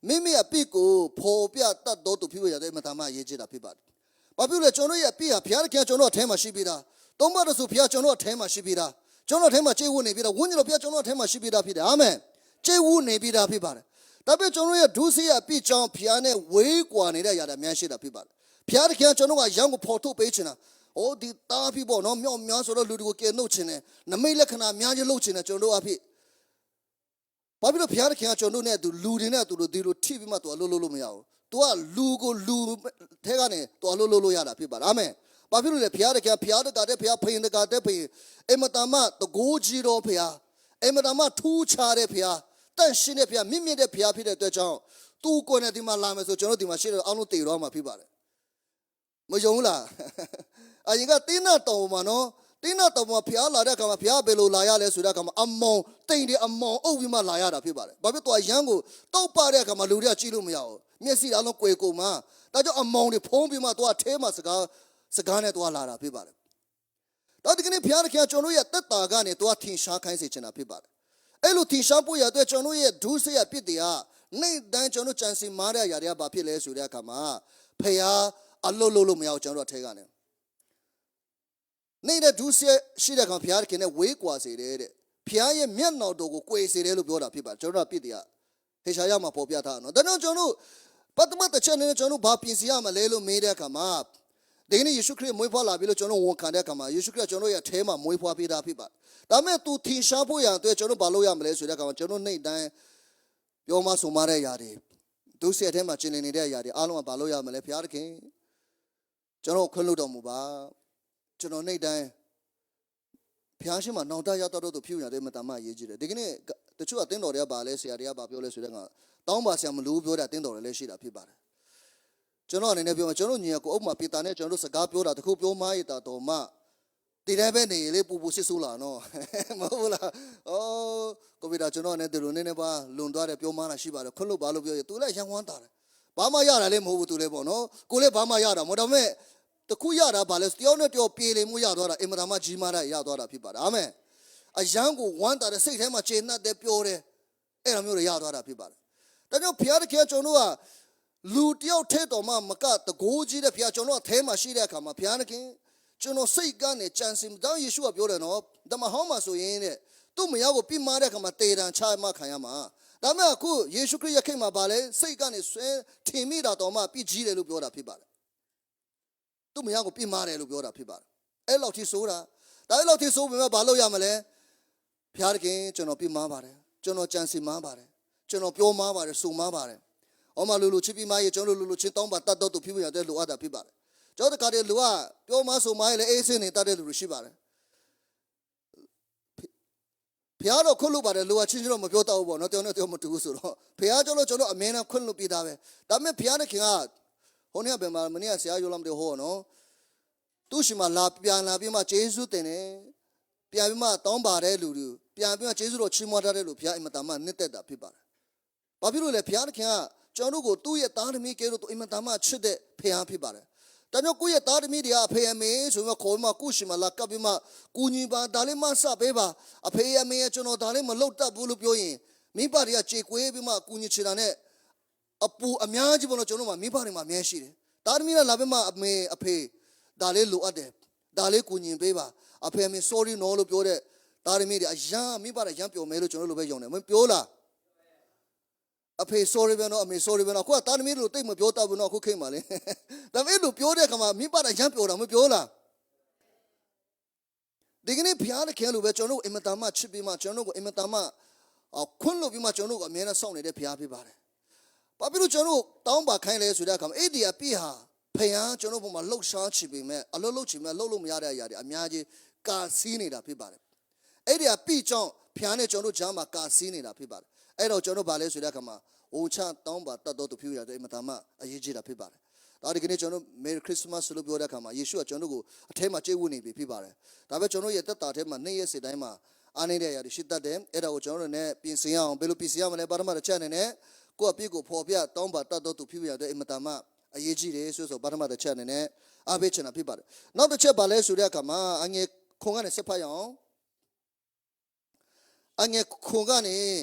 ်မိမိအပြစ်ကိုဖော်ပြတတ်တော်သူဖြစ်ရတဲ့အမတာမရေးကြည့်တာဖြစ်ပါတယ်ဘာဖြစ်လဲကျွန်တော်ရဲ့အပြစ်ဟာဖျားတကယ်ကျွန်တော်အထဲမှာရှိပြီးသားသုံးမတော်ဆိုဖျားကျွန်တော်အထဲမှာရှိပြီးသားကျွန်တော်အထဲမှာကျေးဝနေပြီးသားဝိညာဉ်တော်ဖျားကျွန်တော်အထဲမှာရှိပြီးသားဖြစ်တယ်အာမင်ကျေးဝနေပြီးသားဖြစ်ပါတယ်ဒါပေမဲ့ကျွန်တော်ရဲ့ဒုစရိုက်အပြစ်ကြောင့်ဖျားနဲ့ဝေးကွာနေတဲ့အရာတွေအများရှိတာဖြစ်ပါတယ်ဖျားတခင်ကျွန်တော်ကရောင်းကိုဖော်ထုတ်ပေးချင်တာ။အိုးဒီတားဖြစ်ပေါ့နော်မြောက်များဆိုတော့လူတွေကိုကဲနှုတ်ချင်တယ်။နမိတ်လက္ခဏာအများကြီးလုပ်ချင်တယ်ကျွန်တော်အဖြစ်။ဘာဖြစ်လို့ဖျားတခင်ကကျွန်တော်နဲ့သူလူတွေနဲ့သူတို့ဒီလိုထိပြီးမှသူအလုပ်လုပ်လို့မရဘူး။ तू ကလူကိုလူထဲကနေ तू အလုပ်လုပ်လို့ရတာဖြစ်ပါလား။အာမင်။ဘာဖြစ်လို့လဲဖျားတခင်ဖျားတကတဲ့ဖျားဖိန်တကတဲ့ဖိန်အမတမတကိုးကြီးတော်ဖျားအမတမထူးခြားတဲ့ဖျားတန့်ရှင်းတဲ့ဖျားမြင့်မြတ်တဲ့ဖျားဖြစ်တဲ့အတွက်ကြောင့်သူ့ကိုယ်နဲ့ဒီမှာလာမယ်ဆိုကျွန်တော်ဒီမှာရှိတဲ့အောင်လို့တည်တော့မှာဖြစ်ပါတယ်မယုံလားအရင်ကတင်းနာတော်မှာနော်တင်းနာတော်မှာဖျားလာတဲ့အခါမှာဖျားဘယ်လိုလာရလဲဆိုတဲ့အခါမှာအမောင်တိမ်တယ်အမောင်အုပ်ပြီးမှလာရတာဖြစ်ပါတယ်ဘာဖြစ်သွားရန်ကိုတောက်ပတဲ့အခါမှာလူတွေကကြည့်လို့မရဘူးမျက်စိအလုံးကွယ်ကုန်မှာဒါကြောင့်အမောင်တွေဖုံးပြီးမှသွားအဲမှာစကားနဲ့သွားလာတာဖြစ်ပါတယ်တော့ဒီကနေ့ဖျားတခင်ကျွန်တော်ရဲ့တက်တာကနေသွားထင်ရှားခိုင်းစေချင်တာဖြစ်ပါတယ်အဲ့လိုထင်ရှားဖို့ရတဲ့ကျွန်တော်ရဲ့ဒုစရိုက်ပြစ်တွေကနေ့တိုင်းကျွန်တော်ကြံစီမားတဲ့အရာတွေကဘာဖြစ်လဲဆိုတဲ့အခါမှာဖျားအလုပ်လို့မရအောင်ကျွန်တော်တို့ထဲကနေနေတဲ့ဒုစရိုက်ရှိတဲ့ကောင်ဖျားခင်နဲ့ဝေးကွာစေတယ်တဲ့ဖျားရဲ့မျက်နှာတော်ကိုကွယ်စေတယ်လို့ပြောတာဖြစ်ပါတယ်ကျွန်တော်တို့ပြစ်တရားဟေရှာယမှာပေါ်ပြထားနော်ဒါကြောင့်ကျွန်တော်တို့ပထမတစ်ချက်နဲ့ကျွန်တော်တို့ဘာပြင်စီရမလဲလို့မေးတဲ့အခါမှာဒီနေ့ယေရှုခရစ်မွေးဖွားလာပြီလို့ကျွန်တော်ဝန်ခံတဲ့အခါမှာယေရှုခရစ်ကျွန်တော်ရဲ့အထဲမှာမွေးဖွားပေးတာဖြစ်ပါတယ်ဒါပေမဲ့သူထင်ရှားဖို့ရတဲ့ကျွန်တော်ဘာလုပ်ရမလဲဆိုတဲ့အခါမှာကျွန်တော်နေ့တိုင်းပြောမဆိုမတဲ့ຢာတွေဒုစရိုက်ထဲမှာကျင်လည်နေတဲ့ຢာတွေအားလုံးကဘာလုပ်ရမလဲဖျားခင်ကျွန်တော်ခွင့်လွှတ်တော်မူပါကျွန်တော်နေ့တိုင်းဖျားရှင်မှာနောင်တရတော့သူဖြူရတဲ့မတမရေးကြည့်တယ်ဒီကနေ့တချို့အသင်းတော်တွေကပါလဲဆရာတွေကပါပြောလဲဆိုတဲ့ကတောင်းပါဆရာမလို့ပြောတာအသင်းတော်တွေလည်းရှိတာဖြစ်ပါတယ်ကျွန်တော်အနေနဲ့ပြောမှာကျွန်တော်ညီကိုအုပ်မှာပေတာနဲ့ကျွန်တော်တို့စကားပြောတာတခုပြောမရတာတော်မှဒီတိုင်းပဲနေလေပူပူစစ်ဆူလာနော်မဟုတ်လားအော်ကိုဗစ်တာကျွန်တော်နဲ့ဒီလိုနည်းနည်းပါလွန်သွားတယ်ပြောမတာရှိပါတယ်ခွင့်လွှတ်ပါလို့ပြောရသူလည်းရန်ဝမ်းတာတယ်ဘာမှရတာလည်းမဟုတ်ဘူးသူလည်းပေါ့နော်ကိုလည်းဘာမှရတာမဟုတ်ဒါပေမဲ့တခုရတာဘာလဲတယောက်နဲ့တယောက်ပြေလည်မှုရသွားတာအင်မတန်မှကြီးမားတာရသွားတာဖြစ်ပါတယ်အာမင်အယံကိုဝမ်းတာတဲ့စိတ်ထဲမှာကျေနပ်တယ်ပြောတယ်အဲ့လိုမျိုးတွေရသွားတာဖြစ်ပါတယ်ဒါကြောင့်ဘုရားသခင်ကျွန်တော်ကလူတယောက်ထဲတော်မှမကတကိုးကြီးတဲ့ဘုရားကျွန်တော်အထဲမှာရှိတဲ့အခါမှာဘုရားသခင်ကျွန်တော်စိတ်ကနေကြံစည်တော့ယေရှုကပြောတယ်နော်ဓမ္မဟောင်းမှာဆိုရင်တဲ့သူ့မယားကိုပြစ်မှားတဲ့အခါမှာတေတံချမှခံရမှာဒါမဲ့အခုယေရှုခရစ်ရဲ့ခေတ်မှာပါလေစိတ်ကနေဆွဲထင်မိတာတော်မှပြစ်ကြီးတယ်လို့ပြောတာဖြစ်ပါတယ်သူ့မယားကိုပြစ်မှားတယ်လို့ပြောတာဖြစ်ပါတယ်အဲ့လောက်ထိဆိုးတာဒါအဲ့လောက်ထိဆိုးပေမဲ့ဘာလို့ရမလဲဘုရားသခင်ကျွန်တော်ပြစ်မှားပါတယ်ကျွန်တော်ကြံစည်မှားပါတယ်ကျွန်တော်ပြောမှားပါတယ်ဆိုမှားပါတယ်အော်မလူချစ်ပြီးမှရေကျွန်တော်လူချင်းတောင်းပါတတ်တော့သူဖြစ်ရတဲ့လူအပ်တာဖြစ်ပါတယ်ကျွန်တော်တခါတည်းလူကပြောမှားဆိုမှားလေအေးစင်းနေတတ်တဲ့လူရှိပါတယ်ဖျားတော့ခွင့်လို့ပါတယ်လူကချင်းချင်းတော့မပြောတော့ဘူးပေါ့နော်တောင်းနဲ့တောင်းမတူဘူးဆိုတော့ဖျားကျွန်တော်အမင်းနဲ့ခွင့်လို့ပြတာပဲဒါပေမဲ့ဖျားတဲ့ခင်ကဟိုနေ့ဘယ်မှာမနေ့ကဆရာယူလာမတဲ့ဟောနော်သူ့ရှိမှလာပြန်လာပြီးမှဂျေဇုတင်တယ်ပြန်ပြီးမှတောင်းပါတဲ့လူတွေ ပြန်ပြီးကျေးဇူးတော်ချီးမွမ်းထားတဲ့လူဘုရားအင်မတန်မှနှစ်သက်တာဖြစ်ပါတယ်။ဘာဖြစ်လို့လဲဘုရားသခင်ကကျွန်တော်တို့ကိုသူ့ရဲ့သားသမီးကဲလို့သူအင်မတန်မှချစ်တဲ့ဖခင်ဖြစ်ပါတယ်။ဒါကြောင့်ကိုယ့်ရဲ့သားသမီးတွေကအဖေအမေဆိုပြီးခေါ်ပြီးမှကိုရှိမလာကပ်ပြီးမှကူညီပါဒါလေးမဆပေးပါအဖေအမေကျွန်တော်ဒါလေးမလုပ်တတ်ဘူးလို့ပြောရင်မိဘတွေကကြေကွေးပြီးမှကူညီချင်တာနဲ့အပူအများကြီးပေါ့နော်ကျွန်တော်တို့မိဘတွေမှာအများရှိတယ်။သားသမီးကလာပြီးမှအမေအဖေဒါလေးလိုအပ်တယ်ဒါလေးကူညီပေးပါအဖေအမေ sorry no လို့ပြောတဲ့သားသမီးတွေအရန်မိဘတွေရန်ပြောမယ်လို့ကျွန်တော်တို့ပဲယုံတယ်မပြောလားအဖေ sorry ပဲနော်အမေ sorry ပဲနော်ခုကသားသမီးတို့တိတ်မပြောတတ်ဘူးနော်ခုခိတ်ပါလေဒါပေမဲ့လို့ပြောတဲ့ခါမှာမိဘတွေရန်ပြောတာမပြောလားဒီကနေ့ဘုရားသခင်လိုပဲကျွန်တော်တို့အင်မတန်မှချစ်ပြီးမှကျွန်တော်တို့ကိုအင်မတန်မှခွန်းလို့ပြီးမှကျွန်တော်တို့ကိုအမြဲတမ်းစောင့်နေတဲ့ဘုရားဖြစ်ပါတယ်ဘာဖြစ်လို့ကျွန်တော်တို့တောင်းပါခိုင်းလဲဆိုတဲ့အခါမှာအဲ့ဒီအပြည့်ဟာဖခင်ကျွန်တော်တို့ဘုံမှာလှုပ်ရှားချပေမဲ့အလုပ်လုပ်ချင်မဲ့လှုပ်လို့မရတဲ့အရာတွေအများကြီးကာစီးနေတာဖြစ်ပါတယ်အဲ့ဒီအပြည့်ကြောင့်ဖခင်နဲ့ကျွန်တော်တို့ဂျားမှာကာစီးနေတာဖြစ်ပါတယ်အဲ့တော့ကျွန်တော်ဗာလဲဆိုတဲ့အခါမှာဝုံချတောင်းပါတတ်တော်သူဖြစ်ရတဲ့အင်မတန်မှအရေးကြီးတာဖြစ်ပါတယ်ဒါဒီကနေ့ကျွန်တော် Merry Christmas လို့ပြောတဲ့အခါမှာယေရှုကကျွန်တော်တို့ကိုအထဲမှာကြွေးဝနေပြီဖြစ်ပါတယ်ဒါပေမဲ့ကျွန်တော်ရဲ့တက်တာထဲမှာနေ့ရက်စတိုင်းမှာအားနေတဲ့အရာတွေရှိတတ်တယ်အဲ့ဒါကိုကျွန်တော်တို့လည်းပြင်ဆင်ရအောင်ဘယ်လိုပြင်ဆင်ရမလဲပါရမတစ်ချက်အနေနဲ့ကိုယ့်အပြစ်ကိုဖော်ပြတောင်းပါတတ်တော်သူဖြစ်ရတဲ့အင်မတန်မှအရေးကြီးတယ်ဆိုပါရမတစ်ချက်အနေနဲ့အားပေးချင်တာဖြစ်ပါတယ်နောက်တစ်ချက်ပါလဲဆိုတဲ့အခါမှာအငယ်ခုံကနေဆက်ဖတ်ရအောင်အငယ်ခုံကနေ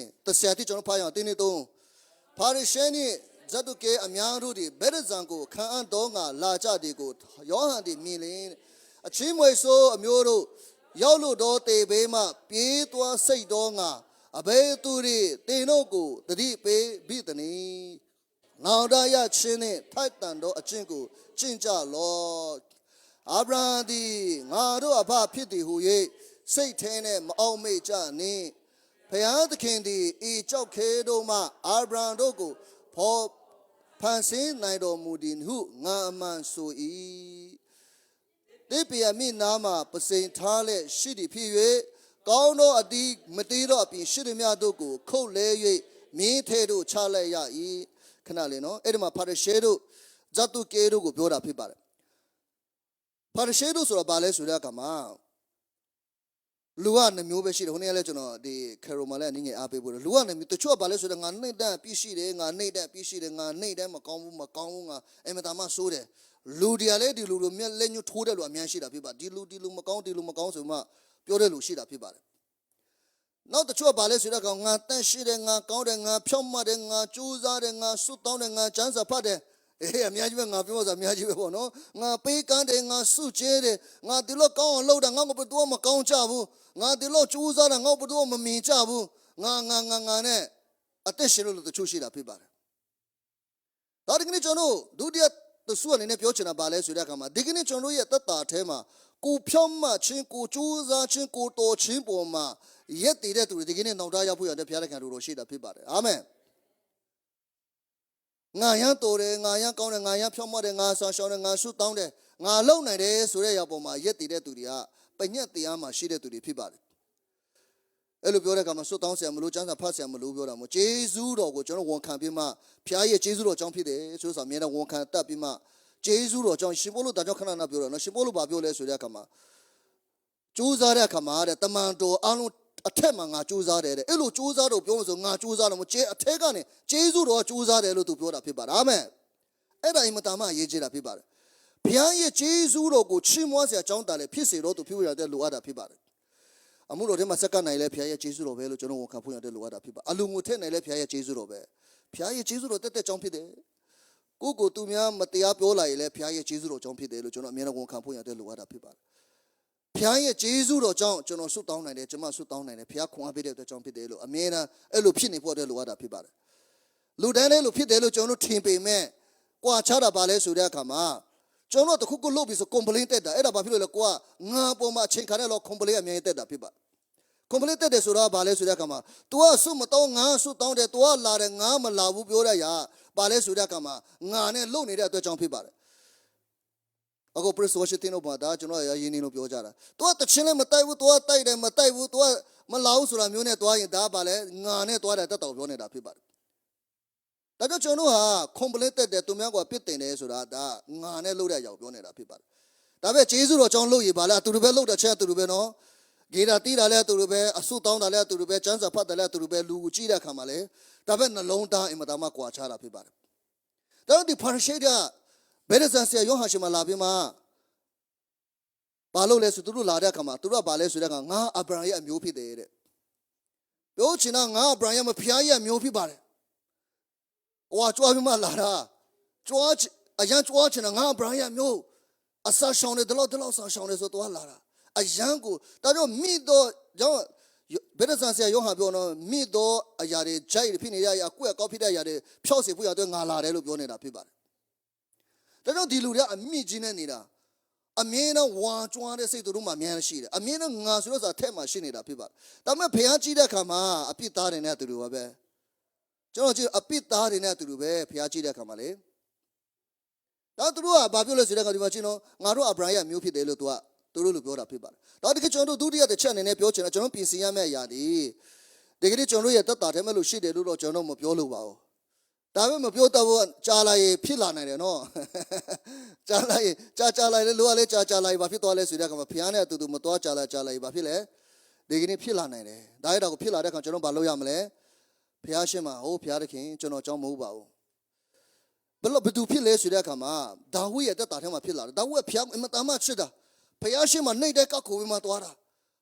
30တိကျွန်တော်ဖတ်ရအောင်တင်းနေသုံးပါရရှဲနိဇတ်တုကေအများတို့ဒီဘဲရဇံကိုခံအပ်တော်ငါလာကြသည်ကိုယောဟန်ဒီမြင်လင်အချင်းမွေဆိုးအမျိုးတို့ရောက်လို့တော့တေဘေးမှပြေးသွားစိတ်တော်ငါအဘဲသူတွေတင်တို့ကိုတတိပေးပြီတနီနောင်တရချင်းနဲ့ထိုက်တန်သောအချင်းကိုကျင့်ကြလောအာဗြဟံသည်ငါတို့အဖဖြစ်သည်ဟု၍စိတ်ထဲနဲ့မအောင်မေ့ကြနှင့်ဘုရားသခင်သည်ဤကြောက်ခဲတို့မှအာဗြဟံတို့ကိုဖော်ဖန်ဆင်းနိုင်တော်မူသည်ဟုငါအမှန်ဆို၏တေပြာမိနာမှာပစိန်ထားလက်ရှိသည်ဖြစ်၍ကောင်းသောအတီးမတီးသောအပြင်ရှိသည်များတို့ကိုခုတ်လဲ၍မြင်းထဲတို့ချလိုက်ရ၏ခဏလေးနော်အဲ့ဒီမှာဖာရရှဲတို့ဇတ်တုကေတို့ကိုပြောတာဖြစ်ပါတယ်ဖာရရှဲတို့ဆိုတာဘာလဲဆိုတဲ့အခါမှာလူကနှမျိုးပဲရှိတယ်ဟိုနေ့ကလည်းကျွန်တော်ဒီကယ်ရိုမာလည်းအနည်းငယ်အားပေးဖို့လူကနှမျိုးတချို့ကဘာလဲဆိုတော့ငါနှိမ့်တန်းပြည့်ရှိတယ်ငါနှိမ့်တန်းပြည့်ရှိတယ်ငါနှိမ့်တန်းမကောင်းဘူးငါအင်မတန်မှဆိုးတယ်လူတွေကလည်းဒီလူလိုမျက်လက်ညှိုးထိုးတဲ့လူအများရှိတာဖြစ်ပါဒီလူမကောင်းဆိုမှပြောတဲ့လူရှိတာဖြစ်ပါတယ်နောက်တချို့ကဘာလဲဆိုတော့ငါတန့်ရှိတယ်ငါကောင်းတယ်ငါဖြောင့်မတ်တယ်ငါကြိုးစားတယ်ငါစွတ်တောင်းတယ်ငါကျမ်းစာဖတ်တယ်အများကြီးပဲငါပြောမှာဆိုအများကြီးပဲပေါ့နော်ငါပေးကမ်းတယ်ငါစုကျဲတယ်ငါဒီလိုကောင်းအောင်လုပ်တာငါဘယ်သူမှမကောင်းကြဘူးငါဒီလိုကြိုးစားတာငါဘယ်သူမှမမြင်ကြဘူးငါနဲ့အသက်ရှင်လို့တချို့ရှိတာဖြစ်ပါတယ်ဒါဒီကနေ့ကျွန်တော်ဒုတိယသစုအနေနဲ့ပြောချင်တာပါလဲဆိုတဲ့အခါမှာဒီကနေ့ကျွန်တော်ရဲ့သက်တာထဲမှာကိုဖြောင့်မတ်ခြင်းကိုကြိုးစားခြင်းကိုတော်ခြင်းပေါ်မှာရက်တည်တဲ့သူတွေဒီကနေ့နောက်သားရောက်ဖို့ရတဲ့ဘုရားသခင်တို့ရှိတာဖြစ်ပါတယ်အာမင်ငါရန်တော်တယ်ငါရန်ကောင်းတယ်ငါရန်ဖြောင့်မတ်တယ်ငါဆောင်းရှောင်းတယ်ငါဆုတောင်းတယ်ငါလုံနိုင်တယ်ဆိုတဲ့ရောက်ပေါ်မှာရက်တည်တဲ့သူတွေကပညတ်တရားမှာရှိတဲ့သူတွေဖြစ်ပါတယ်အဲ့လိုပြောတဲ့အခါမှာဆုတောင်းဆရာမလို့ကျမ်းစာဖတ်ဆရာမလို့ပြောတာမို့ဂျေဇုတော်ကိုကျွန်တော်ဝန်ခံပြီးမှဘုရားရဲ့ဂျေဇုတော်ကြောင့်ဖြစ်တယ်ဆိုတော့အမြဲတမ်းဝန်ခံတတ်ပြီးမှဂျေဇုတော်ကြောင့်ရှင်ပေါလုတာကြောင့်ခဏခဏပြောတာနော်ရှင်ပေါလုဘာပြောလဲဆိုတဲ့အခါမှာကြိုးစားတဲ့အခါမှာတဲ့တမန်တော်အလုံးအထက်မှာငါကြိုးစားတယ်တဲ့အဲ့လိုကြိုးစားတော့ပြောလို့ဆိုငါကြိုးစားတယ်မို့အထက်ကနေဂျေဇုတော်ကြိုးစားတယ်လို့သူပြောတာဖြစ်ပါတယ်အာမင်အဲ့ဒါအင်မတန်မှအရေးကြီးတာဖြစ်ပါတယ်ဘုရားရဲ့ဂျေဇုတော်ကိုချီးမွမ်းစရာကြောင်းတာလည်းဖြစ်စေတော့သူဖြစ်ရတဲ့လိုအပ်တာဖြစ်ပါတယ်အမှုတော်ထဲမှာစက္ကန့်နိုင်လဲဘုရားရဲ့ဂျေဇုတော်ပဲလို့ကျွန်တော်ဝန်ခံဖွင့်ရတဲ့လိုအပ်တာဖြစ်ပါအလူငိုထက်နိုင်လဲဘုရားရဲ့ဂျေဇုတော်ပဲဘုရားရဲ့ဂျေဇုတော်တက်ကြောင်းဖြစ်တယ်ကိုသူများမတရားပြောလာရင်လည်းဘုရားရဲ့ဂျေဇုတော်ကြောင့်ဖြစ်တယ်လို့ကျွန်တော်အမြဲတမ်းဝန်ခံဖွင့်ရတဲ့လိုအပ်တာဖြစ်ပါတယ်ဘုရားရဲ့ဂျေဇုတော်ကြောင့်ကျွန်တော်ဆုတောင်းနိုင်တယ်ကျွန်မဆုတောင်းနိုင်တယ်ဘုရားခွန်အားပေးတဲ့အတွက်ကြောင့်ဖြစ်တယ်လို့အမြဲတမ်းအဲ့လိုဖြစ်နေဖို့တဲ့လိုအပ်တာဖြစ်ပါတယ်လူတိုင်းလည်းလို့ဖြစ်တယ်လို့ကျွန်တော်ထင်ပေမဲ့ကြွာချတာပါလဲဆိုတဲ့အခါမှာကျွန်တော်တခုခုလုပ်ပြီးဆို complaint တက်တာအဲ့ဒါဘာဖြစ်လို့လဲကိုကငါပေါ်မှာအချိန်ခါနဲ့တော့ complaint အမြဲတက်တာဖြစ်ပါ complaint တက်တယ်ဆိုတာဘာလဲဆိုတဲ့အခါမှာ तू ကဆုမတောင်းငါဆုတောင်းတယ် तू ကလာတယ်ငါမလာဘူးပြောရရဘာလဲဆိုတဲ့အခါမှာငါနဲ့လုံနေတဲ့အတွက်ကြောင့်ဖြစ်ပါတယ်အခု praise worship တင်လို့ပါဒါကျွန်တော်ရရင်းနေလို့ပြောကြတာ तू ကတချင်းလည်းမတိုက်ဘူး तू ကတိုက်တယ်မတိုက်ဘူး तू ကမလာဘူးဆိုတာမျိုးနဲ့တွားရင်ဒါဘာလဲငါနဲ့တွားတယ်တက်တော်ပြောနေတာဖြစ်ပါတယ်ဒါကြောင့်ကျွန်တော်ဟာ complaint တက်တယ်သူများကပြစ်တင်တယ်ဆိုတာဒါငါနဲ့လုပ်တဲ့အရာပြောနေတာဖြစ်ပါတယ်ဒါပဲဂျေဇုတော်ကြောင့်လုပ်ရပါလားအတူတူပဲလုပ်တဲ့ချက်အတူတူပဲနော် ဂေတာတီးတာလည်းသူတို့ပဲအဆုတောင်းတာလည်းသူတို့ပဲကျမ်းစာဖတ်တယ်လည်းသူတို့ပဲလူကိုကြည့်တဲ့အခါမှာလေဒါပဲနှလုံးသားအင်မတန်မှကွာခြားတာဖြစ်ပါတယ်ဒါတော့ဒီဖာရိရှဲကဘယ်ရဇန်ဆရာယောဟန်ရှင်မလာပြီးမှဘာလို့လဲဆိုသူတို့လာတဲ့အခါမှာသူတို့ကဘာလဲဆိုတဲ့အခါငါအာဗြဟံရဲ့အမျိုးဖြစ်တယ်တဲ့ပြောချင်တာငါအာဗြဟံရဲ့မဖျားရဲ့အမျိုးဖြစ်ပါတယ်ဟိုကကြွားပြီးမှလာတာကြွားအရန်ကြွားချင်တာငါအာဗြဟံရဲ့အမျိုးအစာရှောင်တယ်ဒီလောက်ဆာရှောင်တယ်ဆိုတော့လာတာအရန်ကိုဒါတော့မိတော့ကြောင့်ဘယ်ရဇန်ဆရာယောဟန်ပြောတော့မိတော့အရာတွေဂျိုက်ဖြစ်နေရအကွက်ကောက်ဖြစ်တဲ့အရာတွေဖြောက်စေဖို့ရတော့ငါလာတယ်လို့ပြောနေတာဖြစ်ပါတယ်ဒါကြောင့်ဒီလူတွေကအမိကြီးနဲ့နေတာအမြင်တော့ဝါကြွားတဲ့စိတ်တို့မှအများရှိတယ်အမြင်တော့ငါဆိုတော့ဆိုတာထက်မှရှိနေတာဖြစ်ပါတယ်ဒါပေမဲ့ဘုရားကြည့်တဲ့အခါမှာအပြစ်သားတယ်နဲ့တူတူပါပဲကျွန်တော်ကြည့်အပြစ်သားတယ်နဲ့တူတူပဲဘုရားကြည့်တဲ့အခါမှာလေဒါသူတို့ကဘာပြောလဲဆိုတဲ့အခါဒီမှာကြည့်နော်ငါတို့အာဗြဟံရဲ့မျိုးဖြစ်တယ်လို့သူတို့လိုပြောတာဖြစ်ပါတယ်ဒါတကယ်ကျွန်တော်တို့ဒုတိယတစ်ချက်အနေနဲ့ပြောချင်တာကျွန်တော်ပြင်ဆင်ရမယ့်အရာဒီတကယ်ကျွန်တော်တို့ရဲ့သက်တာထဲမဲ့လို့ရှိတယ်လို့တော့ကျွန်တော်မပြောလို့ပါဘူးဒါပေမဲ့မပြောတော့ဘူးကြားလိုက်ရင်ဖြစ်လာနိုင်တယ်နော်ကြားလိုက်ရင်ကြားလိုက်လေလိုကလေကြားလိုက်ဘာဖြစ်သွားလဲဆိုတဲ့အခါမှာဖျားနဲ့အတူတူမသွားကြားလိုက်ဘာဖြစ်လဲဒီကနေ့ဖြစ်လာနိုင်တယ်ဒါရတော့ကိုဖြစ်လာတဲ့အခါကျွန်တော်ဘာလုပ်ရမလဲဖျားရှင်မှာဟိုဖျားသခင်ကျွန်တော်ကြောင်းမဟုတ်ပါဘူးဘယ်သူဖြစ်လဲဆိုတဲ့အခါမှာဒါဝိရဲ့တက်တာထဲမှာဖြစ်လာတယ်ဒါဝိကဖျားအမတမ်းချစ်တာဖျားရှင်မှာနှိပ်တဲ့ကောက်ကိုပြီးမှသွားတာ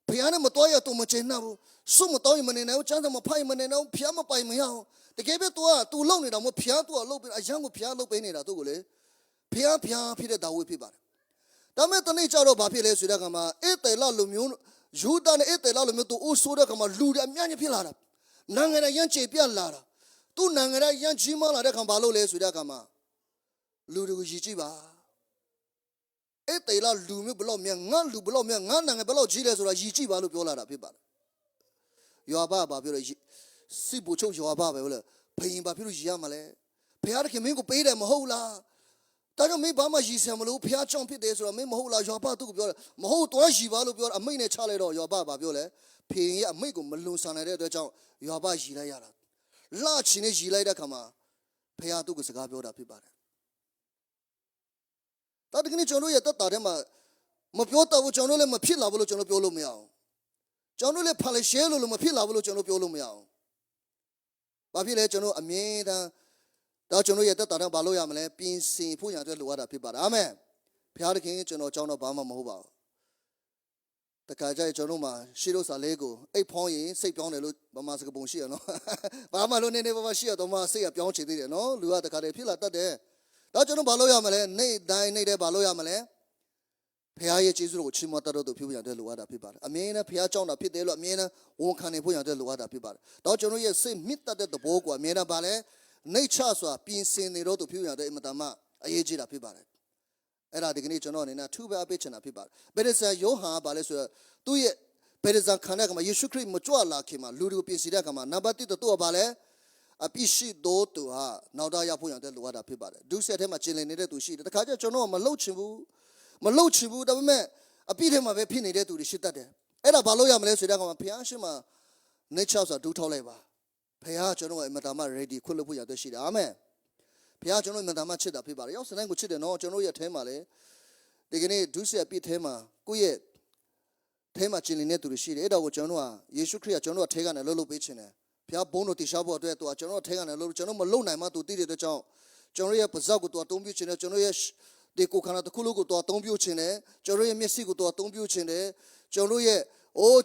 ဖျားနဲ့မသွားရတော့မချင်တော့ဘူးစွမတော်ရင်မနေနိုင်ဘူးချမ်းသာမဖိုင်မနေနိုင်ဘူးဖျားမပိုင်မရအောင်တကယ်ပဲသူလုံနေတာမဖျားသူကလုံပြီးအရန်ကိုဖျားလုံပေးနေတာသူကိုလေဖျားဖြစ်တဲ့ဒါဝိဖြစ်ပါတယ်ဒါမဲ့တနေ့ကျတော့ဘာဖြစ်လဲဆိုတဲ့အခါမှာအေတေလလူမျိုးယူဒာနဲ့အေတေလလူမျိုးသူအိုးဆိုးတဲ့အခါမှာလူတွေအများကြီးဖြစ်လာတာနိုင်ငံရရန်ကျေပြတ်လာတာသူနိုင်ငံရရန်ကြီးမားလာတဲ့အခါဘာလို့လဲဆိုတဲ့အခါမှာလူတွေကိုရည်ကြည့်ပါအေတေလလူမျိုးဘလို့မြန်ငါလူဘလို့မြန်ငါနိုင်ငံဘလို့ကြီးလဲဆိုတာရည်ကြည့်ပါလို့ပြောလာတာဖြစ်ပါတယ်ယောဘဘာပြောလဲစိတ်ဘူချုပ်ယောဘပဲဟုတ်လားဘယင်ဘာဖြစ်လို့ရည်ရမှာလဲဘုရားသခင်မင်းကိုပေးတယ်မဟုတ်လားဒါကြောင့်မင်းဘာမှရည်စံမလို့ဘုရားကြောင့်ဖြစ်တယ်ဆိုတော့မင်းမဟုတ်လားယောဘသူ့ကိုပြောတယ်မဟုတ်တော့ရည်ပါလို့ပြောတာအမိတ်နဲ့ချလိုက်တော့ယောဘဘာပြောလဲဖေရင်ရဲ့အမိတ်ကိုမလွန်ဆန်နိုင်တဲ့အတွက်ကြောင့်ယောဘရည်လိုက်ရတာလှချင်နဲ့ရည်လိုက်တဲ့ခါမှာဘုရားသူ့ကိုစကားပြောတာဖြစ်ပါတယ်ဒါတကယ်ကျွန်တော်ရဲ့တက်တာထဲမှာမပြောတော့ဘူးကျွန်တော်လည်းမဖြစ်လာဘူးလို့ကျွန်တော်ပြောလို့မရအောင်ကျွန်တော်လည်းဖာလေရှဲလို့မဖြစ်လာဘူးလို့ကျွန်တော်ပြောလို့မရအောင်ဘာဖြစ်လဲကျွန်တော်အမြင်တမ်းတော့ကျွန်တော်ရဲ့တက်တာတော့ဘာလို့ရမလဲပြင်ဆင်ဖို့ရတဲ့လိုရတာဖြစ်ပါတယ်အာမင်ဘုရားသခင်ကျွန်တော်ကြောင်းတော့ဘာမှမဟုတ်ပါဘူးတခါကျရင်ကျွန်တော်မှရှေးလို့စာလေးကိုအိတ်ဖောင်းရင်စိတ်ပြောင်းတယ်လို့ဗမာစကားပုံရှိရနော်ဘာမှလို့နေဘာမှရှိရတော့မှစိတ်ကပြောင်းချင်သေးတယ်နော်လူကတခါတည်းဖြစ်လာတတ်တယ်တော့ကျွန်တော်ဘာလို့ရမလဲနေ့တိုင်းနေ့တိုင်းဘာလို့ရမလဲဖခင်ရဲ့ကျေးဇူးကိုချီးမွမ်းတတ်လို့ဖြစ်ဖို့ရတဲ့လိုအပ်တာဖြစ်ပါတယ်အမြဲတမ်းဖခင်ကြောင့်တာဖြစ်တယ်လို့အမြဲတမ်းဝန်ခံနေဖို့ရတဲ့လိုအပ်တာဖြစ်ပါတယ်တော့ကျွန်တော်ရဲ့စိတ်မြင့်တတ်တဲ့သဘောကိုအမြဲတမ်းပါလဲနှိတ်ချစွာပြင်ဆင်နေတော့သူဖြစ်ရတဲ့အင်မတန်မှအရေးကြီးတာဖြစ်ပါတယ်အဲ့ဒါဒီကနေ့ကျွန်တော်အနေနဲ့ထူပဲအပေးချင်တာဖြစ်ပါတယ်ဗေဒဆန်ယောဟန်ကဘာလဲဆိုတော့သူ့ရဲ့ဗေဒဆန်ခံတဲ့ကမှာယေရှုခရစ်မကြွလာခင်မှာလူတွေကိုပြင်ဆင်တဲ့ကမှာနံပါတ်1တော့သူကဘာလဲအပြစ်ရှိတော့သူဟာနောက်တော့ရောက်ဖို့ရတဲ့လိုအပ်တာဖြစ်ပါတယ်ဒုစရထဲမှာကျင်လည်နေတဲ့သူရှိတယ်တခါကျကျွန်တော်ကမလှုပ်ချင်ဘူးဒါပေမဲ့အပြစ်ထဲမှာပဲဖြစ်နေတဲ့သူတွေရှိတတ်တယ်အဲ့ဒါဘာလို့ရမလဲဆိုတဲ့ကမှာဘုရားရှင်မှာနေချောက်ဆိုဒူးထောက်လိုက်ပါဘုရားကျွန်တော်ကအမတန်မှ ready ခွင့်လို့ဖို့ရတဲ့ရှိတယ်အာမင်ဘုရားကျွန်တော်အမတန်မှချစ်တာဖြစ်ပါတယ်ရောက်စတိုင်းကိုချစ်တယ်နော်ကျွန်တော်ရဲ့အဲထဲမှာလေဒီကနေ့ဒုစရအပြစ်ထဲမှာကိုယ့်ရဲ့ထဲမှာကျင်လည်နေတဲ့သူတွေရှိတယ်အဲ့ဒါကိုကျွန်တော်ကယေရှုခရစ်ကကျွန်တော်အထဲကနေလှုပ်ပေးခြင်းတယ်ဘုရားဘုန်းတော်တည်ရှားဖို့အတွက်သူကကျွန်တော်အထဲကနေလှုပ်ကျွန်တော်မလုံနိုင်မှသူတည်တဲ့အတွက်ကြောင့်ကျွန်တော်ရဲ့ပါးစပ်ကိုသူအသုံးပြုခြင်းတယ်ကျွန်တော်ရဲ့ဒီကိုခန္ဓာတစ်ခုလုံးကိုသူအသုံးပြုခြင်းတယ်ကျွန်တော်ရဲ့မျက်စိကိုသူအသုံးပြုခြင်းတယ်ကျွန်တော်ရဲ့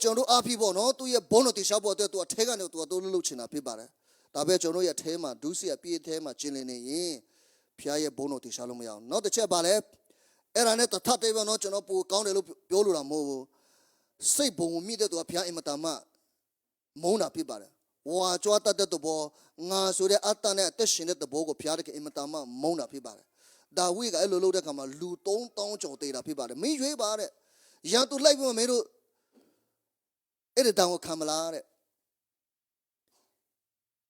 ကျွန်တော်အားဖြင့်ပေါ့နော်သူရဲ့ဘုန်းတော်တည်ရှားဖို့အတွက်သူအထဲကနေသူအသုံးလှုပ်ခြင်းတာဖြစ်ပါတယ်ဒါပဲကျွန်တော်ရဲ့အထဲမှာဒုစရပြည့်အထဲမှာကျင်လည်နေရင်ဘုရားရဲ့ဘုန်းတော်တည်ရှားလို့မရအောင်နောက်တစ်ချက်ပါလဲအဲ့ဒါနဲ့တထပ်သေးပဲနော်ကျွန်တော်ပိုကောင်းတယ်လို့ပြောလို့တာမဟုတ်ဘူးစိတ်ဘုံမြင့်တဲ့သူကဘုရားအင်မတန်မှမုန်းတာဖြစ်ပါတယ်ဝါကြွားတတ်တဲ့သဘောငါဆိုတဲ့အတ္တနဲ့အသက်ရှင်တဲ့သဘောကိုဘုရားတခင်အင်မတန်မှမုန်းတာဖြစ်ပါတယ်ဒါဝိကအဲ့လိုလုပ်တဲ့ခါမှာလူ3000ကျော်တေးတာဖြစ်ပါတယ်မင်းရွေးပါတဲ့ရန်သူလိုက်ပြီးမင်းတို့အဲ့ဒီတောင်ကိုခံမလားတဲ့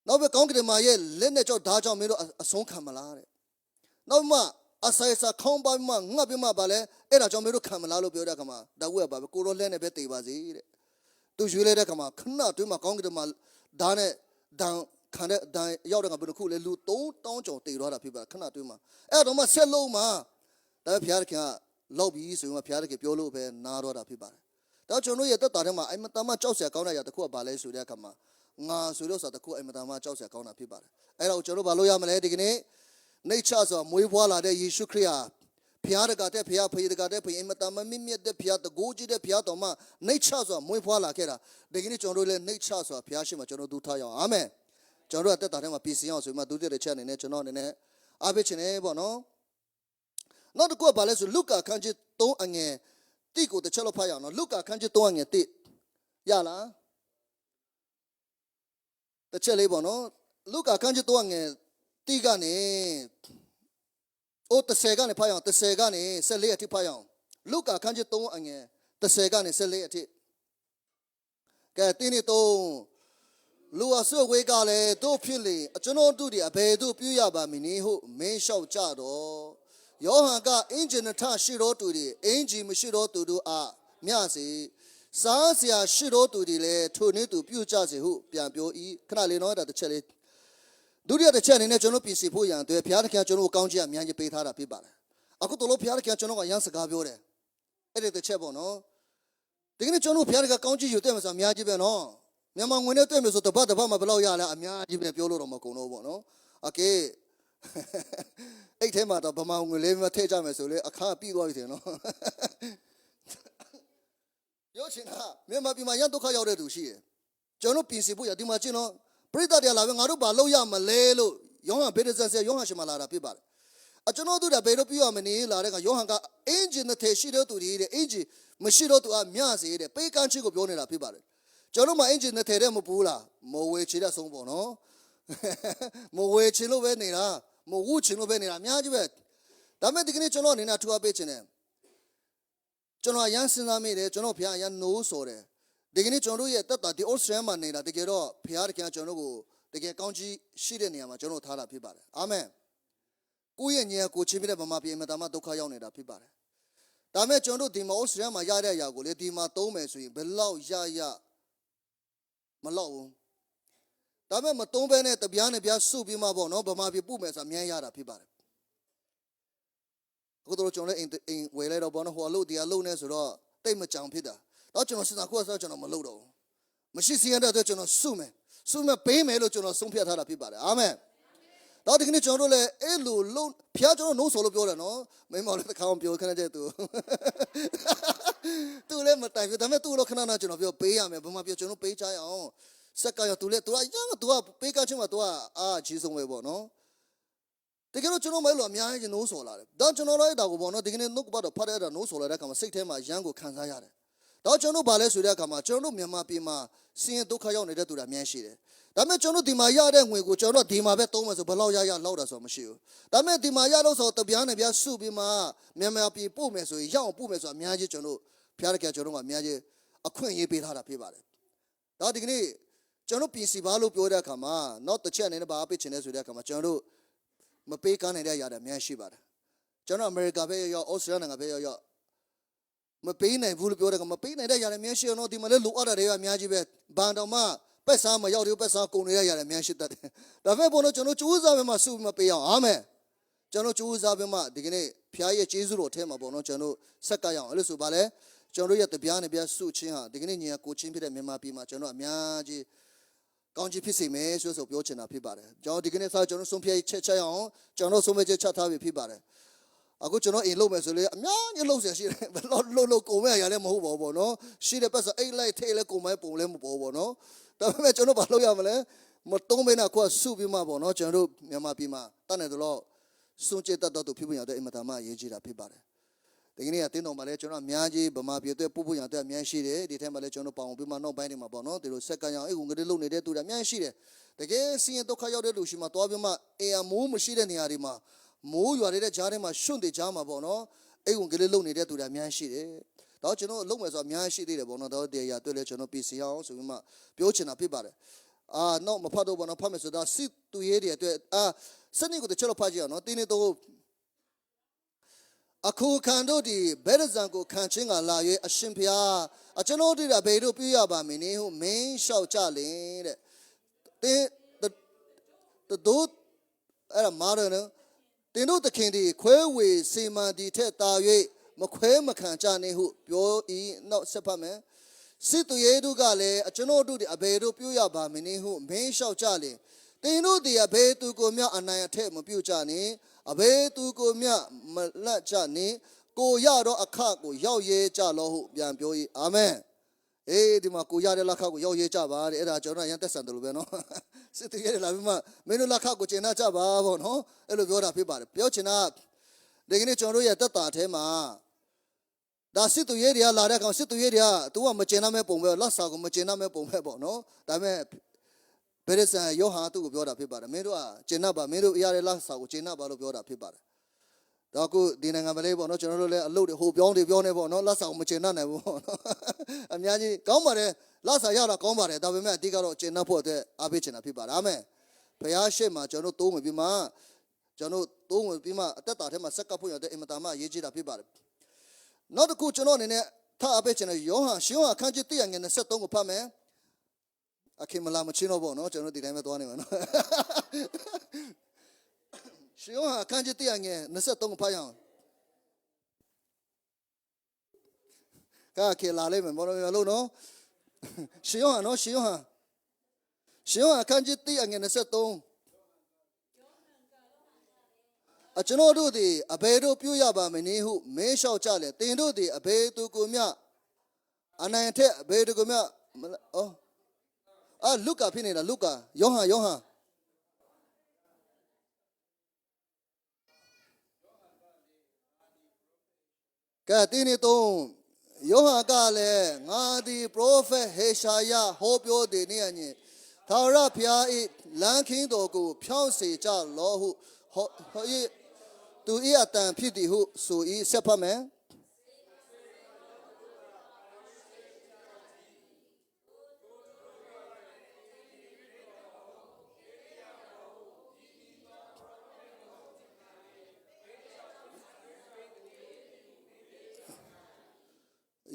နောက်ပဲကောင်းကင်မာရဲ့လက်နဲ့ကြောက်ဓာတ်ကြောင့်မင်းတို့အဆုံးခံမလားတဲ့နောက်မှအဆိုင်စာခေါင်းပိုင်းမှာငှက်ပြီးမှပါလဲအဲ့ဒါကြောင့်မင်းတို့ခံမလားလို့ပြောတဲ့ခါမှာဒါဝိကပါပဲကိုရောလက်နဲ့ပဲတေးပါစေတဲ့သူရွေးလိုက်တဲ့ခါမှာခဏတွင်းမှာကောင်းကင်မာဓာတ်နဲ့ဒဏ်ခံတဲ့ဒဏ်ရောက်တဲ့ကဘယ်တစ်ခုလဲလူ3000ကျော်တည်သွားတာဖြစ်ပါခဏတွင်းမှာအဲ့တော့မှဆက်လုံးမှာဒါဘုရားခင်ကလောက်ပြီးဆိုရင်ဘုရားခင်ပြောလို့ပဲနားတော့တာဖြစ်ပါတယ် ဒါကျွန်တော်ရဲ့တက်တာထဲမှာအိမ်မတမ်းမကြောက်စရာကောင်းတဲ့အရာတစ်ခုကဘာလဲဆိုတဲ့အခါမှာငါဆိုလို့ဆိုတာတစ်ခုအိမ်မတမ်းမကြောက်စရာကောင်းတာဖြစ်ပါတယ်အဲ့တော့ကျွန်တော်ဘာလို့ရမလဲဒီကနေ့နေချဆိုမွေးဖွားလာတဲ့ယေရှုခရစ်ဟာဖျားတကတဲ့ဖျားဖေးတကတဲ့ဖေးအိမ်မတမ်းမမြင့်တဲ့ဖျားတကိုးကြီးတဲ့ဖျားတော်မှာနေချဆိုမွေးဖွားလာခဲ့တာဒီကနေ့ကျွန်တော်တို့လည်းနေချဆိုဖျားရှိမှကျွန်တော်တို့ထားရအောင်အာမင်ကျွန်တော်တို့တက်တာထဲမှာပြည်စင်အောင်ဆိုမှဒုတိယတစ်ချက်အနေနဲ့ကျွန်တော်အနေနဲ့အားပေးခြင်းနဲ့ပေါ့နော်နောက်တစ်ခုကဘာလဲဆိုလုကာခန်းကြီး3အငယ်တိကိုတစ်ချက်လောက်ဖတ်ရအောင်နော်လုကာခန်းကြီး3အငယ်တိရလားတစ်ချက်လေးပေါ့နော်လုကာခန်းကြီး3အငယ်တိကနေ30ကနေဖတ်ရအောင်30ကနေ14အထိဖတ်ရအောင်လုကာခန်းကြီး3အငယ်30ကနေ14အထိကဲတင်းနေ3လူအဆုတ်ဝေးကလည်းတို့ဖြစ်လေကျွန်တော်တို့ဒီအဘယ်တို့ပြုရပါမည်နည်းဟုမင်းလျှောက်ကြတော့ယောဟန်ကအင်ဂျင်နထရှိတော်သူတွေအင်ဂျီမရှိတော်သူတို့အားမျှစေစားเสียရှိတော်သူတွေလည်းထိုနည်းသူပြုကြစေဟုပြန်ပြော၏ခဏလေးတော့တစ်ချက်လေးဒုတိယတစ်ချက်အနေနဲ့ကျွန်တော်ပြင်ဆင်ဖို့ရန်အတွက်ဘုရားသခင်ကျွန်တော်ကိုကောင်းချီးအများကြီးပေးထားတာဖြစ်ပါတယ်အခုတို့လို့ဘုရားသခင်ကျွန်တော်ကရန်စကားပြောတယ်အဲ့ဒီတစ်ချက်ပေါ့နော်ဒီကနေ့ကျွန်တော်ဘုရားသခင်ကောင်းချီးယူတဲ့မှာဆိုအများကြီးပဲနော်မြန်မာငွေနဲ့တွေ့မယ်ဆိုတပတ်မှာဘယ်လောက်ရလဲအများကြီးပဲပြောလို့တော့မကုန်တော့ဘူးပေါ့နော်โอเคအဲ့ထဲမှာတော့ဗမာငွေလေးမထည့်ကြမယ်ဆိုလေအခါပြီးသွားပြီထင်နော်ပြောချင်တာမြန်မာပြည်မှာရန်ဒုက္ခရောက်တဲ့သူရှိတယ်ကျွန်တော်ပြင်ဆင်ဖို့ရဒီမှာကျင်းတော့ပရိသတ်တွေလာပဲငါတို့ဘာလုပ်ရမလဲလို့ယောဟန်ဘေဒဇန်ဆရာယောဟန်ရှင်မလာတာဖြစ်ပါတယ်ကျွန်တော်တို့ကဘယ်လိုပြုရမလဲလာတဲ့ကယောဟန်ကအင်ဂျင်နဲ့ထေရှိတဲ့သူတွေတဲ့အင်ဂျင်မရှိတော့သူအမျှစေတဲ့ပေးကမ်းချစ်ကိုပြောနေတာဖြစ်ပါတယ်ကျွန်တော်မှအင်ဂျင်နဲ့ထဲတဲ့မပူးလားမဝေချတဲ့ဆုံးပေါ့နော်မဝေချလို့ပဲနေတာမဝူချလို့ပဲနေတာအများကြီးပဲဒါမဲ့ဒီကနေ့ကျွန်တော်အနေနဲ့ထူအပ်ပေးခြင်းနဲ့ကျွန်တော်အရန်စဉ်းစားမိတယ်ကျွန်တော်ဘုရားအရန်နိုးဆိုတယ်ဒီကနေ့ကျွန်တော်တို့ရဲ့တက်တာဒီ Australia မှာနေတာတကယ်တော့ဘုရားတခင်ကျွန်တော်တို့ကိုတကယ်ကောင်းကြီးရှိတဲ့နေရာမှာကျွန်တော်ထားတာဖြစ်ပါတယ်အာမင်ကိုယ့်ရဲ့ညီကိုချင်းပြတဲ့ဗမာပြည်မှာတာမဒုက္ခရောက်နေတာဖြစ်ပါတယ်ဒါမဲ့ကျွန်တော်တို့ဒီမှာ Australia မှာရတဲ့အရာကိုလေဒီမှာသုံးမယ်ဆိုရင်ဘယ်လောက်ရမလောက်ဘူးဒါမဲ့မသုံးဘဲနဲ့တပြားနဲ့ပြားစုပြီးမှပေါ့နော်ဗမာပြည်ပို့မယ်ဆိုတာအများရတာဖြစ်ပါတယ်အခုတို့ကျွန်တော်လည်းအိမ်ဝယ်လိုက်တော့ပေါ့နော်ဟိုအလုပ်တရားလုပ်နေဆိုတော့တိတ်မကြောင်ဖြစ်တာတော့ကျွန်တော်စဉ်းစားခုဆိုကျွန်တော်မလုပ်တော့ဘူးမရှိစီရတဲ့အတွက်ကျွန်တော်စုမယ်ပေးမယ်လို့ကျွန်တော်ဆုံးဖြတ်ထားတာဖြစ်ပါတယ်အာမင်တော့ဒီကနေ့ကျွန်တော်တို့လည်းအဲ့လိုလုံးဖျားကျွန်တော်နှုံးဆိုလို့ပြောတယ်နော်မိမောင်လည်းတစ်ခါမှပြောခဏတဲ့သူလည်းမတိုင်ဘူးဒါပေမဲ့သူ့လို့ခဏနာကျွန်တော်ပြောပေးရမယ်ဘာမှပြောကျွန်တော်ပေးချရအောင်စက်ကရသူလည်းသူကပေးကချင်းမှာသူကကြီးဆုံးပဲပေါ့နော်တကယ်တော့ကျွန်တော်မဲလို့အများကြီးနှိုးဆော်လာတယ်ဒါကျွန်တော်လည်းဒါကိုပေါ့နော်ဒီကနေ့နှုတ်ကပတ်တော့ဖတ်ရတာနှိုးဆော်လာတဲ့အခါမှာစိတ်ထဲမှာရမ်းကိုခံစားရတယ်တော့ကျွန်တော်ဗာလဲဆိုတဲ့အခါမှာကျွန်တော်မြန်မာပြည်မှာဆင်းရဲဒုက္ခရောက်နေတဲ့သူတွေအများရှိတယ်ဒါပေမဲ့ကျွန်တော်ဒီမှာရတဲ့ငွေကိုကျွန်တော်ဒီမှာပဲသုံးမယ်ဆိုဘယ်လောက်လောက်တာဆိုမရှိဘူးဒါပေမဲ့ဒီမှာရတော့ဆိုတပြားနဲ့ပြားစုပြီးမှမြန်မာပြည်ပို့မယ်ဆိုရင်ရအောင်ပို့မယ်ဆိုအများကြီးကျွန်တော်ဖျားရကြကျွန်တော်ကအများကြီးအခွင့်အရေးပေးထားတာဖြစ်ပါတယ်ဒါဒီကနေ့ကျွန်တော်ပြင်စီပါလို့ပြောတဲ့အခါမှာနောက်တစ်ချက်အနေနဲ့ဘာအပိတ်ချင်လဲဆိုတဲ့အခါမှာကျွန်တော်မပေးကမ်းနိုင်တဲ့အရာတွေအများရှိပါတယ်ကျွန်တော်အမေရိကပဲရောက်ဩစတြေးလျနိုင်ငံပဲရောက်မပေးနိုင်ဘူးလို့ပြောတဲ့ကမပေးနိုင်တဲ့ຢာလည်းအများရှိအောင်ဒီမှာလည်းလိုအပ်တာတွေကအများကြီးပဲဘန်တော်မှပက်စားမရောက်သေးဘူးပက်စားကုန်နေတဲ့ຢာလည်းအများရှိတတ်တယ်ဒါပေမဲ့ဘုန်းတော်ကျွန်တော်ကြိုးစားပြီးမှစုပြီးမပေးအောင်အာမင်ကျွန်တော်ကြိုးစားပြီးမှဒီကနေ့ဖခင်ရဲ့ကျေးဇူးတော်ထဲမှာပေါ့နော်ကျွန်တော်ဆက်ကရအောင်အဲ့လိုဆိုပါလေကျွန်တော်ရဲ့တပြားနဲ့ပြားစုချင်းဟာဒီကနေ့ညီကိုချင်းဖြစ်တဲ့မြန်မာပြည်မှာကျွန်တော်အများကြီးကောင်းချီးဖြစ်စေမယ်ဆိုပြောချင်တာဖြစ်ပါတယ်ကျွန်တော်ဒီကနေ့စားကျွန်တော်ဆုံးဖြတ်ချက်အောင်ကျွန်တော်ဆုံးဖြတ်ချက်ချထားပြီးဖြစ်ပါတယ်အခုကျွန်တော်အိမ်လုံးမယ်ဆိုလေအများကြီးလုံးဆရာရှိတယ်ဘယ်လို့ကုန်မဲ့ရလည်းမဟုတ်ပါဘူးပေါ့နော်ရှိတဲ့ပတ်စအိတ်လိုက်ထိတ်လဲကုန်မဲ့ပုံလဲမပေါ်ပေါ့နော်ဒါပေမဲ့ကျွန်တော်ဘာလုပ်ရမလဲမတုံးမင်းကစုပြီးမှပေါ့နော်ကျွန်တော်တို့မြန်မာပြည်မှာတတ်နေတော့စွန့်ကျက်တတ်တော့သူဖြစ်ဖို့ရတဲ့အင်မတန်မှအရေးကြီးတာဖြစ်ပါတယ်ဒီကနေ့ကတင်းတော်မှာလဲကျွန်တော်အများကြီးဗမာပြည်အတွက်ပို့ဖို့ရတဲ့အများရှိတယ်ဒီထဲမှာလဲကျွန်တော်ပေါအောင်ပြီးမှနောက်ပိုင်းတွေမှာပေါ့နော်ဒီလိုဆက်ကရအောင်အဲ့ဟိုငရေလုံနေတဲ့သူတွေအများရှိတယ်တကယ်စီရင်ဒုက္ခရောက်တဲ့လူရှိမှသွားပြီးမှအေးအမိုးမရှိတဲ့နေရာတွေမှာမိုးရွာတဲ့ကြားထဲမှာရှွန့်တဲ့ကြားမှာပေါ့နော်အဲ့ဝင်ကလေးလုံနေတဲ့သူတွေအများရှိတယ်။တော့ကျွန်တော်လုံမယ်ဆိုအများရှိသေးတယ်ပေါ့နော်။တော့တရားတွေ့လဲကျွန်တော်ပြည်စီအောင်ဆိုပြီးမှပြောချင်တာဖြစ်ပါတယ်။တော့မဖတ်တော့ဘောနော်ဖတ်မယ်ဆိုတာစစ်သူရေးတွေအတွက်စနစ်ကိုတချို့ဖတ်ကြည့်အောင်နော်။တင်းနေတော့အခုခံတို့ဒီဘဲရဇန်ကိုခံချင်းကလာ၍အရှင်ဖျားကျွန်တော်တို့ဘယ်တို့ပြရပါမင်းနည်းဟုမင်းလျှောက်ကြလင်တဲ့။တင်းတို့အဲ့ဒါမာရနော်တင်တို့သခင်ဒီခွဲဝေစီမံဒီထက်တာ၍မခွဲမခံကြနေဟုပြောဤနောက်ဆက်ဖတ်မယ် စစ်သူရဲတို့ကလည်းကျွန်တော်တို့ဒီအဘယ်တို့ပြုရပါမနည်းဟုမင်းလျှောက်ကြလင်တင်တို့ဒီအဘယ်သူကိုမြအနိုင်အထက်မပြုကြနှင့်အဘယ်သူကိုမြမလတ်ကြနှင့်ကိုရတော့အခကိုရောက်ရဲကြလောဟုပြန်ပြော၏အာမင်အေးဒီမှာကိုရတဲ့လက်ခကိုရောက်ရဲကြပါတဲ့အဲ့ဒါကျွန်တော်ရန်သက်ဆန်တယ်လို့ပဲနော်စစ်သူရဲလာပြီးမှမင်းတို့လက်ခကိုကျင်နာကြပါပေါ့နော်အဲ့လိုပြောတာဖြစ်ပါတယ်ပြောချင်တာဒီကနေ့ကျွန်တော်တို့ရဲ့တက်တာထဲမှာဒါစစ်သူရဲတွေကလာတဲ့ကောင်စစ်သူရဲတွေက तू ကမကျင်နာမဲ့ပုံပဲလက်စာကိုမကျင်နာမဲ့ပုံပဲပေါ့နော်ဒါပေမဲ့ဗေရဆန်ယောဟန်သူ့ကိုပြောတာဖြစ်ပါတယ်မင်းတို့ကကျင်နာပါမင်းတို့ရတဲ့လက်စာကိုကျင်နာပါလို့ပြောတာဖြစ်ပါတယ်တော့အခုဒီနိုင်ငံမလေးပေါ့နော်ကျွန်တော်တို့လည်းအလုပ်တွေဟိုပြောင်းတွေပြောနေပေါ့နော်လက်စာကိုမကျင်နာနိုင်ဘူးပေါ့နော်အများကြီးကောင်းပါတယ်လက်စာရတာကောင်းပါတယ်ဒါပေမဲ့အတိကတော့ကျင်နာဖို့အတွက်အားပေးချင်တာဖြစ်ပါတယ်အာမင်ဘုရားရှိခိုးမှာကျွန်တော်တို့သုံးဝင်ပြီးမှကျွန်တော်သုံးဝင်ပြီးမှအသက်တာထဲမှာဆက်ကပ်ဖို့ရတဲ့အင်မတန်မှအရေးကြီးတာဖြစ်ပါတယ်နောက်တစ်ခုကျွန်တော်အနေနဲ့ထားအပေးချင်တဲ့ယောဟန်ရှင်ယောဟန်အခန်းကြီး1 ငယ်23ကိုဖတ်မယ်အခင်းမလာမချင်းတော့ပေါ့နော်ကျွန်တော်ဒီတိုင်းပဲသွားနေမှာနော်ရှင်ယောဟန်အခန်းကြီး1 ငယ်23ကိုဖတ်ရအောင်ကဲလာလိမ့်မယ်ဘောလုံးရလို့နော်ရှင်ယောဟန်နော်ရှင်ယောဟန်အခန်းကြီး1 ငယ်23ကျွန်တော်တို့သည်အဘယ်တို့ပြုရပါမနည်းဟုမင်းလျှောက်ကြလေတင်တို့သည်အဘယ်သူကိုမြအနိုင်ထက်အဘယ်သူကိုမြလုကာဖြစ်နေတာလုကာယောဟန်ကဲတင်းနေတော့ယောဟန်ကလည်းငါသည်ပရောဖက်ဟေရှာယဟောပြောသည်နေအညင်သာရဖျား၏လမ်းခင်းတော်ကိုဖြောင်းစေကြလောဟုဟောသူ၏အတန်ဖြစ်သည်ဟုဆို၏ဆက်ဖတ်မယ်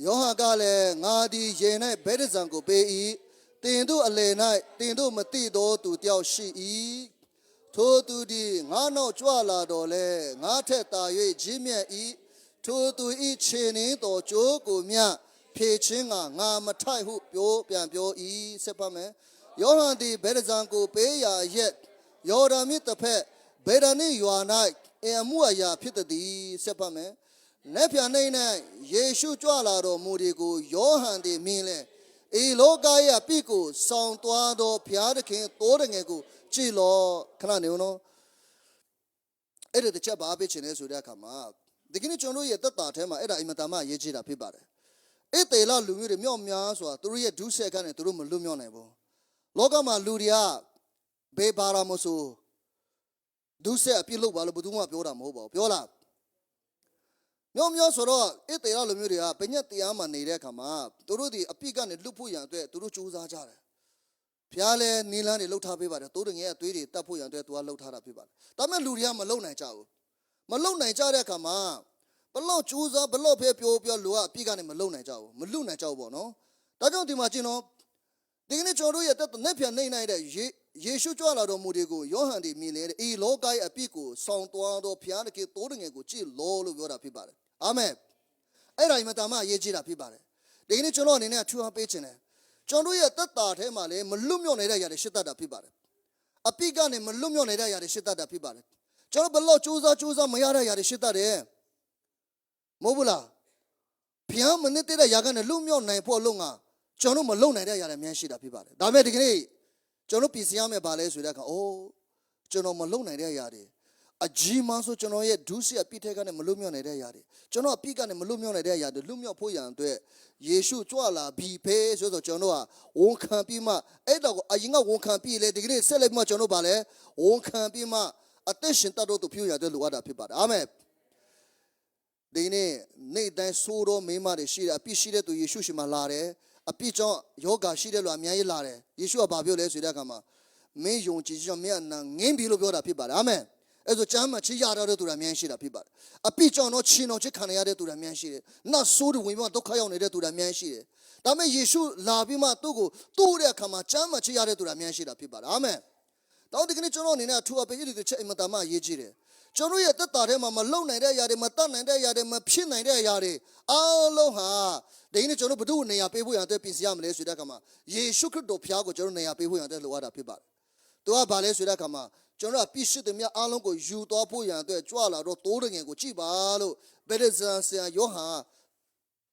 ယောဟန်ကလည်းငါသည်ရေ၌ဗေဒဇံကိုပေး၏တင်တို့အလယ်၌တင်တို့မသိသောသူတယောက်ရှိ၏ထိုသူသည်ငါနောက်ကြွလာတော်လဲငါထက်သာ၍ကြီးမြတ်၏ထိုသူ၏ခြေနှင်းတော်ကြိုးကိုမြဖြေချင်းကငါမထိုက်ဟုပြန်ပြော၏ဆက်ပါမယ်ယောဟန်သည်ဗေဒဇံကိုပေးရာရက်ယော်ဒန်မြစ်တစ်ဖက်ဗေဒနိရွာ၌အမှုအရာဖြစ်သည်ဆက်ပါမယ်လက်ဖြာနှိမ့်၌ယေရှုကြွလာတော်မူသည်ကိုယောဟန်သည်မြင်လေဤလောကရဲ့အပြစ်ကိုဆောင်သွားသောဘုရားသခင်တိုးတငယ်ကိုကြည်လောခဏနေဦးနော်အဲ့ဒါတစ်ချက်ပါပေးချင်တယ်ဆိုတဲ့အခါမှာဒီကနေ့ကျွန်တော်ရဲ့သက်တာထဲမှာအဲ့ဒါအင်မတန်မှအရေးကြီးတာဖြစ်ပါတယ်အဲ့တေလလူမျိုးတွေမြော့များဆိုတာသူတို့ရဲ့ဒုစရိုက်ကနေသူတို့မလွတ်မြောက်နိုင်ဘူးလောကမှာလူတွေကဘေးပါရမဆိုဒုစရိုက်အပြစ်လုပ်ပါလို့ဘယ်သူမှပြောတာမဟုတ်ပါဘူးပြောလားမြော့များဆိုတော့အဲ့တေလလူမျိုးတွေကပညတ်တရားမှာနေတဲ့အခါမှာသူတို့ဒီအပြစ်ကနေလွတ်ဖို့ရန်အတွက်သူတို့ကြိုးစားကြတယ်ဖျားလဲနီလန်းတွေလှုပ်ထားပေးပါတယ်တိုးတငယ်ရဲ့အသွေးတွေတတ်ဖို့ရန်အတွက်သူကလှုပ်ထားတာဖြစ်ပါတယ်ဒါပေမဲ့လူတွေကမလှုပ်နိုင်ကြဘူးမလှုပ်နိုင်ကြတဲ့အခါမှာဘလို့ကြိုးစားဘလို့ဖဲပြောလူကအပြစ်ကနေမလှုပ်နိုင်ကြဘူးမလွတ်နိုင်ကြဘူးပေါ့နော်ဒါကြောင့်ဒီမှာကျင်တော့ဒီကနေ့ကျွန်တော်တို့ရဲ့တက်နဲ့ပြန်နေနိုင်တဲ့ယေရှုကြွလာတော်မူတဲ့ကိုယောဟန်ဒီမြင်လေအေးလောကရဲ့အပြစ်ကိုဆောင်သွားတော့ဖျားတကယ်တိုးတငယ်ကိုကြည်လောလို့ပြောတာဖြစ်ပါတယ်အာမင်အဲ့ဒါမှတမအရေးကြီးတာဖြစ်ပါတယ်ဒီကနေ့ကျွန်တော်အနေနဲ့အထူးအားပေးခြင်းတယ်ကျွန်တော်ရဲ့တက်တာထဲမှာလည်းမလွတ်မြောက်နိုင်တဲ့ຢာတွေရှစ်တတ်တာဖြစ်ပါတယ်အပိကနေမလွတ်မြောက်နိုင်တဲ့ຢာတွေရှစ်တတ်တာဖြစ်ပါတယ်ကျွန်တော်ဘလို့ကြိုးစားမရတဲ့ຢာတွေရှစ်တတ်တယ်မဟုတ်ဘူးလားဖျားမနစ်တဲ့ຢာကနေလွတ်မြောက်နိုင်ဖို့လုံငါကျွန်တော်မလုံနိုင်တဲ့ຢာတွေအများရှိတာဖြစ်ပါတယ်ဒါပေမဲ့ဒီကနေ့ကျွန်တော်ပြည်စရမယ်ပါလဲဆိုတဲ့အခါအိုးကျွန်တော်မလုံနိုင်တဲ့ຢာတွေအကြီးမှဆိုကျွန်တော်ရဲ့ဒုစရပြစ်ထဲကနေမလွတ်မြောက်နိုင်တဲ့ຢာတွေကျွန်တော်အပိကနေမလွတ်မြောက်နိုင်တဲ့ຢာတွေလွတ်မြောက်ဖို့ရန်အတွက်ယေရှုကြွလာပြီဖေးဆိုတော့ကျွန်တော်ကဝန်ခံပြီးမှအဲ့တော့အရင်ကဝန်ခံပြီးလေဒီကနေ့ဆက်လိုက်မှကျွန်တော်ဗာလဲဝန်ခံပြီးမှအသက်ရှင်တတ်တော့သူပြုရတဲ့လိုအပ်တာဖြစ်ပါတယ်အာမင်ဒီနေ့နေ့တိုင်းဆိုးတော့မိမတွေရှိတယ်အပြစ်ရှိတဲ့သူယေရှုရှင်မှာလာတယ်အပြစ်ကြောင့်ယောဂရှိတဲ့လူအများကြီးလာတယ်ယေရှုကဘာပြောလဲဆိုတဲ့အခါမှာမင်းယုံကြည်ခြင်းမင်းအနာငင်းပြီလို့ပြောတာဖြစ်ပါတယ်အာမင်အဲ့ဆိုကျမ်းမှာချီရတဲ့သူတွေအများရှိတာဖြစ်ပါတယ်အပြစ်ကြောင့်တော့ချင်းတော်ချစ်ခံရတဲ့သူတွေအများရှိတယ်နတ်ဆိုးတွေဝင်ပြီးဒုက္ခရောက်နေတဲ့သူတွေအများရှိတယ်ဒါပေမဲ့ယေရှုလာပြီးမှသူ့ကိုတိုးတဲ့အခါမှာကျမ်းမှာချီရတဲ့သူတွေအများရှိတာဖြစ်ပါတယ်အာမင်တော့ဒီကနေ့ကျွန်တော်အနေနဲ့အထူးအပေးရတဲ့ချက်အင်မတန်မှအရေးကြီးတယ် ကျွန်တော်ရဲ့တက်တာထဲမှာမလုံနိုင်တဲ့အရာတွေမတတ်နိုင်တဲ့အရာတွေမဖြစ်နိုင်တဲ့အရာတွေအားလုံးဟာဒီနေ့ကျွန်တော်ဘုသူ့နေရာပေးဖို့ရတဲ့ပြင်ဆင်ရမလဲဆိုတဲ့အခါမှာယေရှုခရစ်တော်ဖျားကိုကျွန်တော်နေရာပေးဖို့ရတဲ့လိုအပ်တာဖြစ်ပါတယ်။သူကဘာလဲဆိုတဲ့အခါမှာကျွန်တော်ကပြည့်စုံတဲ့မြတ်အားလုံးကိုယူသွားဖို့ရတဲ့ကြွလာတော့တိုးတငယ်ကိုကြည့်ပါလို့ဗေဒဇန်ဆရာယောဟန်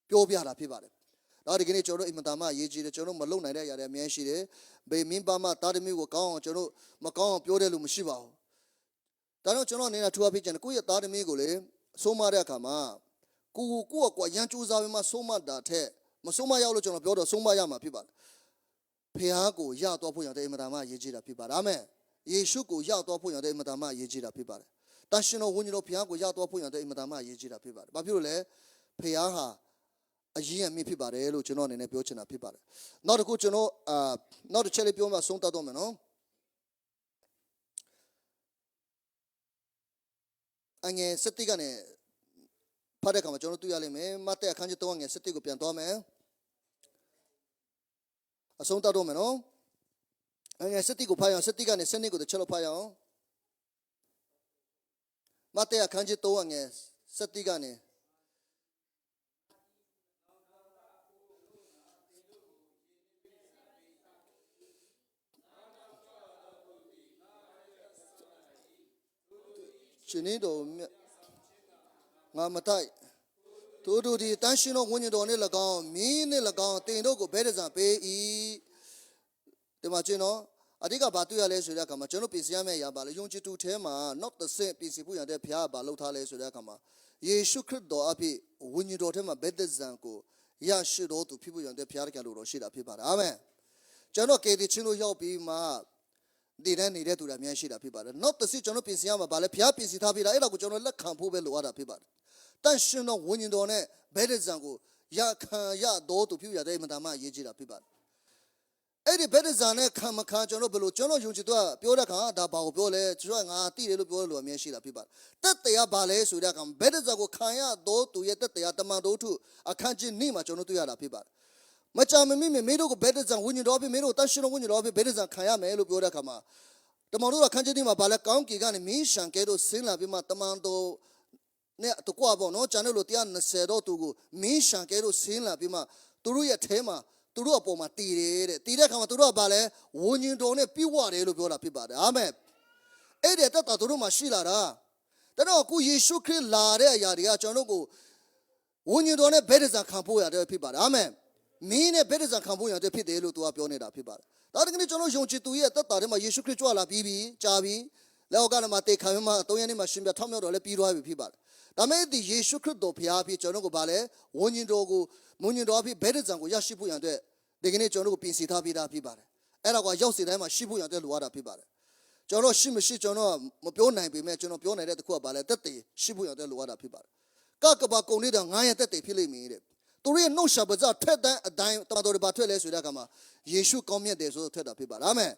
ပြောပြတာဖြစ်ပါတယ်။ဒါဒီကနေ့ကျွန်တော်အင်မတန်မှအရေးကြီးတယ်ကျွန်တော်မလုံနိုင်တဲ့အရာတွေအများကြီးရှိတယ်။ဘေမင်းပါမတာသမီကိုကောင်းအောင်ကျွန်တော်မကောင်းအောင်ပြောတဲ့လူမရှိပါဘူး။ဒါတော့ကျွန်တော်အနေနဲ့ထူအပ်ပြချင်တယ်ကိုယ့်ရဲ့တာသမီကိုလေဆုံးမတဲ့အခါမှာကိုကရန်ကြိုးစားပြီးမှဆုံးမတာထက်မဆုံးမရောက်လို့ကျွန်တော်ပြောတော့ဆုံးမရမှာဖြစ်ပါတယ်။ဖခင်ကိုရတော့ဖို့ရတဲ့အင်မတန်မှအရေးကြီးတာဖြစ်ပါတယ်။အာမင်။ယေရှုကိုရတော့ဖို့ရတဲ့အင်မတန်မှအရေးကြီးတာဖြစ်ပါတယ်။တန်ရှင်တော်ဝိညာဉ်တော်ဖခင်ကိုရတော့ဖို့ရတဲ့အင်မတန်မှအရေးကြီးတာဖြစ်ပါတယ်။ဘာဖြစ်လို့လဲဖခင်ဟာအရင်အမြင့်ဖြစ်ပါတယ်လို့ကျွန်တော်အနေနဲ့ပြောချင်တာဖြစ်ပါတယ်။နောက်တစ်ခုကျွန်တော်နောက်တစ်ချက်လေးပြောမှဆုံးသတ်တော့မယ်နော်။အငယ်7ကနေဖတ်တဲ့အခါမှာကျွန်တော်တွေ့ရလိမ့်မယ်။မဿဲအခန်းကြီး3ငယ်7ကိုပြန်သွားမယ်။အဆုံးသတ်တော့မယ်နော်။အငယ်7ကိုဖတ်ရအောင်7ကနေ7ကိုတစ်ချက်လောက်ဖတ်ရအောင်။မဿဲအခန်းကြီး3ငယ်7ကနေရှင်နေတော်ငါမတိုက်တို့ဒီတန်ရှင်တော်ဝိညာဉ်တော်နဲ့၎င်းမင်းနဲ့၎င်းတင်တို့ကိုဘဲတစားပေး၏ဒီမှာကျွန်တော်အဓိကဘာတွေ့ရလဲဆိုတဲ့အခါမှာကျွန်တော်ပြင်ဆင်ရမယ့်အရာပါလေယုံကြည်သူထဲမှာ not the same ပြင်ဆင်ဖို့ရတဲ့ဘုရားဘာလုပ်ထားလဲဆိုတဲ့အခါမှာယေရှုခရစ်တော်အဖြစ်ဝိညာဉ်တော်ထဲမှာဘဲတစားကိုရရှိတော်သူဖြစ်ဖို့ရတဲ့ဘုရားတကယ်လို့ရှိတာဖြစ်ပါတယ်အာမင်ကျွန်တော်ကေတီချင်းလို့ရောက်ပြီးမှနေတဲ့သူတွေအများရှိတာဖြစ်ပါတယ်။ not သစ်ကျွန်တော်ပြင်ဆင်ရမှာပါလေဘုရားပြင်ဆင်ထားပြီးတာအဲ့ဒါကိုကျွန်တော်လက်ခံဖို့ပဲလိုအပ်တာဖြစ်ပါတယ်။တန်ရှင်တော်ဝိညာဉ်တော်နဲ့ဘဲတဲ့ဇံကိုရခံရတော်သူဖြစ်ရတဲ့အမှန်တမ်းအရေးကြီးတာဖြစ်ပါတယ်။အဲ့ဒီဘဲတဲ့ဇံနဲ့ခံမခံကျွန်တော်ဘယ်လိုကျွန်တော်ယုံကြည်သူကပြောတဲ့အခါဒါဘာကိုပြောလဲကျွန်တော်ငါသိတယ်လို့ပြောလို့အများရှိတာဖြစ်ပါတယ်။တက်တရားဘာလဲဆိုတဲ့အခါဘဲတဲ့ဇံကိုခံရတော်သူရဲ့တက်တရားတမန်တော်ထုအခန်းကြီးနေ့မှာကျွန်တော်တွေ့ရတာဖြစ်ပါတယ်။မချမမိမင်းတို့ကိုဘဲတဲ့ဇံဝိညာဉ်တော်ဖြစ်မင်းတို့တန်ရှင်တော်ဝိညာဉ်တော်ဖြစ်ဘဲတဲ့ဇံခံရမယ်လို့ပြောတဲ့အခါမှာတမန်တော်ကခန်းကျင်းမှာဗာလဲကောင်းကင်ကနေမင်းရှံကဲတို့ဆင်းလာပြီးမှတမန်တော်နဲ့တကွာပေါ့နော်ကျန်တဲ့လူ120တော့သူကိုမင်းရှံကဲတို့ဆင်းလာပြီးမှသူတို့ရဲ့ထဲမှာသူတို့အပေါ်မှာတည်တယ်တဲ့တည်တဲ့အခါမှာသူတို့ကဗာလဲဝိညာဉ်တော်နဲ့ပြည့်ဝတယ်လို့ပြောတာဖြစ်ပါတယ်အာမင်အဲ့ဒီတက်တာသူတို့မှာရှိလာတာဒါတော့အခုယေရှုခရစ်လာတဲ့အရာတွေကကျွန်တော်တို့ကိုဝိညာဉ်တော်နဲ့ဘဲတစားခံဖို့ရတယ်ဖြစ်ပါတယ်အာမင်မင်းနဲ့ဘဲတစားခံဖို့ရတယ်ဖြစ်တယ်လို့သူကပြောနေတာဖြစ်ပါတယ်ဒါတကယ်ကျွန်တော်ယုံကြည်သူရဲ့တက်တာထဲမှာယေရှုခရစ်ကြွလာပြီးကြာပြီးလောကမှာတေခံမှာ3ရက်နေ့မှာရှင်ပြထောက်မြောက်တော်လည်းပြီးသွားပြီဖြစ်ပါတယ်ဒါမဲ့ဒီယေရှုခရစ်တော်ဘုရားဖြစ်ကျွန်တော်ကိုဗာလဲဝိညာဉ်တော်ကိုမွန်ညင်တော်ဖြစ်ဘဲတဲ့ဇံကိုရရှိဖို့ရတဲ့ဒီကနေ့ကျွန်တော်တို့ကိုပြင်ဆင်ထားပေးတာဖြစ်ပါတယ်အဲ့ဒါကရောက်စီတိုင်းမှာရှိဖို့ရတဲ့လိုအပ်တာဖြစ်ပါတယ်ကျွန်တော်ရှိမရှိကျွန်တော်မပြောနိုင်ပေမဲ့ကျွန်တော်ပြောနိုင်တဲ့တခုကဗာလဲတက်တည်ရှိဖို့ရတဲ့လိုအပ်တာဖြစ်ပါတယ်ကဘာကုံလေးတော့9ရက်တက်တည်ဖြစ်လိမ့်မည်တဲ့သူတို့ရဲ့နှုတ်ရှာပါးစထက်တဲ့အတိုင်းတမန်တော်တွေဘာထွက်လဲဆိုတဲ့အခါမှာယေရှုကောင်းမြတ်တယ်ဆိုတော့ထွက်တာဖြစ်ပါလားအာမင်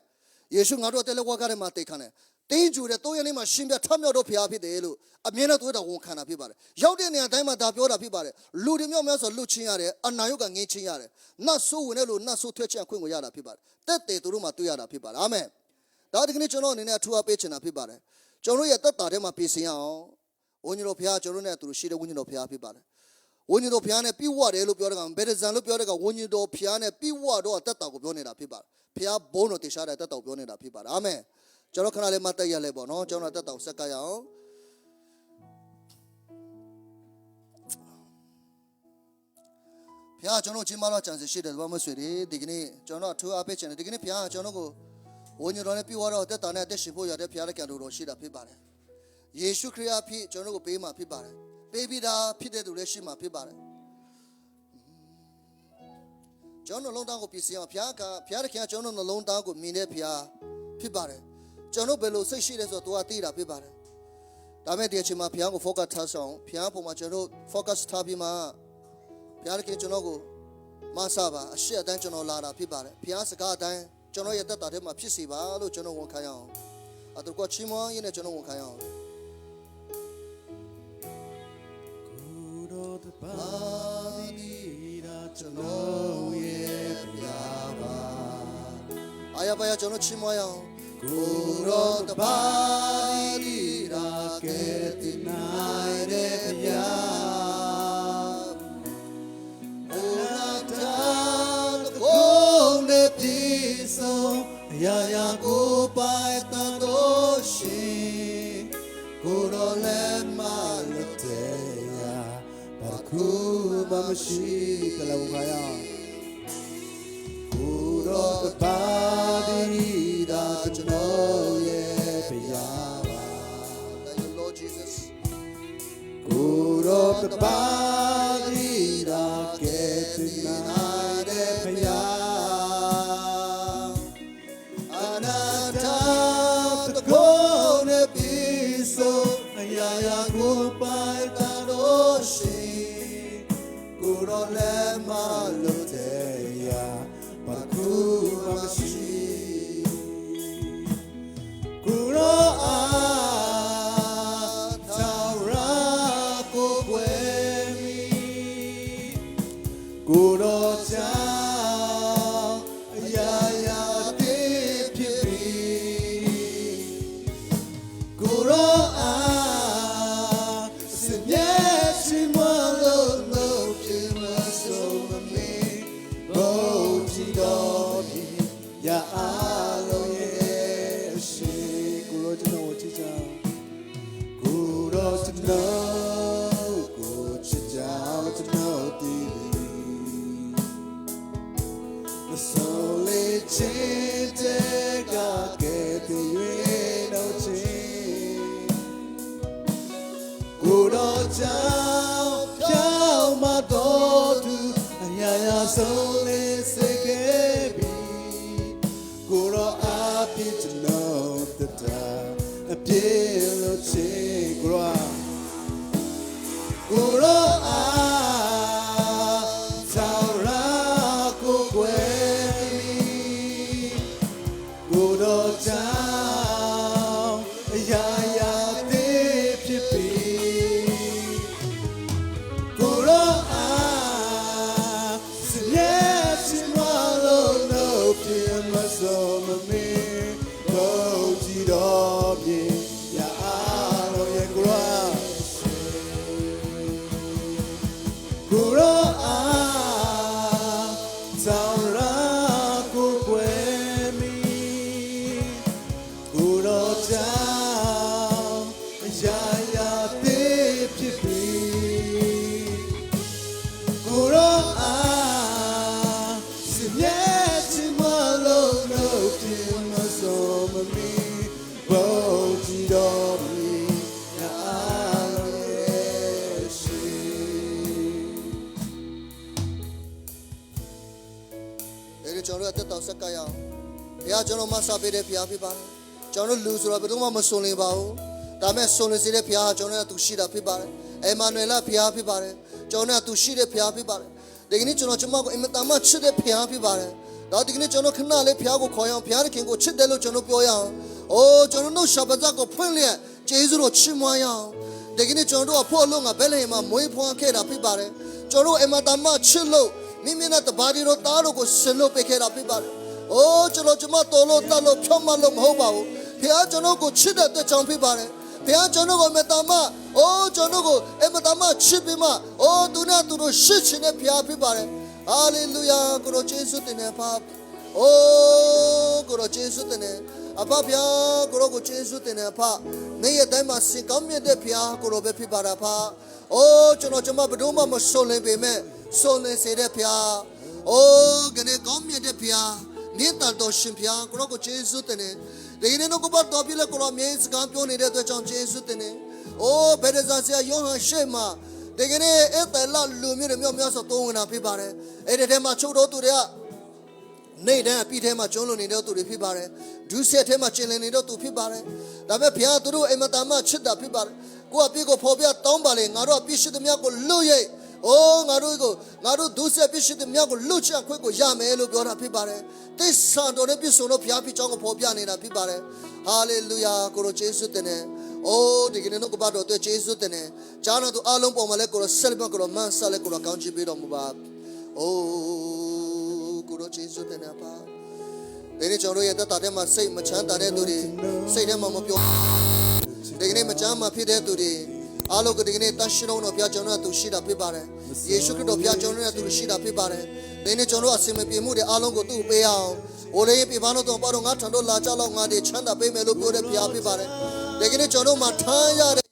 ယေရှုငါတို့တက်လက်ဝါးကားထဲမှာတိတ်ခါတယ်တင်းကျူတဲ့3ရက်နေ့မှာရှင်ပြထမြောက်တော့ဖျားဖြစ်တယ်လို့အမြဲတမ်းသူတို့ဝန်ခံတာဖြစ်ပါတယ်ရောက်တဲ့နေရာတိုင်းမှာဒါပြောတာဖြစ်ပါတယ်လူတွေမြောက်များဆိုလွတ်ချင်းရတယ်အနာယုတ်ကငင်းချင်းရတယ်နတ်ဆိုးဝင်တဲ့လူနတ်ဆိုးထွက်ချင်းအခွင့်ကိုရတာဖြစ်ပါတယ်တက်တယ်သူတို့မှတွေ့ရတာဖြစ်ပါတယ်အာမင်ဒါဒီကနေ့ကျွန်တော်အနေနဲ့အထူးအပေးချင်တာဖြစ်ပါတယ်ကျွန်တော်ရဲ့တက်တာထဲမှာပြင်ဆင်ရအောင်ဝိညာဉ်တော်ဖျားကျွန်တော်နဲ့သူတို့ရှိတဲ့ဝိညာဉ်တော်ဖျားဖြစ်ပါတယ်ဝိညာဉ်တော်ဖျားနဲ့ပြည့်ဝတယ်လို့ပြောတဲ့ကောင်ဘယ်ဇန်လို့ပြောတဲ့ကောင်ဝိညာဉ်တော်ဖျားနဲ့ပြည့်ဝတော့အသက်တာကိုပြောနေတာဖြစ်ပါတယ်ဖျားဘုန်းတော်တင်ရှားတဲ့အသက်တာကိုပြောနေတာဖြစ်ပါတယ်အာမင်ကျွန်တော်ခဏလေးမှတ်တက်ရလဲပေါ့နော်ကျွန်တော်အသက်တာကိုစက္ကရအောင်ဖျားကျွန်တော်ချင်းမတော့ကြံစီရှိတယ်ဘာမှမဆွေတယ်ဒီကနေ့ကျွန်တော်အထူးအားပေးချင်တယ်ဒီကနေ့ဖျားကျွန်တော်ကိုဝိညာဉ်တော်နဲ့ပြည့်ဝတော့အသက်တာနဲ့အသက်ရှင်ဖို့ရတဲ့ဖျားလက်ခံတော်ရှိတာဖြစ်ပါတယ်ယေရှုခရစ်အဖြစ်ကျွန်တော်ကိုပေးမှာဖြစ်ပါတယ်ပေးပြီးသားဖြစ်တဲ့သူလည်းရှိမှာဖြစ်ပါတယ်ကျွန်တော်နှလုံးသားကိုပြင်ဆင်အောင်ဘုရားသခင်ကျွန်တော်နှလုံးသားကိုမြင်တဲ့ဘုရားဖြစ်ပါတယ်ကျွန်တော်ဘယ်လိုစိတ်ရှိလဲဆိုတော့သူကသိတာဖြစ်ပါတယ်ဒါမဲ့ဒီအချိန်မှာဘုရားကို focus ထားဆောင်ဘုရားပေါ်မှာကျွန်တော် focus ထားပြီးမှဘုရားသခင်ကျွန်တော်ကိုမဆပါအရှိအတိုင်းကျွန်တော်လာတာဖြစ်ပါတယ်ဘုရားစကားအတိုင်းကျွန်တော်ရဲ့တက်တာထဲမှာဖြစ်စီပါလို့ကျွန်တော်ဝန်ခံရအောင်အတူကချီးမွမ်းရင်းနဲ့ကျွန်တော်ဝန်ခံရအောင်ပါဒီရာကျွန်တော်ရဲ့ပြပါအာရပါရကျွန်တော်ချီးမွမ်းရအောင်ကိုရောတပါဒီရာ ကယ်တင်နိုင်တဲ့ဖယားအိုနာတာကိုနေပြီဆုံးအရာရာကိုပိုင်တန်လို့ရှင်ကိုတော်လည်းမလွတ်တဲ့ရာဘာခုမှမရှိကလောင်ခါရကိုတော်တပါးဒီဒါကျွန်တော်ရဲ့ဖယားပါ Thank you Lord Jesus ကိုတော်တပါးဒီဒါကယ်တင်နိုင်တဲ့ဖယားအနာတာတကိုနေပြီဆိုအရာရာကိုပိုင်တန်လို့ရှိကိုတော်လည်းမလို့တဲ့ရာဘာခုမှမရှိကိုတော်အားသာရာကိုွယ်မီကိုတော်ကြောင့်အရာရာတည်ဖြစ်ပြီကိုတော်အားစမြဲချင်မလို့လို့ဖြစ်မဆုံးမမီဘုရားကြည်တော်ပြီရာအားလုံးရဲ့အရှိကိုတော်ကျွန်တော်ချစ်ကြကိုတော်ကျွန်တော်ကိုချစ်ကြကျွန်တော်တည်ပြီမဆုံးလေးချစ်တဲ့ကကဲ့တည်း၍တော့ချစ်ကိုတော်ကြောင့်ပြောင်းမတော်သူအရာရာဆုံးလေးစိတ်ခဲ့ပြီကိုတော်အားဖြင့်ကျွန်တော်တတာအပြည့်လို့ချစ်ကိုတော်အားသာရာကိုွယ်မီကိုတော်ကြောင့်အရာရာတည်ဖြစ်ပြီကိုတော်အားစနေချင်မလို့လို့ဖြစ်မဆုံးမမီဘုရားကြည်တော်ပြီရာအားလုံးရဲ့ကိုတော်ကိုတော်အားသာရာကိုွယ်မီကိုတော်ကြောင့်အရာရာတည်ဖြစ်ပြီကိုတော်အားစမြဲချင်မလို့လို့ဖြစ်မဆုံးမမီဘုရားကြည်တော်ပြီရာအားလုံးရဲ့ရှိ အဲ့ကျွန်တော်တို့အသက်တော်ဆက်ကရအောင်ဘုရားကျွန်တော်မဆပေးတဲ့ဘုရားဖြစ်ပါတယ်ကျွန်တော်လူဆိုတော့ဘယ်တော့မှမဆုံးလင်ပါဘူးဒါမဲ့ဆုံးလင်စေတဲ့ဘုရားကျွန်တော်တို့သူရှိတာဖြစ်ပါတယ်အေမာနွေလဘုရားဖြစ်ပါတယ်ကျွန်တော်တို့သူရှိတဲ့ဘုရားဖြစ်ပါတယ်ဒီကနေ့ကျွန်တော်ကျမကိုအင်မတန်မှချစ်တဲ့ဘုရားဖြစ်ပါတယ်ဒါဒီကနေ့ကျွန်တော်ခဏလေးဘုရားကိုခေါ်ရအောင်ဘုရားခင်ကိုချစ်တယ်လို့ကျွန်တော်ပြောရအောင်အိုးကျွန်တော်တို့ရှဘဇတ်ကိုဖွင့်လျက်ကျေးဇူးတော်ချီးမွမ်းရအောင်ဒီကနေ့ကျွန်တော်တို့အဖို့လုံးကဘယ်လေမှာမွေးဖွားခဲ့တာဖြစ်ပါတယ်ကျွန်တော်တို့အင်မတန်မှချစ်လို့မိမိနဲ့တပါးဒီတို့သားတို့ကိုဆင်လို့ပေးခဲ့တာဖြစ်ပါတယ်။အိုးကျွန်တော်တော်လို့တတ်လို့ဖြောင်းမလို့မဟုတ်ပါဘူး။ဘုရားကျွန်တော်ကိုချစ်တဲ့အတွက်ကြောင့်ဖြစ်ပါတယ်။ဘုရားကျွန်တော်ကိုအမတမအိုးကျွန်တော်ကိုအမတမချစ်ပြီးမှအိုးသူနဲ့သူတို့ရှစ်ချင်တဲ့ဘုရားဖြစ်ပါတယ်။ဟာလေလုယာကိုရောယေရှုတင်နေပါ။အိုးကိုရောယေရှုတင်နေအဖဘုရားကိုရောကိုယေရှုတင်နေပါ။နေ့ရက်တိုင်းမှာစင်ကောင်းမြတ်တဲ့ဘုရားကိုရောပဲဖြစ်ပါတာပါ။အိုးကျွန်တော်ဘယ်တော့မှမဆုံးလင်ပေမဲ့ဆုံးလင်စေတဲ့ဘုရားအိုးကနေကောင်းမြတ်တဲ့ဘုရားနေတာတော်ရှင်ဘုရားကိုရောကိုယေရှုတင်နေဒီနေ့တော့ကိုပတ်တော်ပြလဲကိုရောမြေစကားပြောနေတဲ့အတွက်ကြောင့်ယေရှုတင်နေအိုးဘယ်ဒါဆရာယောဟန်ရှေ့မှာဒီကနေ့အဲ့တလလူမျိုးတွေမြောက်များစွာသုံးဝင်တာဖြစ်ပါတယ်အဲ့ဒီထဲမှာချုပ်တော်သူတွေကနေ့တိုင်းအပြည့်ထဲမှာကျွန်းလွန်နေတဲ့သူတွေဖြစ်ပါတယ်ဒုစက်ထဲမှာကျင်လည်နေတဲ့သူဖြစ်ပါတယ်ဒါပေမဲ့ဘုရားသူတို့အိမ်မတန်မှချစ်တာဖြစ်ပါတယ်ကိုအပြည့်ကိုဖော်ပြတောင်းပါလေငါတို့အပြည့်ရှိသမျှကိုလွတ်ရိပ်အိုးငါတို့ဒုစက်ပြည့်ရှိသမျှကိုလွတ်ချခွင့်ကိုရမယ်လို့ပြောတာဖြစ်ပါတယ်သစ္စာတော်နဲ့ပြည့်စုံတော့ဘုရားဖြစ်ကြောင်းကိုဖော်ပြနေတာဖြစ်ပါတယ်ဟာလေလုယာကိုရောယေရှုတင်နေအိုးဒီကနေ့တော့ကပတ်တော်တဲ့ယေရှုတင်နေဂျာနာတို့အားလုံးပေါ်မှာလဲကိုရောဆက်လက်ကိုရောမန်ဆက်လက်ကိုရောကောင်းချီးပေးတော်မူပါအိုးကိုရောယေရှုတင်နေပါဒီနေ့ကျွန်တော်ရဲ့တတ်တာထဲမှာစိတ်မချမ်းသာတဲ့သူတွေစိတ်ထဲမှာမပြော ဒီကနေ့မကြမ်းမှာဖြစ်တဲ့သူတွေအားလုံးကဒီကနေ့တန်ရှင်းတော်ဘုရားကျွန်တော်တို့ရှိတာဖြစ်ပါတယ်ယေရှုခရစ်တော်ဘုရားကျွန်တော်တို့ရှိတာဖြစ်ပါတယ်ဒီနေ့ကျွန်တော်အစင်မပြေမှုတွေအားလုံးကိုသူ့ပေးအောင်ဟိုလေးပြပါလို့တော့ပါတော့ငါထံတော်လာကြတော့ငါတွေချမ်းသာပေးမယ်လို့ပြောတဲ့ဘုရားဖြစ်ပါတယ်ဒီကနေ့ကျွန်တော်မှာထားရတဲ့